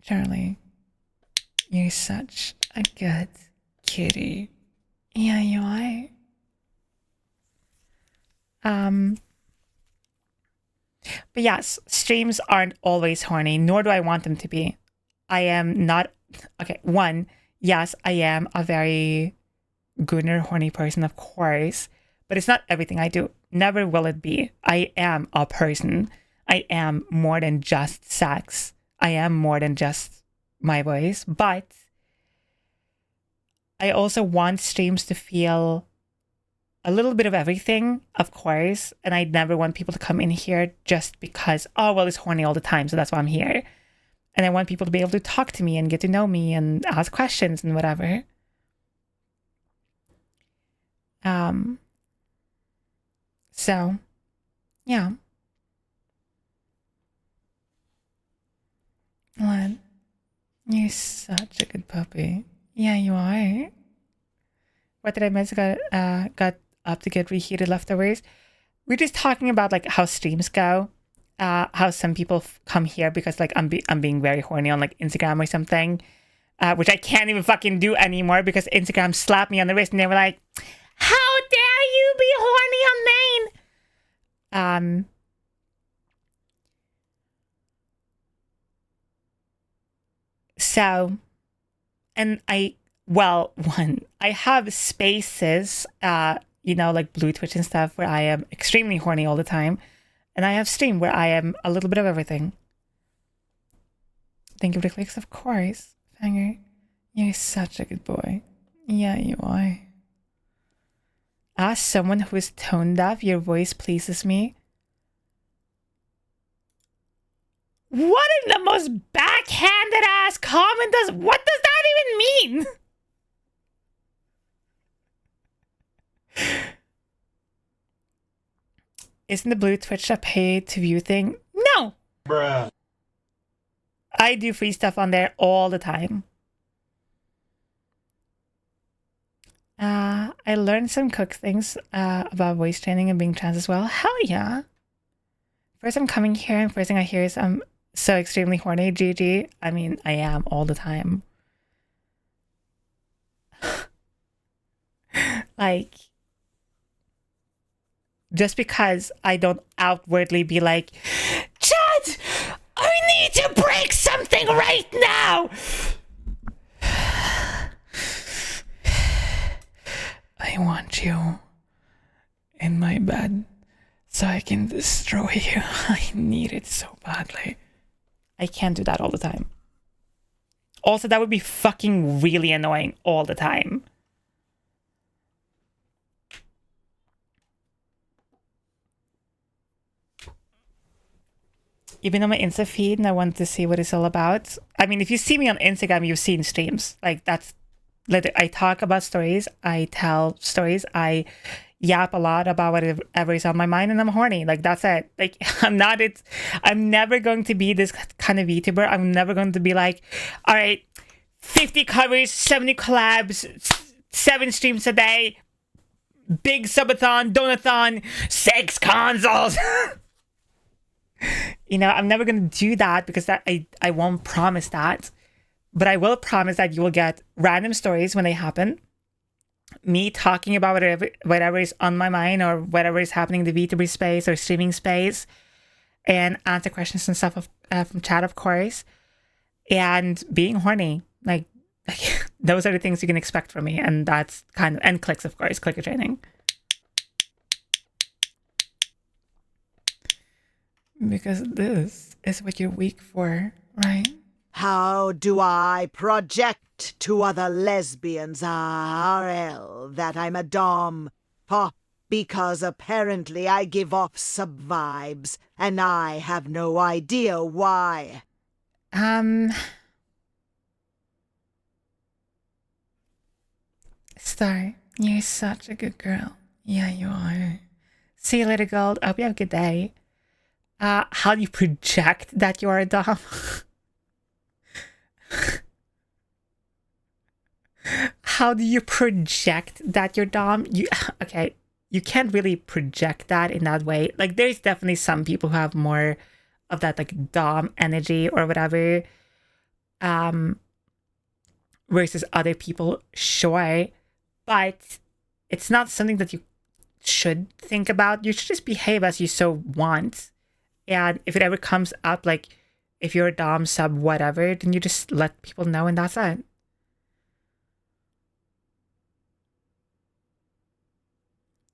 Charlie, you're such a good kitty. Yeah, you are. But yes, streams aren't always horny, nor do I want them to be. I am not... Okay, one, yes, I am a very gooner, horny person, of course, but it's not everything I do. Never will it be. I am a person. I am more than just sex. I am more than just my voice, but I also want streams to feel a little bit of everything, of course, and I never want people to come in here just because, oh, well, it's horny all the time, so that's why I'm here. And I want people to be able to talk to me and get to know me and ask questions and whatever. So, yeah. What? You're such a good puppy. Yeah, you are. What did I miss? Got up to get reheated leftovers. We're just talking about like how streams go. How some people come here because like I'm being very horny on like Instagram or something, which I can't even fucking do anymore because Instagram slapped me on the wrist and they were like, "How dare you be horny on Maine?" So, and I have spaces, like Blue Twitch and stuff where I am extremely horny all the time. And I have stream where I am a little bit of everything. Thank you for the clicks, of course. Fanger, you're such a good boy. Yeah, you are. As someone who is tone deaf, your voice pleases me. What in the most backhanded ass comment what does that even mean? Isn't the Blue Twitch a pay to view thing? No! Bruh. I do free stuff on there all the time. I learned some cook things about voice training and being trans as well. Hell yeah. First I'm coming here and first thing I hear is I'm so extremely horny. GG. I mean, I am all the time. Like, just because I don't outwardly be like, Chad, I need to break something right now. I want you in my bed so I can destroy you. I need it so badly. I can't do that all the time. Also, that would be fucking really annoying all the time. You've been on my Insta feed and I want to see what it's all about. I mean, if you see me on Instagram, you've seen streams. Like, that's... I talk about stories. I tell stories. I yap a lot about whatever is on my mind and I'm horny. Like, that's it. Like, I'm never going to be this kind of VTuber. I'm never going to be like, all right, 50 covers, 70 collabs, 7 streams a day. big subathon, donathon, 6 consoles. You know, I'm never going to do that because I won't promise that. But I will promise that you will get random stories when they happen. Me talking about whatever is on my mind or whatever is happening in the VTuber space or streaming space. And answer questions and stuff from chat, of course. And being horny. Like those are the things you can expect from me. And that's kind of... And clicks, of course. Clicker training. Because this is what you're weak for, right? How do I project to other lesbians RL that I'm a dom? Because apparently I give off sub-vibes, and I have no idea why. Star, you're such a good girl. Yeah, you are. See you later, Gold. I hope you have a good day. How do you project that you're a dom? How do you project that you're dom? Okay, you can't really project that in that way. Like, there's definitely some people who have more of that, like, dom energy or whatever, versus other people, sure. But it's not something that you should think about. You should just behave as you so want. And if it ever comes up, like, if you're a dom, sub, whatever, then you just let people know and that's it.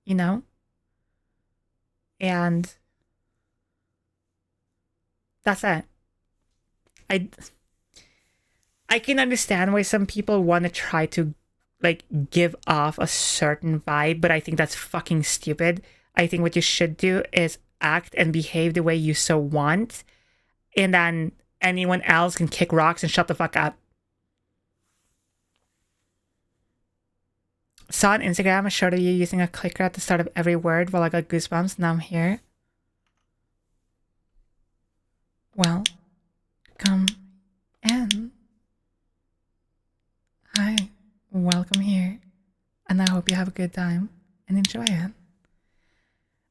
You know? And that's it. I can understand why some people want to try to, like, give off a certain vibe, but I think that's fucking stupid. I think what you should do is act and behave the way you so want, and then anyone else can kick rocks and shut the fuck up. Saw on Instagram a shot of you using a clicker at the start of every word. Well, I got goosebumps. Now I'm here. Well, come in. Hi, welcome here. And I hope you have a good time and enjoy it.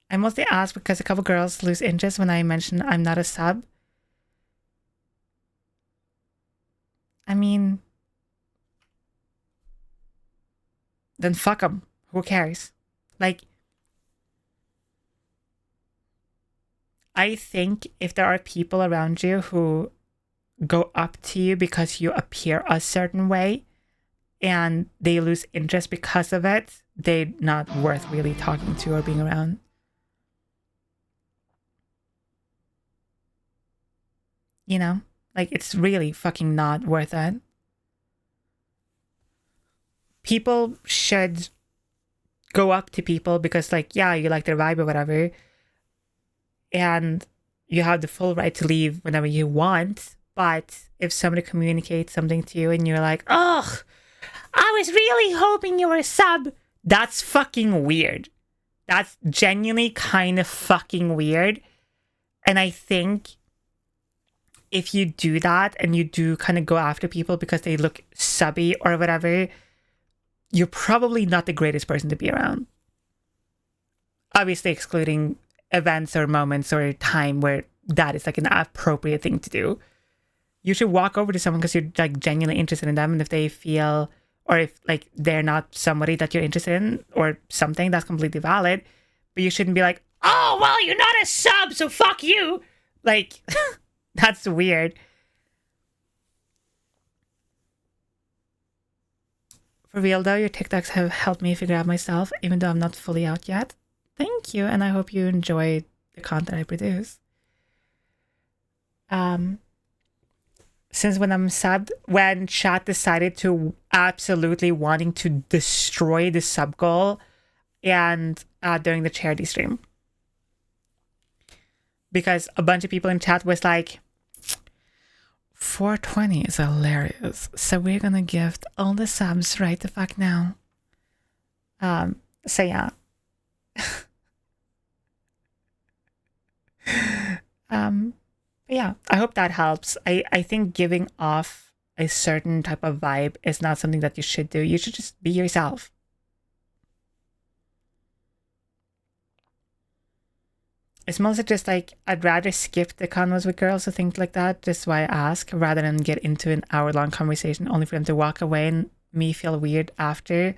I mostly ask because a couple girls lose interest when I mention I'm not a sub. I mean, then fuck them. Who cares? Like, I think if there are people around you who go up to you because you appear a certain way and they lose interest because of it, they're not worth really talking to or being around. You know? Like, it's really fucking not worth it. People should go up to people because, like, yeah, you like their vibe or whatever. And you have the full right to leave whenever you want. But if somebody communicates something to you and you're like, ugh, I was really hoping you were a sub. That's fucking weird. That's genuinely kind of fucking weird. And I think if you do that and you do kind of go after people because they look subby or whatever, you're probably not the greatest person to be around. Obviously excluding events or moments or time where that is like an appropriate thing to do. You should walk over to someone because you're like genuinely interested in them, and if they feel, or if like they're not somebody that you're interested in or something, that's completely valid. But you shouldn't be like, oh, well, you're not a sub, so fuck you. Like, that's weird. For real though, your TikToks have helped me figure out myself, even though I'm not fully out yet. Thank you, and I hope you enjoy the content I produce. Since when I'm subbed, when chat decided to absolutely wanting to destroy the sub goal, and during the charity stream, because a bunch of people in chat was like, 420 is hilarious, so we're gonna gift all the subs right the fuck now. So yeah. Yeah, I hope that helps. I think giving off a certain type of vibe is not something that you should do. You should just be yourself. It's mostly just like I'd rather skip the convos with girls or things like that. Just why I ask, rather than get into an hour-long conversation only for them to walk away and me feel weird after.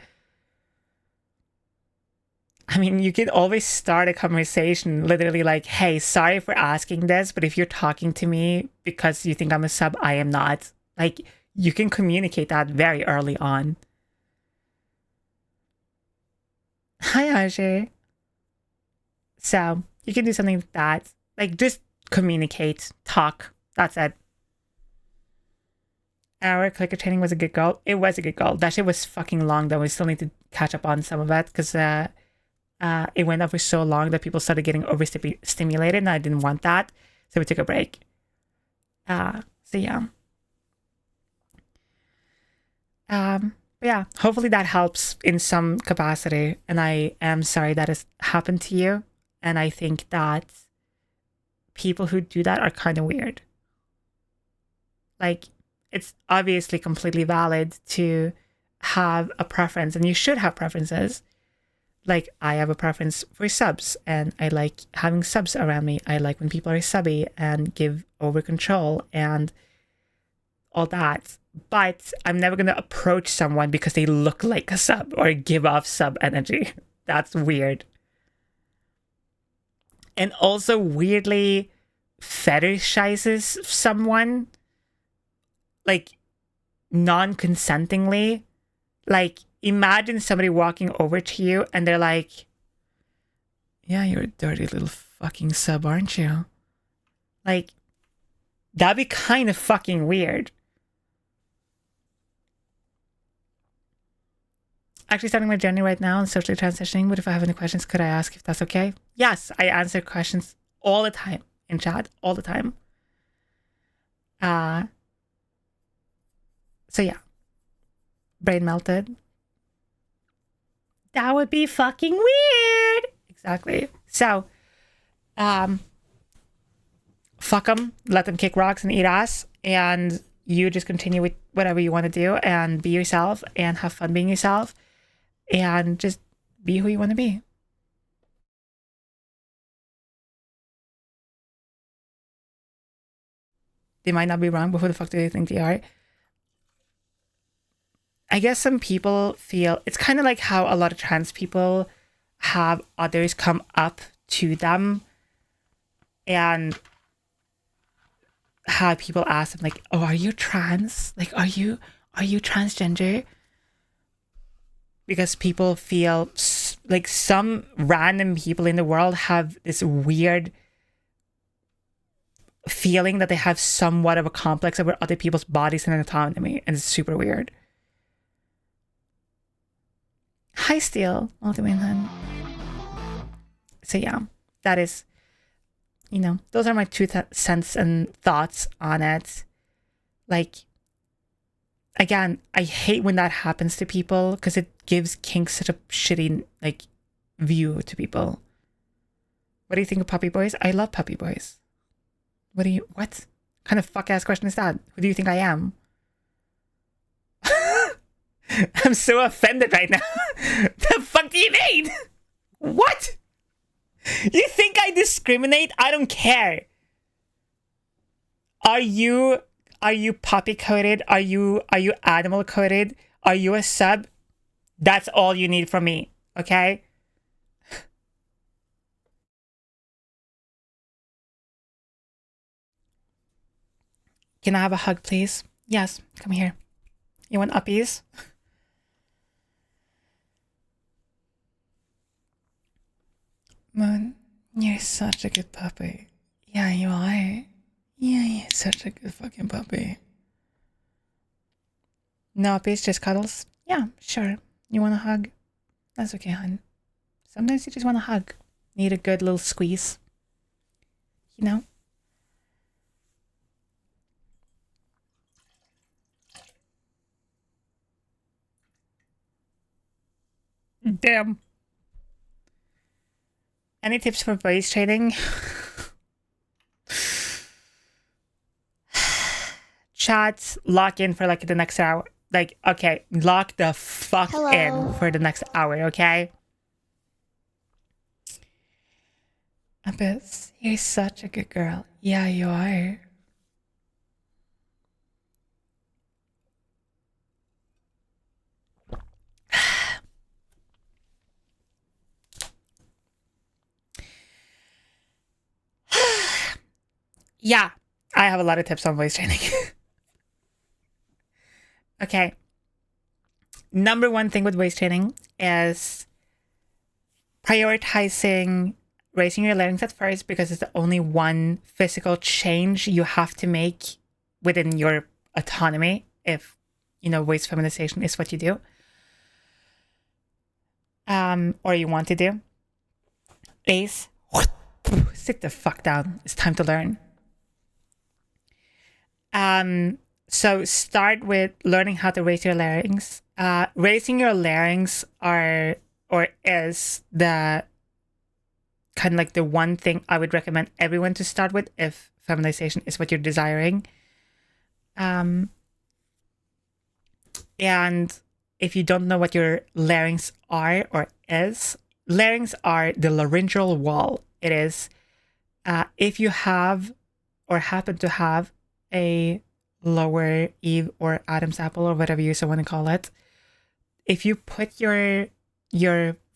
I mean, you can always start a conversation literally like, hey, sorry for asking this, but if you're talking to me because you think I'm a sub, I am not. Like, you can communicate that very early on. Hi, Ajay. So, you can do something like that. Like, just communicate, talk. That's it. Our clicker training was a good goal. It was a good goal. That shit was fucking long, though. We still need to catch up on some of it because it went on for so long that people started getting overstimulated, and I didn't want that. So we took a break. So, yeah. Yeah, hopefully that helps in some capacity. And I am sorry that has happened to you. And I think that people who do that are kind of weird. Like, it's obviously completely valid to have a preference, and you should have preferences. Like, I have a preference for subs, and I like having subs around me. I like when people are subby and give over control and all that. But I'm never going to approach someone because they look like a sub or give off sub energy. That's weird. And also weirdly fetishizes someone, like, non-consentingly. Like, imagine somebody walking over to you and they're like, yeah, you're a dirty little fucking sub, aren't you? Like, that'd be kind of fucking weird. Actually starting my journey right now and socially transitioning, but if I have any questions, could I ask if that's okay? Yes, I answer questions all the time in chat, all the time. So yeah. Brain melted. That would be fucking weird. Exactly. So, fuck them, let them kick rocks and eat ass, and you just continue with whatever you want to do and be yourself and have fun being yourself and just be who you want to be. They might not be wrong, but who the fuck do they think they are? I guess some people feel it's kind of like how a lot of trans people have others come up to them and have people ask them like, oh, are you trans? Like, are you transgender? Because people feel like some random people in the world have this weird feeling that they have somewhat of a complex over other people's bodies and autonomy, and it's super weird. Hi, Steel. All the way then. So yeah, that is, you know, those are my 2 cents and thoughts on it. Like, again, I hate when that happens to people because it gives kink such a shitty, like, view to people. What do you think of puppy boys? I love puppy boys. What kind of fuck ass question is that? Who do you think I am? I'm so offended right now. The fuck do you mean? What? You think I discriminate? I don't care. Are you puppy coded? Are you animal coded? Are you a sub? That's all you need from me, okay? Can I have a hug, please? Yes, come here. You want uppies? Moon, you're such a good puppy. Yeah, you are. Yeah, you're such a good fucking puppy. No uppies, just cuddles? Yeah, sure. You want a hug? That's okay, hon. Sometimes you just want a hug. Need a good little squeeze. You know? Damn. Any tips for voice training? Chat, lock in for like the next hour. Like, okay, lock the fuck in for the next hour, okay? Abyss, you're such a good girl. Yeah, you are. Yeah, I have a lot of tips on voice training. Okay. Number one thing with voice training is prioritizing raising your larynx at first, because it's the only one physical change you have to make within your autonomy if, you know, voice feminization is what you do. Or you want to do. Ace, sit the fuck down. It's time to learn. So start with learning how to raise your larynx. Raising your larynx is the kind of like the one thing I would recommend everyone to start with if feminization is what you're desiring. And if you don't know what your larynx are or is, larynx are the laryngeal wall. It is if you have or happen to have a lower Eve or Adam's apple or whatever you so want to call it, if you put your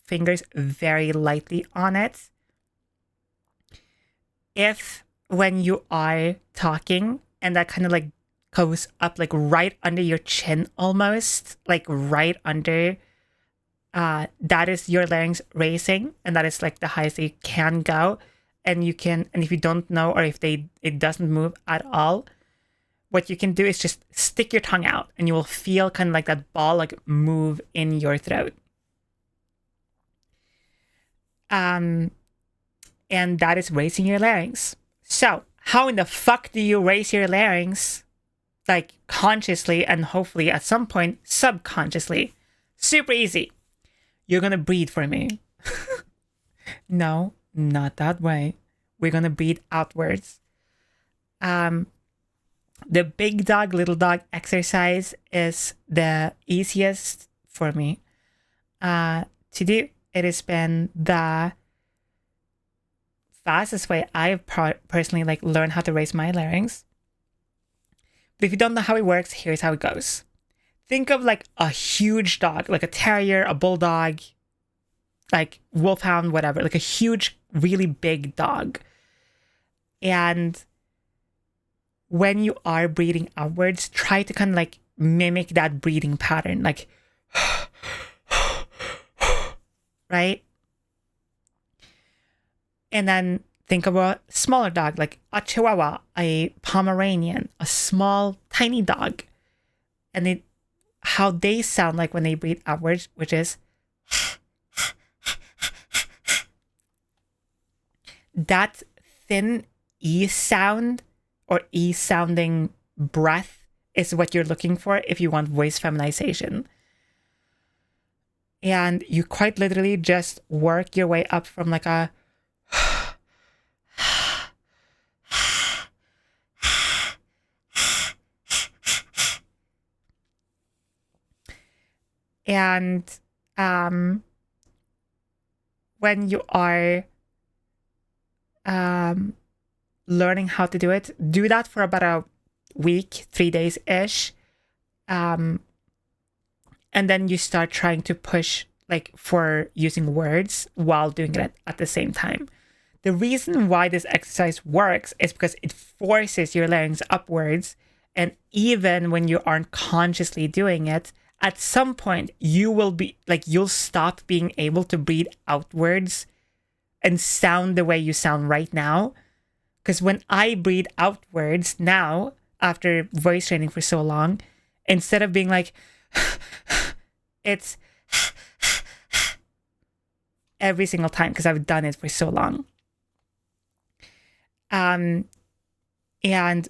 fingers very lightly on it, if when you are talking and that kind of like goes up like right under your chin almost, like right under, that is your larynx raising, and that is like the highest you can go. And you can, and if you don't know, or if it doesn't move at all, what you can do is just stick your tongue out and you will feel kind of like that ball like move in your throat. And that is raising your larynx. So how in the fuck do you raise your larynx? Like consciously and hopefully at some point subconsciously. Super easy. You're gonna breathe for me. No, not that way. We're gonna breathe outwards. The big dog, little dog exercise is the easiest for me to do. It has been the fastest way I've personally like learned how to raise my larynx. But if you don't know how it works, here's how it goes. Think of like a huge dog, like a terrier, a bulldog, like wolfhound, whatever, like a huge, really big dog. And when you are breathing outwards, try to kind of like mimic that breathing pattern, like, right? And then think of a smaller dog, like a Chihuahua, a Pomeranian, a small, tiny dog. And how they sound like when they breathe outwards, which is that thin E sound or E sounding breath is what you're looking for if you want voice feminization. And you quite literally just work your way up from like a and when you are learning how to do it, do that for about a week, 3 days-ish. And then you start trying to push like for using words while doing it at the same time. The reason why this exercise works is because it forces your larynx upwards. And even when you aren't consciously doing it, at some point you will be like, you'll stop being able to breathe outwards and sound the way you sound right now. Because when I breathe outwards now, after voice training for so long, instead of being like, it's every single time because I've done it for so long. And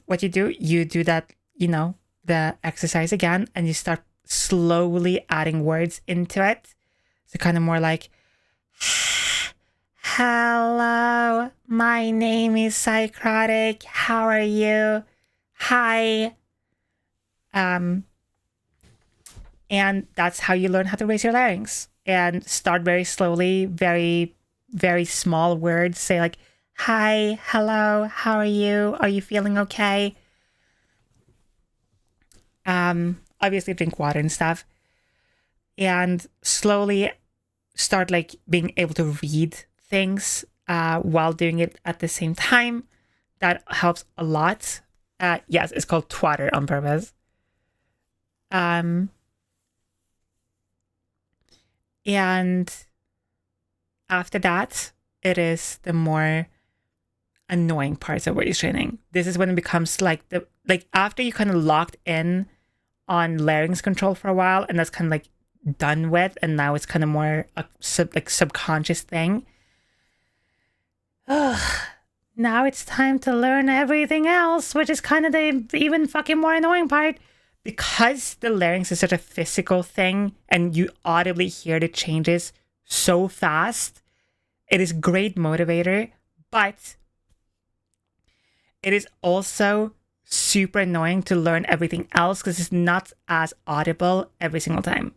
what you do that, you know, the exercise again, and you start slowly adding words into it. So kind of more like, hello, my name is Szycrotic. How are you? Hi. And that's how you learn how to raise your larynx. And start very slowly, very, very small words. Say like, hi, hello, how are you? Are you feeling okay? Obviously drink water and stuff. And slowly start like being able to read things while doing it at the same time. That helps a lot. Yes, it's called twatter on purpose. And after that, it is the more annoying parts of voice training. This is when it becomes like after you kind of locked in on larynx control for a while, and that's kind of like done with, and now it's kind of more a subconscious thing. Ugh. Now it's time to learn everything else, which is kind of the even fucking more annoying part. Because the larynx is such a physical thing and you audibly hear the changes so fast, it is great motivator, but it is also super annoying to learn everything else because it's not as audible every single time.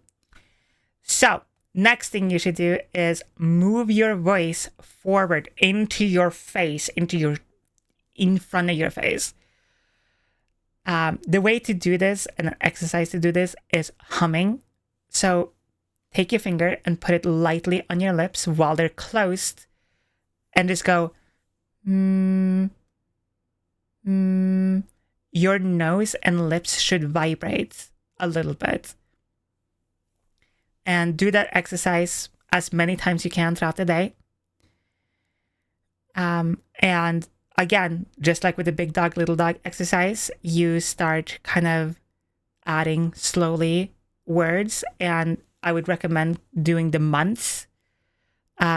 So, next thing you should do is move your voice forward into your face, in front of your face. The way to do this, and an exercise to do this, is humming. So take your finger and put it lightly on your lips while they're closed, and just go, Your nose and lips should vibrate a little bit. And do that exercise as many times you can throughout the day. And again, just like with the big dog, little dog exercise, you start kind of adding slowly words, and I would recommend doing the months.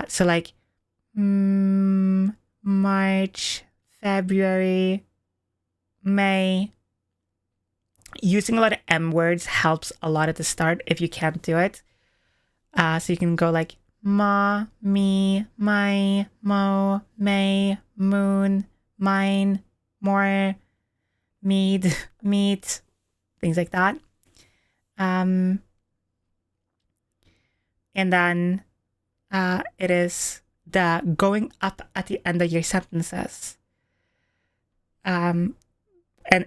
So like March, February, May. Using a lot of M words helps a lot at the start if you can't do it. So you can go like ma, me, my, mo, may, moon, mine, more, mead, meat, things like that. And then it is the going up at the end of your sentences and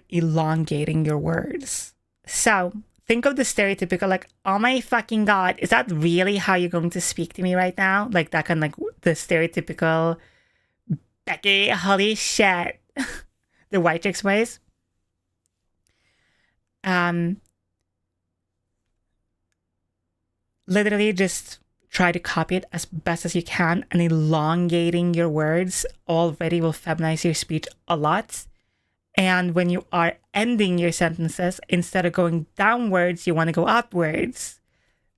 elongating your words. So think of the stereotypical, like, oh my fucking God, is that really how you're going to speak to me right now? Like that kind of like the stereotypical Becky, holy shit. The white chicks ways. Literally just try to copy it as best as you can, and elongating your words already will feminize your speech a lot. And when you are ending your sentences, instead of going downwards, you want to go upwards.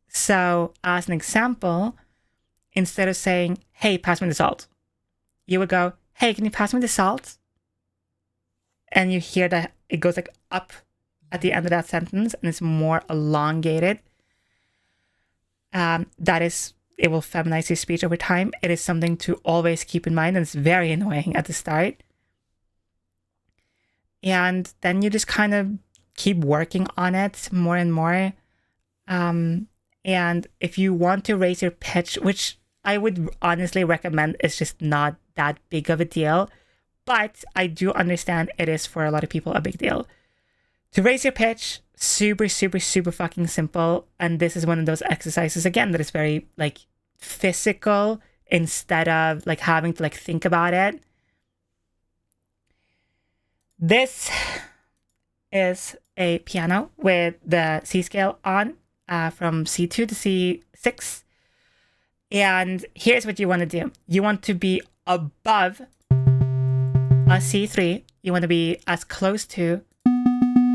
So as an example, instead of saying, hey, pass me the salt, you would go, hey, can you pass me the salt? And you hear that it goes like up at the end of that sentence, and it's more elongated. It will feminize your speech over time. It is something to always keep in mind, and it's very annoying at the start. And then you just kind of keep working on it more and more. And if you want to raise your pitch, which I would honestly recommend, is just not that big of a deal, but I do understand it is for a lot of people a big deal. To raise your pitch, super, super, super fucking simple. And this is one of those exercises, again, that is very like physical instead of like having to like think about it. This is a piano with the C scale on from C2 to C6. And here's what you want to do. You want to be above a C3. You want to be as close to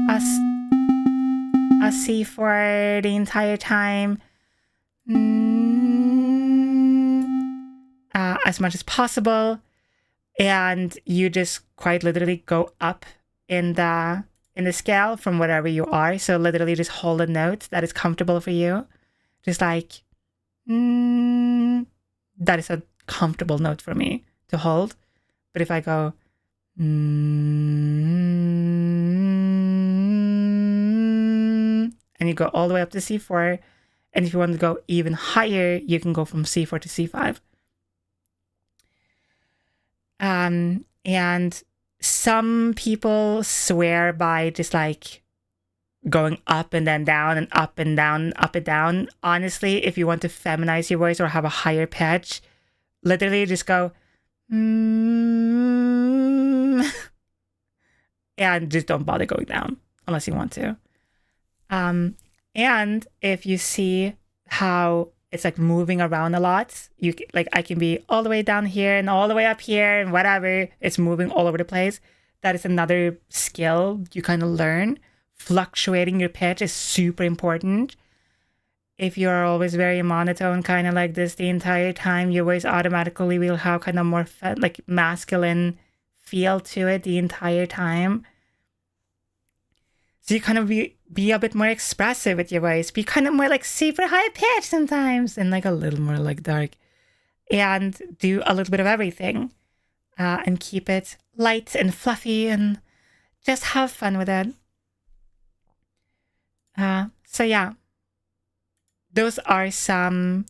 a C for the entire time. As much as possible. And you just quite literally go up in the scale from wherever you are. So literally just hold a note that is comfortable for you. Just like, that is a comfortable note for me to hold. But if I go, and you go all the way up to C4, and if you want to go even higher, you can go from C4 to C5. And some people swear by just like going up and then down and up and down, up and down. Honestly, if you want to feminize your voice or have a higher pitch, literally just go and just don't bother going down unless you want to. And if you see how it's like moving around a lot, you like I can be all the way down here and all the way up here and whatever. It's moving all over the place. That is another skill you kind of learn. Fluctuating your pitch is super important. If you're always very monotone, kind of like this the entire time, your voice automatically will have kind of more like masculine feel to it the entire time. So you kind of be a bit more expressive with your voice. Be kind of more like super high pitch sometimes and like a little more like dark. And do a little bit of everything. And keep it light and fluffy and just have fun with it. So yeah. Those are some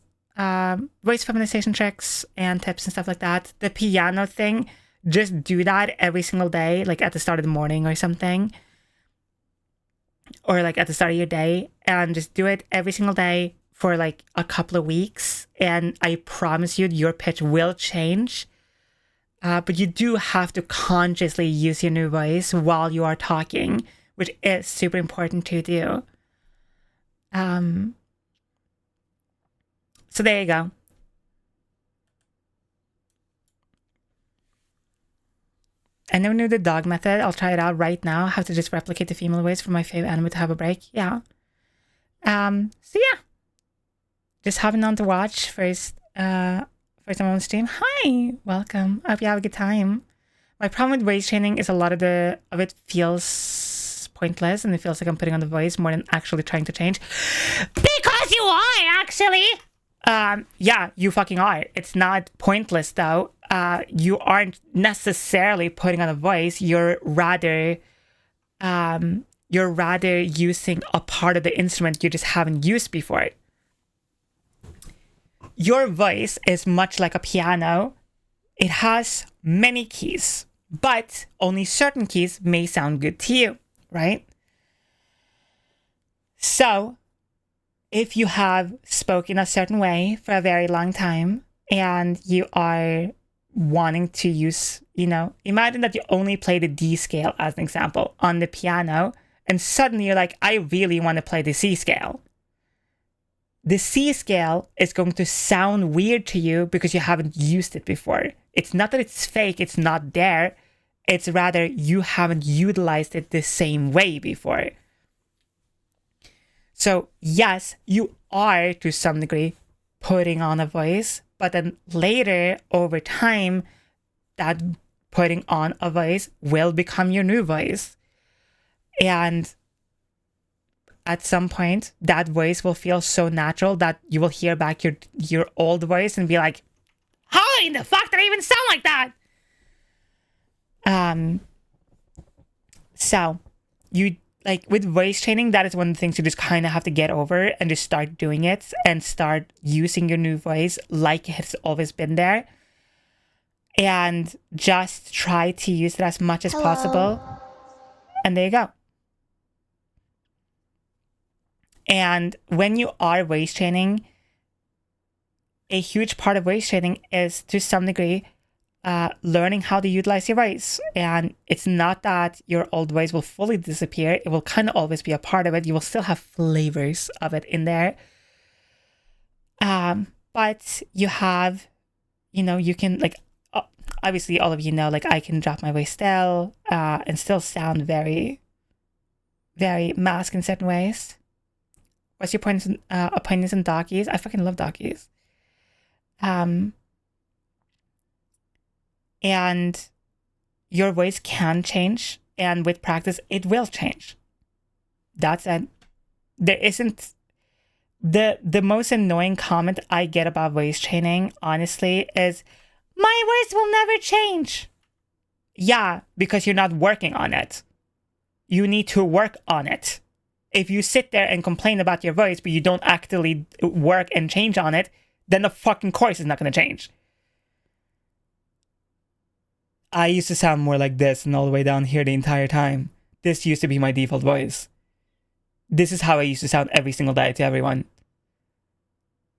voice feminization tricks and tips and stuff like that. The piano thing, just do that every single day, like at the start of the morning or something. Or like at the start of your day, and just do it every single day for like a couple of weeks. And I promise you, your pitch will change. But you do have to consciously use your new voice while you are talking, which is super important to do. So there you go. I never knew the dog method. I'll try it out right now. How to just replicate the female voice for my favorite anime to have a break. Yeah. So yeah. Just hopping on to watch first time on stream. Hi, welcome. I hope you have a good time. My problem with voice training is a lot of it feels pointless and it feels like I'm putting on the voice more than actually trying to change. Because you are actually. Yeah, you fucking are. It's not pointless though. You aren't necessarily putting on a voice. You're rather using a part of the instrument you just haven't used before. Your voice is much like a piano. It has many keys, but only certain keys may sound good to you, right? So, if you have spoken a certain way for a very long time and you are wanting to use, imagine that you only play the D scale as an example on the piano, and suddenly you're like, I really want to play the C scale. The C scale is going to sound weird to you because you haven't used it before. It's not that it's fake, it's not there. It's rather you haven't utilized it the same way before. So yes, you are to some degree putting on a voice, but then later over time, that putting on a voice will become your new voice. And at some point, that voice will feel so natural that you will hear back your old voice and be like, how in the fuck did I even sound like that? So you like with voice training, that is one of the things you just kind of have to get over and just start doing it and start using your new voice like it has always been there. And just try to use it as much as possible. And there you go. And when you are voice training, a huge part of voice training is to some degree learning how to utilize your voice. And it's not that your old voice will fully disappear. It will kind of always be a part of it. You will still have flavors of it in there. But you have, you can like, obviously all of you know, like I can drop my voice still and still sound very, very masked in certain ways. What's your opinions on donkeys? I fucking love donkeys. And your voice can change, and with practice, it will change. That's it. There isn't the most annoying comment I get about voice training, honestly, is my voice will never change. Yeah, because you're not working on it. You need to work on it. If you sit there and complain about your voice, but you don't actively work and change on it, then the fucking course is not going to change. I used to sound more like this and all the way down here the entire time. This used to be my default voice. This is how I used to sound every single day to everyone.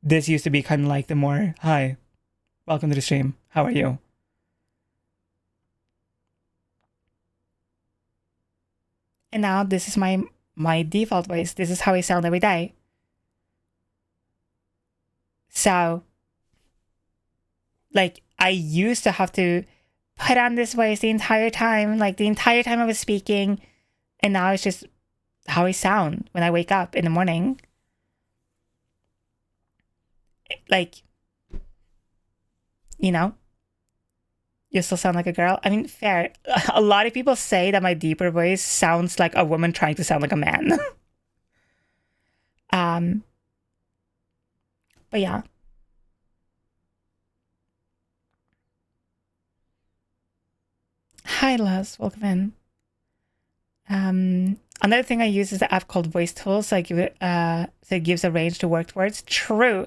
This used to be kind of like the more, hi, welcome to the stream. How are you? And now this is my default voice. This is how I sound every day. So, like, I used to have to put on this voice the entire time, like the entire time I was speaking. And now it's just how I sound when I wake up in the morning. Like, you know, you still sound like a girl. I mean, fair. A lot of people say that my deeper voice sounds like a woman trying to sound like a man. But yeah. Hi, Les. Welcome in. Another thing I use is the app called Voice Tools. So it gives a range to work towards. True.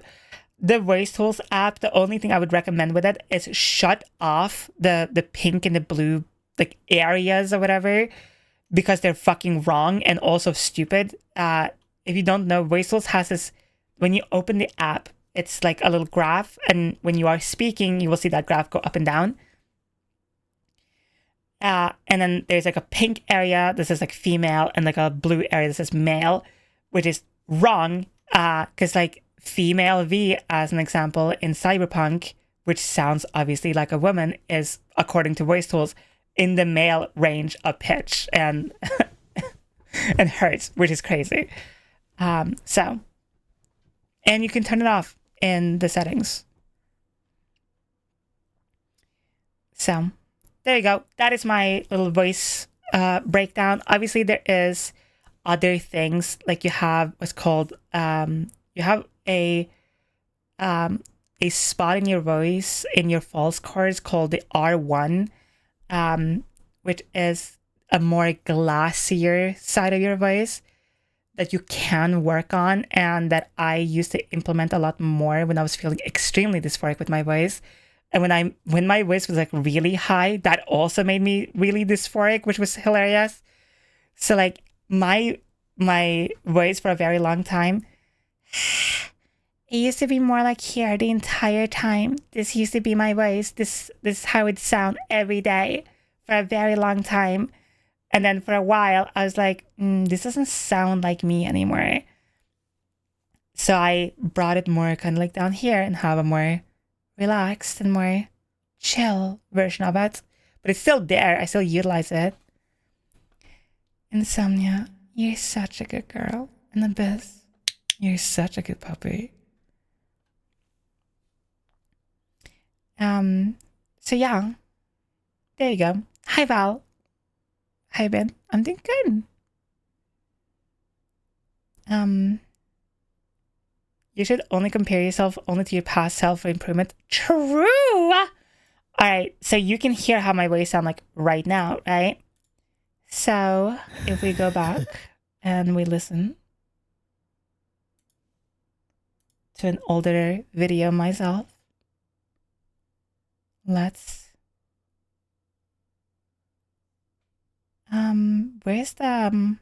The Voice Tools app, the only thing I would recommend with it is shut off the pink and the blue like areas or whatever, because they're fucking wrong and also stupid. If you don't know, Voice Tools has this, when you open the app, it's like a little graph, and when you are speaking, you will see that graph go up and down. And then there's like a pink area that says like female and like a blue area that says male, which is wrong. Because like female V, as an example, in Cyberpunk, which sounds obviously like a woman, is, according to Voice Tools, in the male range of pitch and and hertz, which is crazy. So, and you can turn it off in the settings. So, there you go. That is my little voice breakdown. Obviously, there is other things, like you have what's called you have a spot in your voice in your false chords called the R1, which is a more glassier side of your voice that you can work on, and that I used to implement a lot more when I was feeling extremely dysphoric with my voice. And when my voice was like really high, that also made me really dysphoric, which was hilarious. So like my voice for a very long time, it used to be more like here the entire time. This used to be my voice. This is how it sound every day for a very long time. And then for a while, I was like, this doesn't sound like me anymore. So I brought it more kind of like down here and have a more relaxed and more chill version of it. But it's still there. I still utilize it. Insomnia, you're such a good girl. And Abyss, you're such a good puppy. So yeah. There you go. Hi, Val. Hi, Ben. I'm doing good. You should only compare yourself only to your past self for improvement. True! Alright, so you can hear how my voice sound like right now, right? So, if we go back and we listen to an older video of myself, let's... where's the...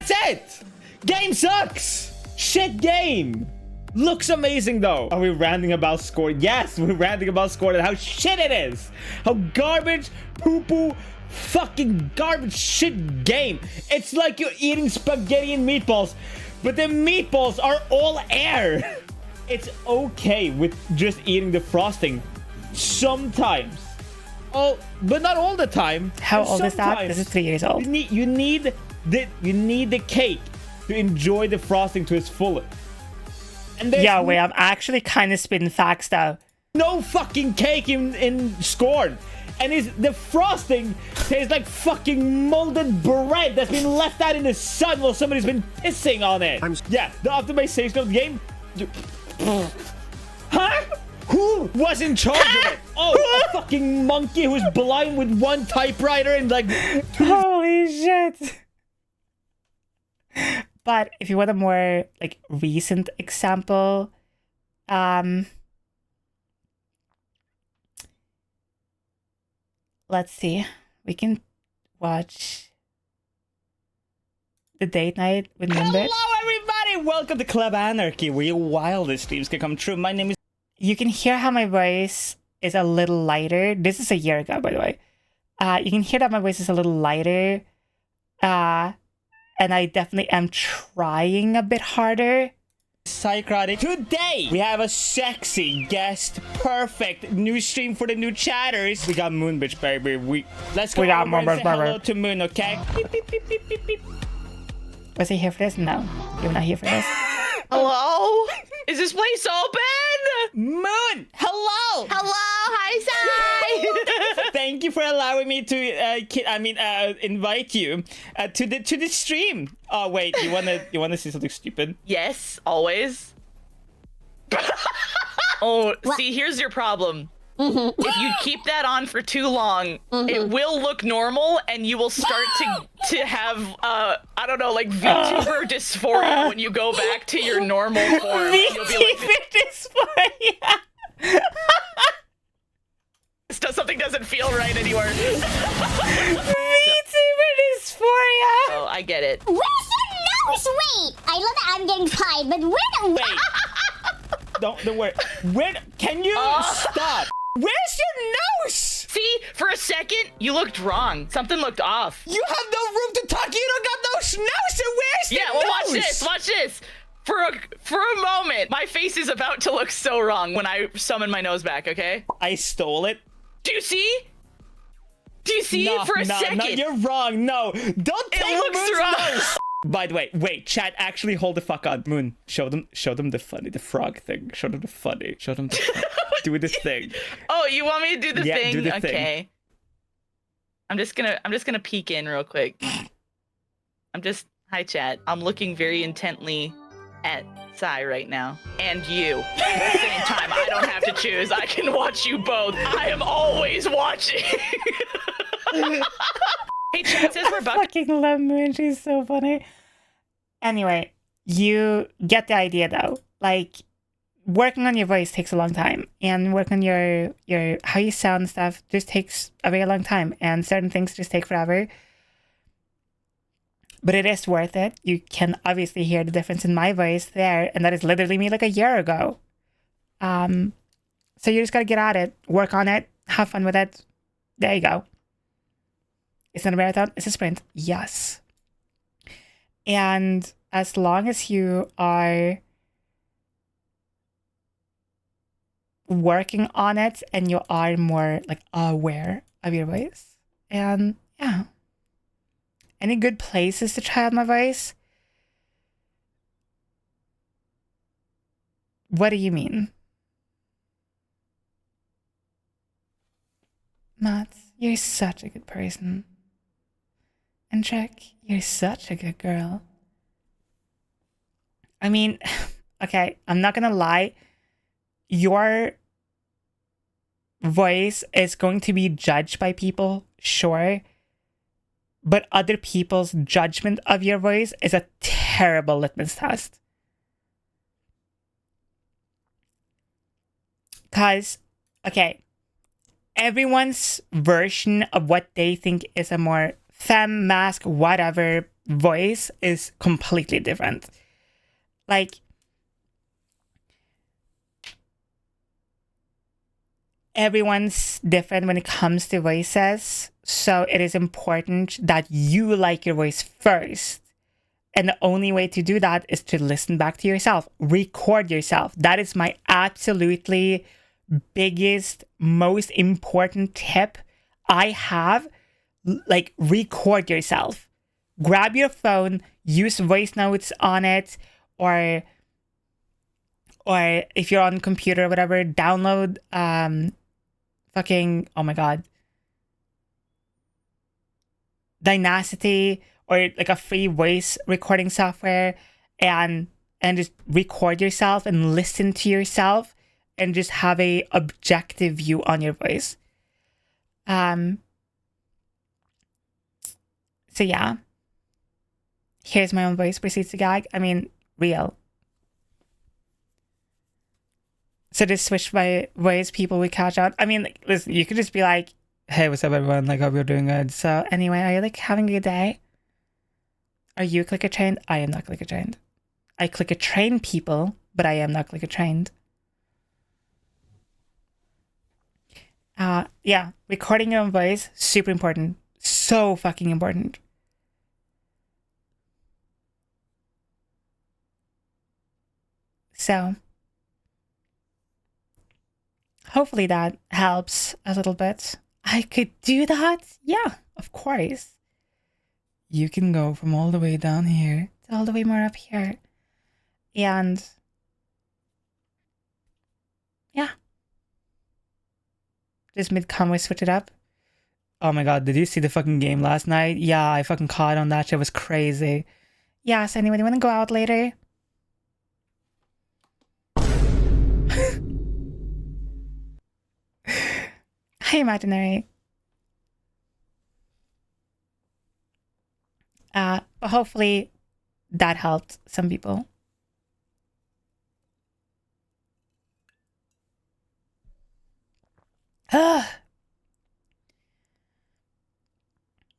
That's it! Game sucks! Shit game! Looks amazing though. Are we ranting about score? Yes, we're ranting about score and how shit it is! How garbage, poo-poo, fucking garbage shit game. It's like you're eating spaghetti and meatballs, but the meatballs are all air. It's okay with just eating the frosting. Sometimes. Oh, but not all the time. How old is that? This is 3 years old. You need the cake to enjoy the frosting to its fullest. And yeah, wait, I'm actually kind of spitting facts though. No fucking cake in Scorn. And the frosting tastes like fucking molded bread that's been left out in the sun while somebody's been pissing on it. Yeah, the optimization of the game. Huh? Who was in charge of it? Oh, a fucking monkey who's blind with one typewriter and like... Holy shit. But if you want a more like recent example, let's see. We can watch the date night with Moonbitch. Hello, everybody! Welcome to Club Anarchy, where your wildest dreams can come true. My name is... You can hear how my voice is a little lighter. This is a year ago, by the way. You can hear that my voice is a little lighter. And I definitely am trying a bit harder. Szycrotic. Today, we have a sexy guest. Perfect new stream for the new chatters. We got Moonbitch, baby. Let's go over and say hello to Moon, okay? Beep, beep, beep, beep, beep, beep. Was he here for this? No, you're not here for this. Hello? Is this place open? Moon! Hello! Hello! Hi, Sai! Thank you for allowing me to, invite you to the stream. Oh wait, you wanna see something stupid? Yes, always. Oh, see, here's your problem. If you keep that on for too long, it will look normal, and you will start to have I don't know, like VTuber dysphoria when you go back to your normal form. You'll be like, dysphoria. Something doesn't feel right anywhere. VTuber dysphoria. Oh, I get it. Where's your nose? Wait, I love that I'm getting tied, but where the... Wait. Don't worry. Where? Can you stop? Where's your nose? See, for a second, you looked wrong. Something looked off. You have no room to talk. You don't got no nose. So where's your nose? Watch this. Watch this. For a moment, my face is about to look so wrong when I summon my nose back. Okay? I stole it. Do you see? Do you see? No, for a second. No, you're wrong. No, don't take looks Moon's wrong. nose. By the way, wait, chat, actually hold the fuck on. Moon, show them the frog thing. Show them the funny. Show them the funny. Do the thing. Oh, you want me to do the thing? Do the okay. thing. I'm just gonna peek in real quick. Hi chat. I'm looking very intently at Sai right now. And you. At the same time, I don't have to choose. I can watch you both. I am always watching. Hey, chat says we're about I fucking love Moon. She's so funny. Anyway, you get the idea though. Like, working on your voice takes a long time, and working on your how you sound and stuff just takes a very long time, and certain things just take forever. But it is worth it. You can obviously hear the difference in my voice there, and that is literally me like a year ago. So you just gotta get at it, work on it, have fun with it. There you go. It's not a marathon, it's a sprint. Yes. And as long as you are working on it and you are more like aware of your voice, and yeah. Any good places to try out my voice? What do you mean? Matt, you're such a good person. And Jack, you're such a good girl. I mean, okay, I'm not gonna lie. Your voice is going to be judged by people, sure. But other people's judgment of your voice is a terrible litmus test. Because, okay, everyone's version of what they think is a more femme, mask, whatever voice is completely different. Like, everyone's different when it comes to voices. So it is important that you like your voice first. And the only way to do that is to listen back to yourself. Record yourself. That is my absolutely biggest, most important tip I have. Like, record yourself. Grab your phone, use voice notes on it, or if you're on computer or whatever, download oh my god, Dynasty, or like a free voice recording software, and just record yourself and listen to yourself and just have a objective view on your voice. So yeah, here's my own voice proceeds to gag. I mean, real. So just switch my voice, people would catch on. I mean, listen, you could just be like, Hey, what's up, everyone? Like, hope you're doing good. So, anyway, are you like having a good day? Are you clicker trained? I am not clicker trained. I clicker train people, but I am not clicker trained. Yeah, recording your own voice, super important. So fucking important. So, hopefully that helps a little bit. I could do that? Yeah, of course. You can go from all the way down here to all the way more up here. And yeah. Just mid-combo switch it up. Oh my god, did you see the fucking game last night? Yeah, I fucking caught on that shit. It was crazy. Yeah, so anyway, do you want to go out later? Hi, Imaginary. But hopefully that helped some people.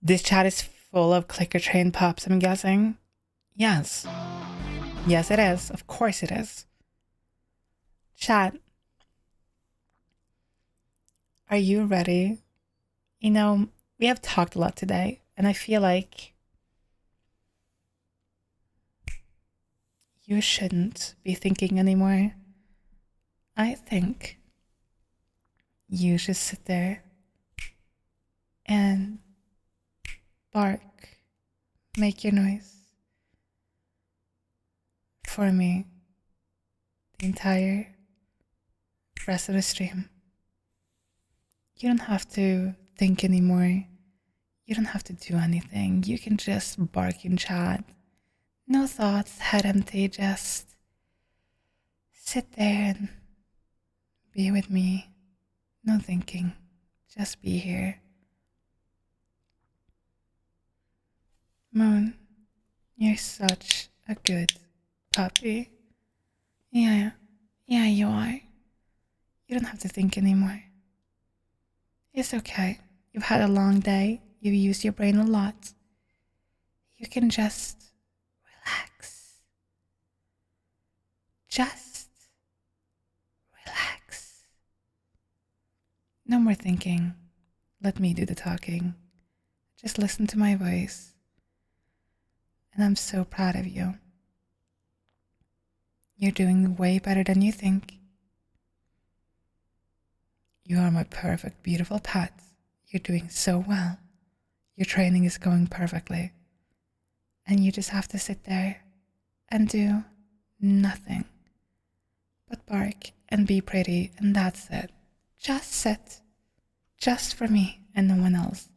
This chat is full of clicker train pups, I'm guessing. Yes. Yes, it is. Of course it is. Chat. Are you ready? You know, we have talked a lot today, and I feel like you shouldn't be thinking anymore. I think you should sit there and bark, make your noise for me the entire rest of the stream. You don't have to think anymore. You don't have to do anything. You can just bark in chat. No thoughts, head empty, just sit there and be with me. No thinking, just be here. Moon, you're such a good puppy. Yeah, you are. You don't have to think anymore. It's okay. You've had a long day. You've used your brain a lot. You can just relax. Just relax. No more thinking. Let me do the talking. Just listen to my voice. And I'm so proud of you. You're doing way better than you think. You are my perfect, beautiful pet. You're doing so well. Your training is going perfectly. And you just have to sit there and do nothing but bark and be pretty, and that's it. Just sit. Just for me and no one else.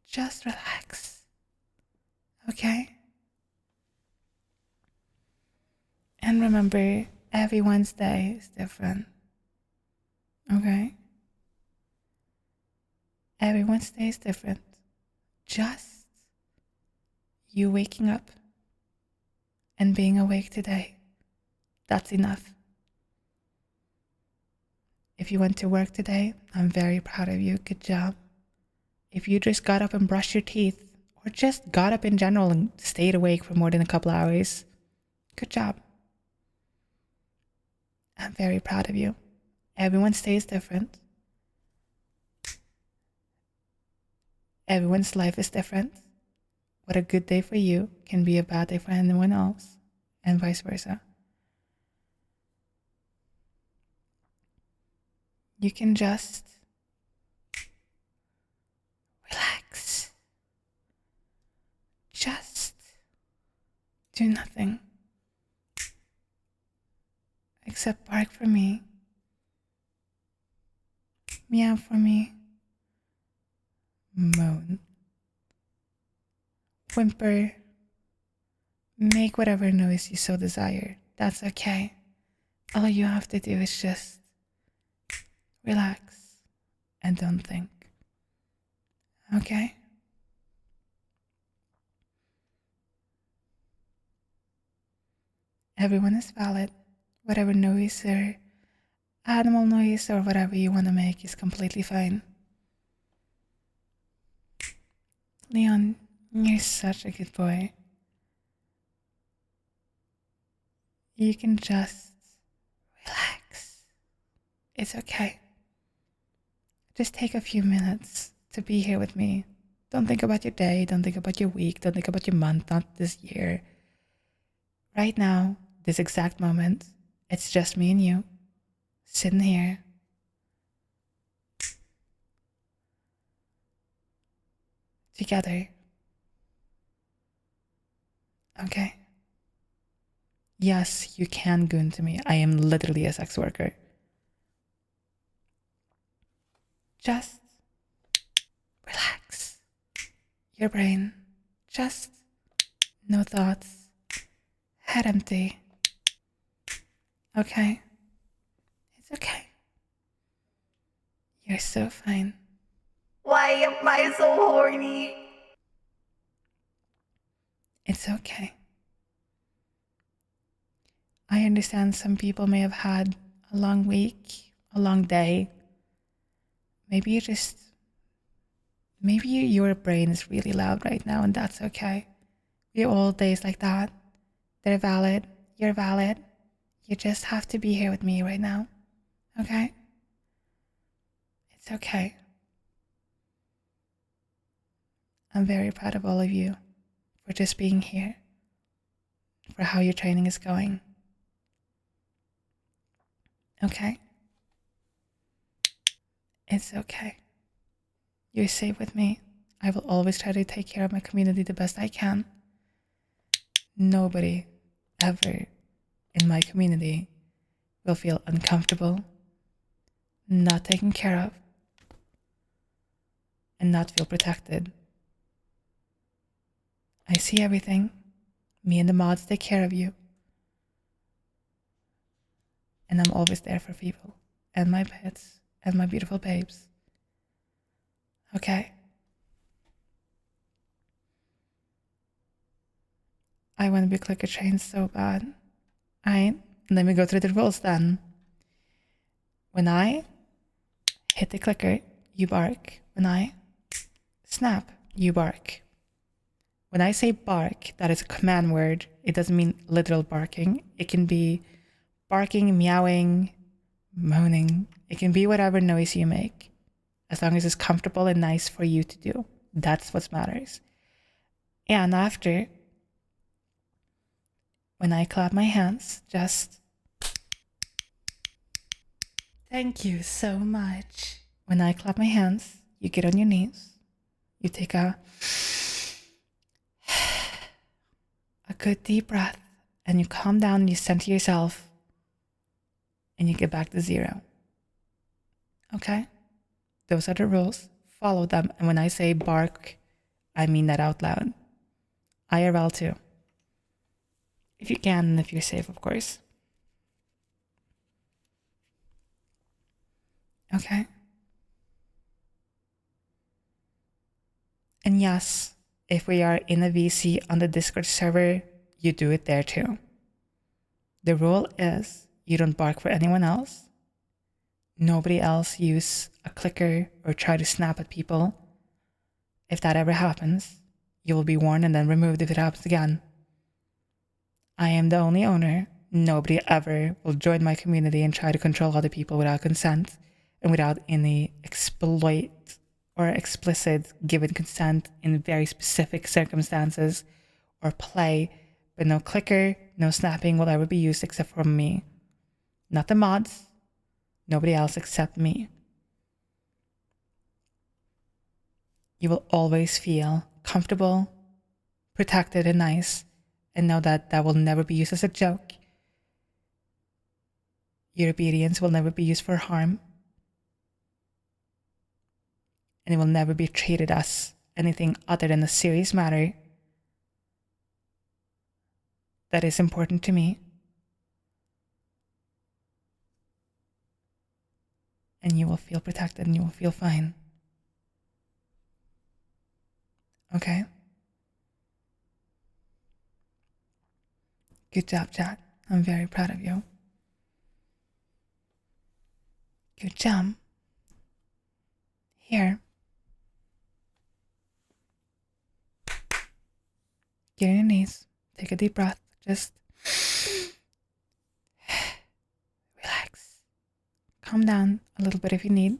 Just relax. Okay? And remember, everyone's day is different. Okay? Everyone's day is different. Just you waking up and being awake today. That's enough. If you went to work today, I'm very proud of you. Good job. If you just got up and brushed your teeth, or just got up in general and stayed awake for more than a couple hours, good job. I'm very proud of you. Everyone's day is different. Everyone's life is different. What a good day for you can be a bad day for anyone else, and vice versa. You can just relax. Just do nothing except bark for me, meow for me, moan, whimper, make whatever noise you so desire. That's okay. All you have to do is just relax and don't think. Okay? Everyone is valid. Whatever noise or animal noise or whatever you want to make is completely fine. Leon, you're such a good boy. You can just relax. It's okay. Just take a few minutes to be here with me. Don't think about your day, don't think about your week, don't think about your month, not this year. Right now, this exact moment, it's just me and you, sitting here. Together. Okay? Yes, you can goon to me. I am literally a sex worker. Just relax your brain. Just no thoughts. Head empty. Okay? It's okay. You're so fine. Why am I so horny? It's okay. I understand some people may have had a long week, a long day. Maybe your brain is really loud right now, and that's okay. We're all days like that. They're valid. You're valid. You just have to be here with me right now. Okay? It's okay. I'm very proud of all of you for just being here, for how your training is going. Okay? It's okay. You're safe with me. I will always try to take care of my community the best I can. Nobody ever in my community will feel uncomfortable, not taken care of, and not feel protected. I see everything. Me and the mods take care of you. And I'm always there for people, and my pets, and my beautiful babes. Okay? I want to be clicker trained so bad. Alright, let me go through the rules then. When I hit the clicker, you bark. When I snap, you bark. When I say bark, that is a command word. It doesn't mean literal barking. It can be barking, meowing, moaning. It can be whatever noise you make, as long as it's comfortable and nice for you to do. That's what matters. And after, when I clap my hands, just thank you so much. When I clap my hands, you get on your knees, you take a good deep breath, and you calm down and you center yourself, and you get back to 0. Okay? Those are the rules. Follow them. And when I say bark, I mean that out loud. IRL too. If you can, and if you're safe, of course. Okay? And yes, if we are in a VC on the Discord server, you do it there too. The rule is you don't bark for anyone else. Nobody else use a clicker or try to snap at people. If that ever happens, you will be warned and then removed if it happens again. I am the only owner. Nobody ever will join my community and try to control other people without consent and without any exploit or explicit given consent in very specific circumstances or play. But no clicker, no snapping will ever be used except for me. Not the mods. Nobody else except me. You will always feel comfortable, protected, and nice, and know that that will never be used as a joke. Your obedience will never be used for harm, and it will never be treated as anything other than a serious matter that is important to me. And you will feel protected and you will feel fine. Okay? Good job, chat. I'm very proud of you. Good job. Here. Get on your knees. Take a deep breath. Just relax. Calm down a little bit if you need.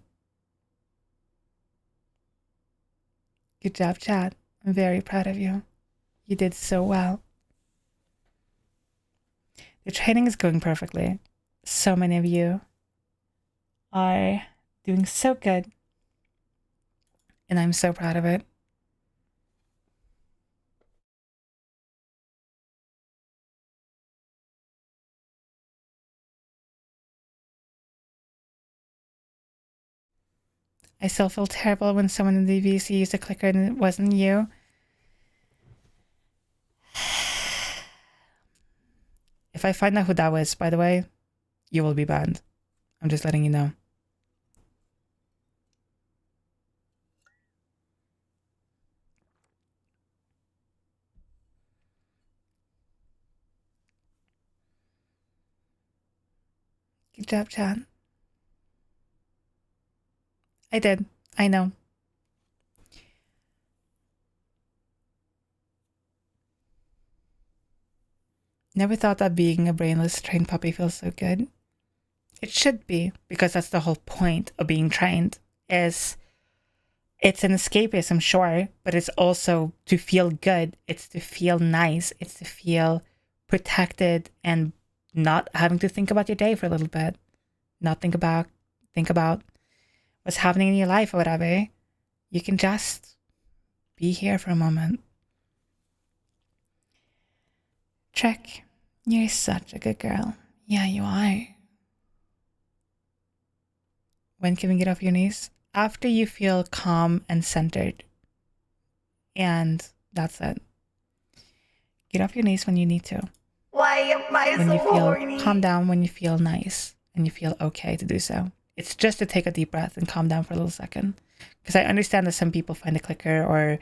Good job, Chad. I'm very proud of you. You did so well. The training is going perfectly. So many of you are doing so good. And I'm so proud of it. I still feel terrible when someone in the VC used a clicker and it wasn't you. If I find out who that was, by the way, you will be banned. I'm just letting you know. Good job, Chad. I did. I know. Never thought that being a brainless trained puppy feels so good. It should be, because that's the whole point of being trained, is it's an escapism, sure, but it's also to feel good. It's to feel nice. It's to feel protected and not having to think about your day for a little bit. Not think about what's happening in your life or whatever. You can just be here for a moment. Trek, you're such a good girl. Yeah, you are. When can we get off your knees? After you feel calm and centered. And that's it. Get off your knees when you need to. Why am I when so you feel horny? Calm down when you feel nice and you feel okay to do so. It's just to take a deep breath and calm down for a little second. Because I understand that some people find the clicker or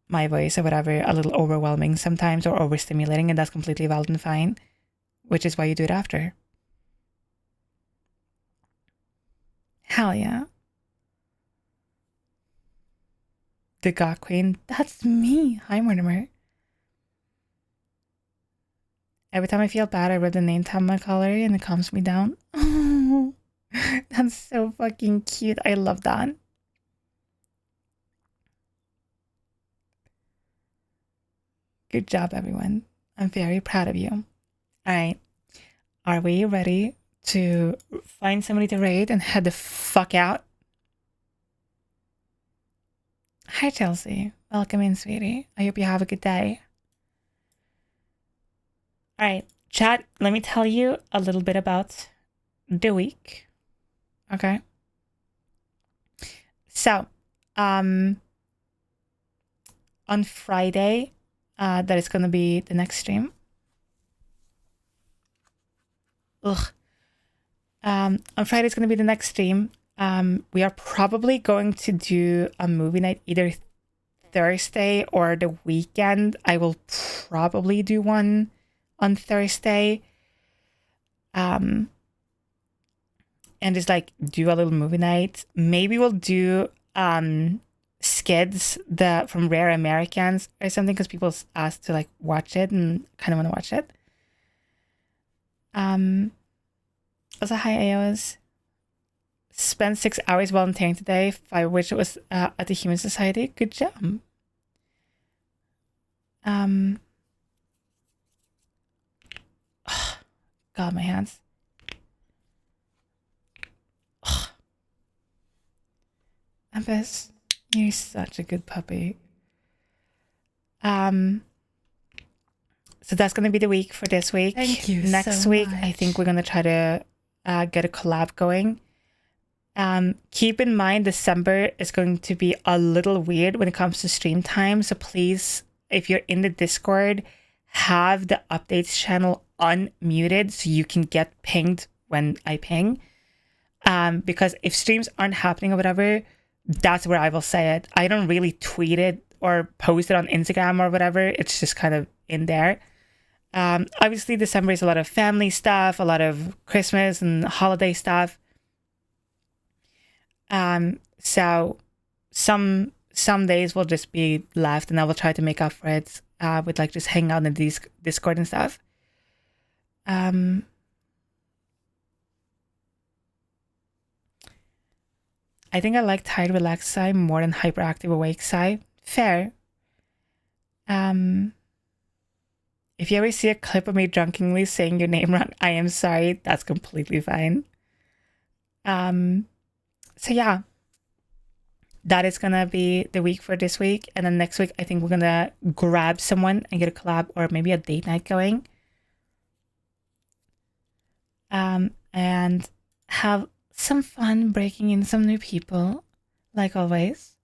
my voice or whatever a little overwhelming sometimes or overstimulating, and that's completely valid and fine, which is why you do it after. Hell yeah. The God Queen, that's me. Hi, Mortimer. Every time I feel bad, I read the name tag on my collar and it calms me down. Oh, that's so fucking cute. I love that. Good job, everyone. I'm very proud of you. All right. Are we ready to find somebody to raid and head the fuck out? Hi, Chelsea. Welcome in, sweetie. I hope you have a good day. All right, chat, let me tell you a little bit about the week. Okay. So, on Friday, that is going to be the next stream. On Friday is going to be the next stream. We are probably going to do a movie night either Thursday or the weekend. I will probably do one on Thursday. And just like do a little movie night. Maybe we'll do Skids from Rare Americans or something, because people asked to like watch it and kind of want to watch it. Also, hi AOs. Spent 6 hours volunteering today, 5 of which was at the Human Society. Good job. God, my hands. Abyss, you're such a good puppy. So that's gonna be the week for this week. Thank you Next so week, much. I think we're gonna try to get a collab going. Keep in mind, December is going to be a little weird when it comes to stream time. So please, if you're in the Discord, have the updates channel unmuted so you can get pinged when I ping. Because if streams aren't happening or whatever, that's where I will say it. I don't really tweet it or post it on Instagram or whatever. It's just kind of in there. Obviously, December is a lot of family stuff, a lot of Christmas and holiday stuff. So some days will just be left, and I will try to make up for it would like just hang out in the Discord and stuff. I think I like tired, relaxed Psy more than hyperactive, awake Psy. Fair. If you ever see a clip of me drunkenly saying your name wrong, I am sorry. That's completely fine. So yeah. That is gonna be the week for this week. And then next week, I think we're gonna grab someone and get a collab or maybe a date night going. And have some fun breaking in some new people, like always.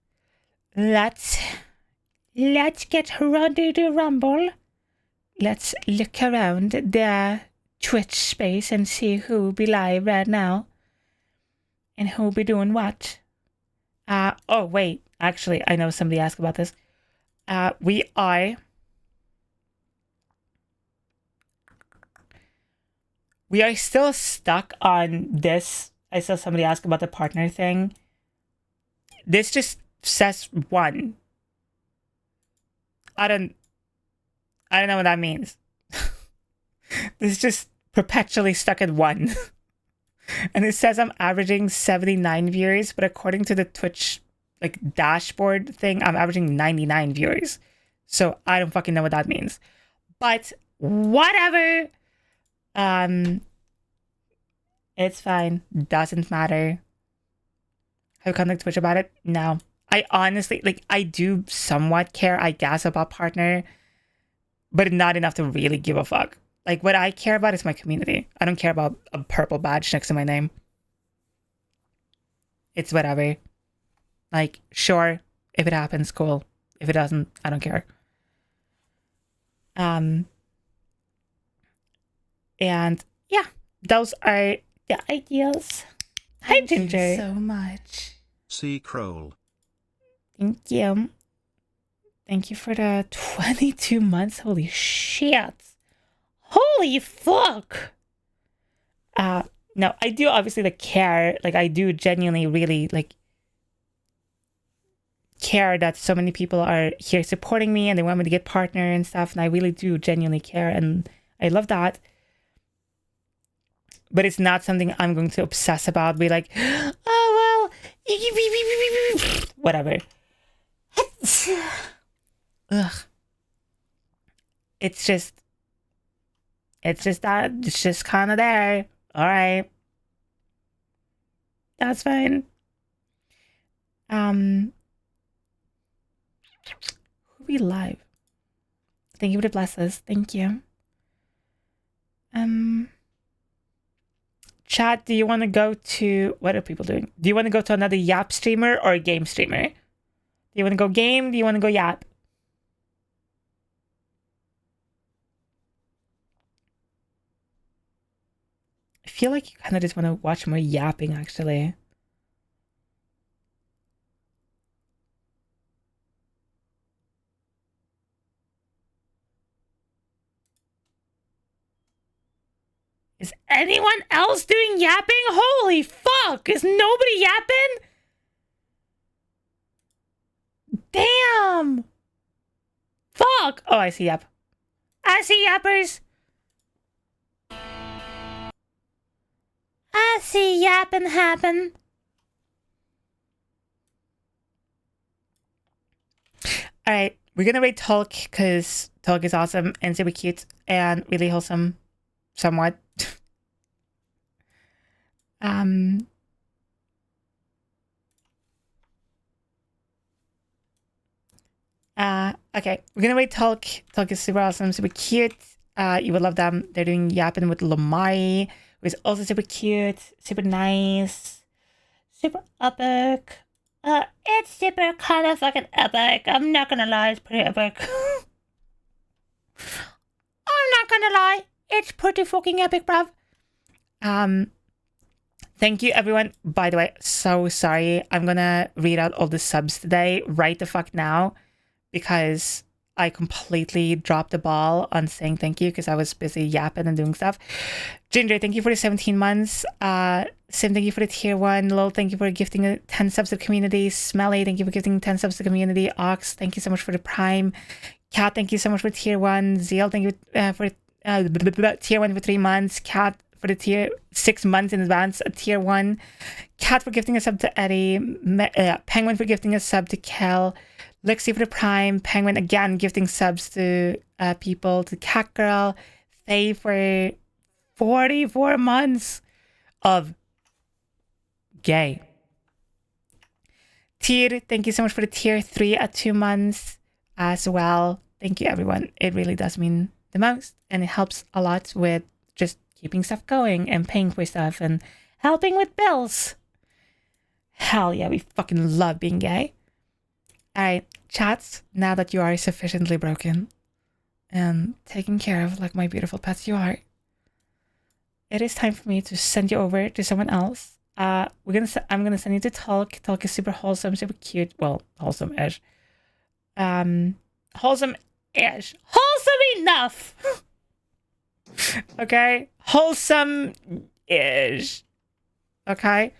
Let's get ready to rumble. Let's look around the Twitch space and see who be live right now. And who be doing what. Oh wait, actually, I know somebody asked about this. We are still stuck on this. I saw somebody ask about the partner thing. This just says 1. I don't know what that means. This is just perpetually stuck at 1. And it says I'm averaging 79 viewers, but according to the Twitch like dashboard thing, I'm averaging 99 viewers. So I don't fucking know what that means. But whatever. It's fine. Doesn't matter. Have you contacted Twitch about it? No. I honestly, like, I do somewhat care, I guess, about partner, but not enough to really give a fuck. Like, what I care about is my community. I don't care about a purple badge next to my name. It's whatever. Like, sure, if it happens, cool. If it doesn't, I don't care. And yeah, those are the ideas. Hi, Ginger. Thank you so much. Szycrotic. Thank you. Thank you for the 22 months. Holy shit. Holy fuck. No, I do obviously like care. Like, I do genuinely really like care that so many people are here supporting me and they want me to get partner and stuff. And I really do genuinely care. And I love that. But it's not something I'm going to obsess about. Be like, oh, well, whatever. Ugh. It's just that. It's just kind of there. All right. That's fine. Who be live? Thank you for the blesses. Thank you. Chat, do you want to go to... What are people doing? Do you want to go to another YAP streamer or a game streamer? Do you want to go game? Do you want to go YAP? I feel like you kind of just want to watch more yapping, actually. Is anyone else doing yapping? Holy fuck! Is nobody yapping? Damn! Fuck! Oh, I see yap. I see yappers. I see yapping happen. Alright, we're gonna rate Tulk because Tulk is awesome and super cute and really wholesome. Somewhat. Okay, we're gonna rate Tulk. Tulk is super awesome, super cute. You would love them. They're doing yapping with Lamari, who is also super cute, super nice, super epic. It's super kind of fucking epic. I'm not gonna lie, it's pretty epic. I'm not gonna lie. It's pretty fucking epic, bruv. Thank you, everyone. By the way, so sorry. I'm gonna read out all the subs today, right the fuck now, because I completely dropped the ball on saying thank you because I was busy yapping and doing stuff. Ginger, thank you for the 17 months. Sim, thank you for the tier 1. Lol, thank you for gifting 10 subs to the community. Smelly, thank you for gifting 10 subs to the community. Ox, thank you so much for the prime. Kat, thank you so much for tier 1. Zeal, thank you for tier 1 for 3 months. Kat for the tier 6 months in advance, tier 1. Kat for gifting a sub to Eddie. Penguin for gifting a sub to Kel. Lixie for the Prime. Penguin again gifting subs to people. To Cat Girl. Faye for 44 months of gay. Tier, thank you so much for the tier 3 at 2 months as well. Thank you, everyone. It really does mean the most, and it helps a lot with just keeping stuff going and paying for stuff and helping with bills. Hell yeah, we fucking love being gay. Alright, chats, now that you are sufficiently broken and taken care of like my beautiful pets you are, it is time for me to send you over to someone else. I'm gonna send you to Talk. Talk is super wholesome, super cute. Well, wholesome-ish. Wholesome-ish. Wholesome enough! Okay? Wholesome-ish. Okay?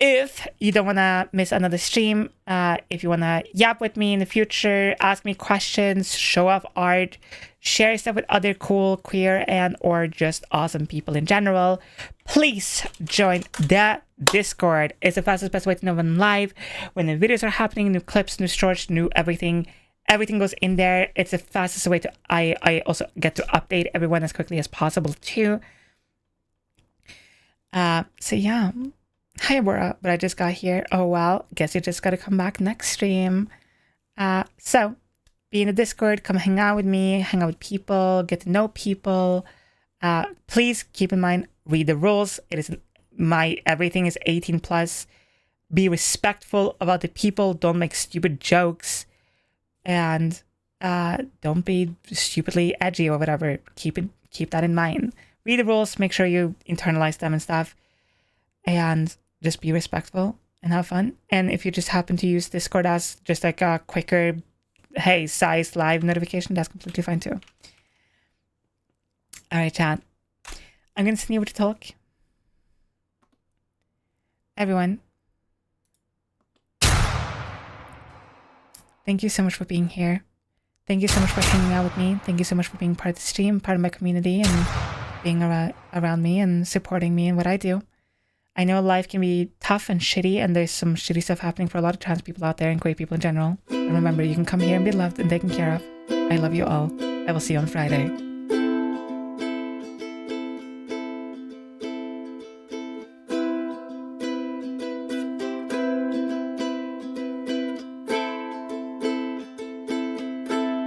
If you don't want to miss another stream, if you want to yap with me in the future, ask me questions, show off art, share stuff with other cool, queer, and or just awesome people in general, please join the Discord. It's the fastest, best way to know when I'm live, when the videos are happening, new clips, new shorts, new everything. Everything goes in there. It's the fastest way to... I also get to update everyone as quickly as possible too. So yeah... Hi, Bora, but I just got here. Oh, well, guess you just got to come back next stream. So, be in the Discord, come hang out with me, hang out with people, get to know people. Please keep in mind, read the rules. It is everything is 18 plus. Be respectful about the people. Don't make stupid jokes. And don't be stupidly edgy or whatever. Keep that in mind. Read the rules, make sure you internalize them and stuff. And just be respectful and have fun. And if you just happen to use Discord as just like a quicker, hey, size live notification, that's completely fine too. All right, chat. I'm going to send you over to Talk. Everyone. Thank you so much for being here. Thank you so much for hanging out with me. Thank you so much for being part of the stream, part of my community, and being around me and supporting me in what I do. I know life can be tough and shitty, and there's some shitty stuff happening for a lot of trans people out there and queer people in general. And remember, you can come here and be loved and taken care of. I love you all. I will see you on Friday.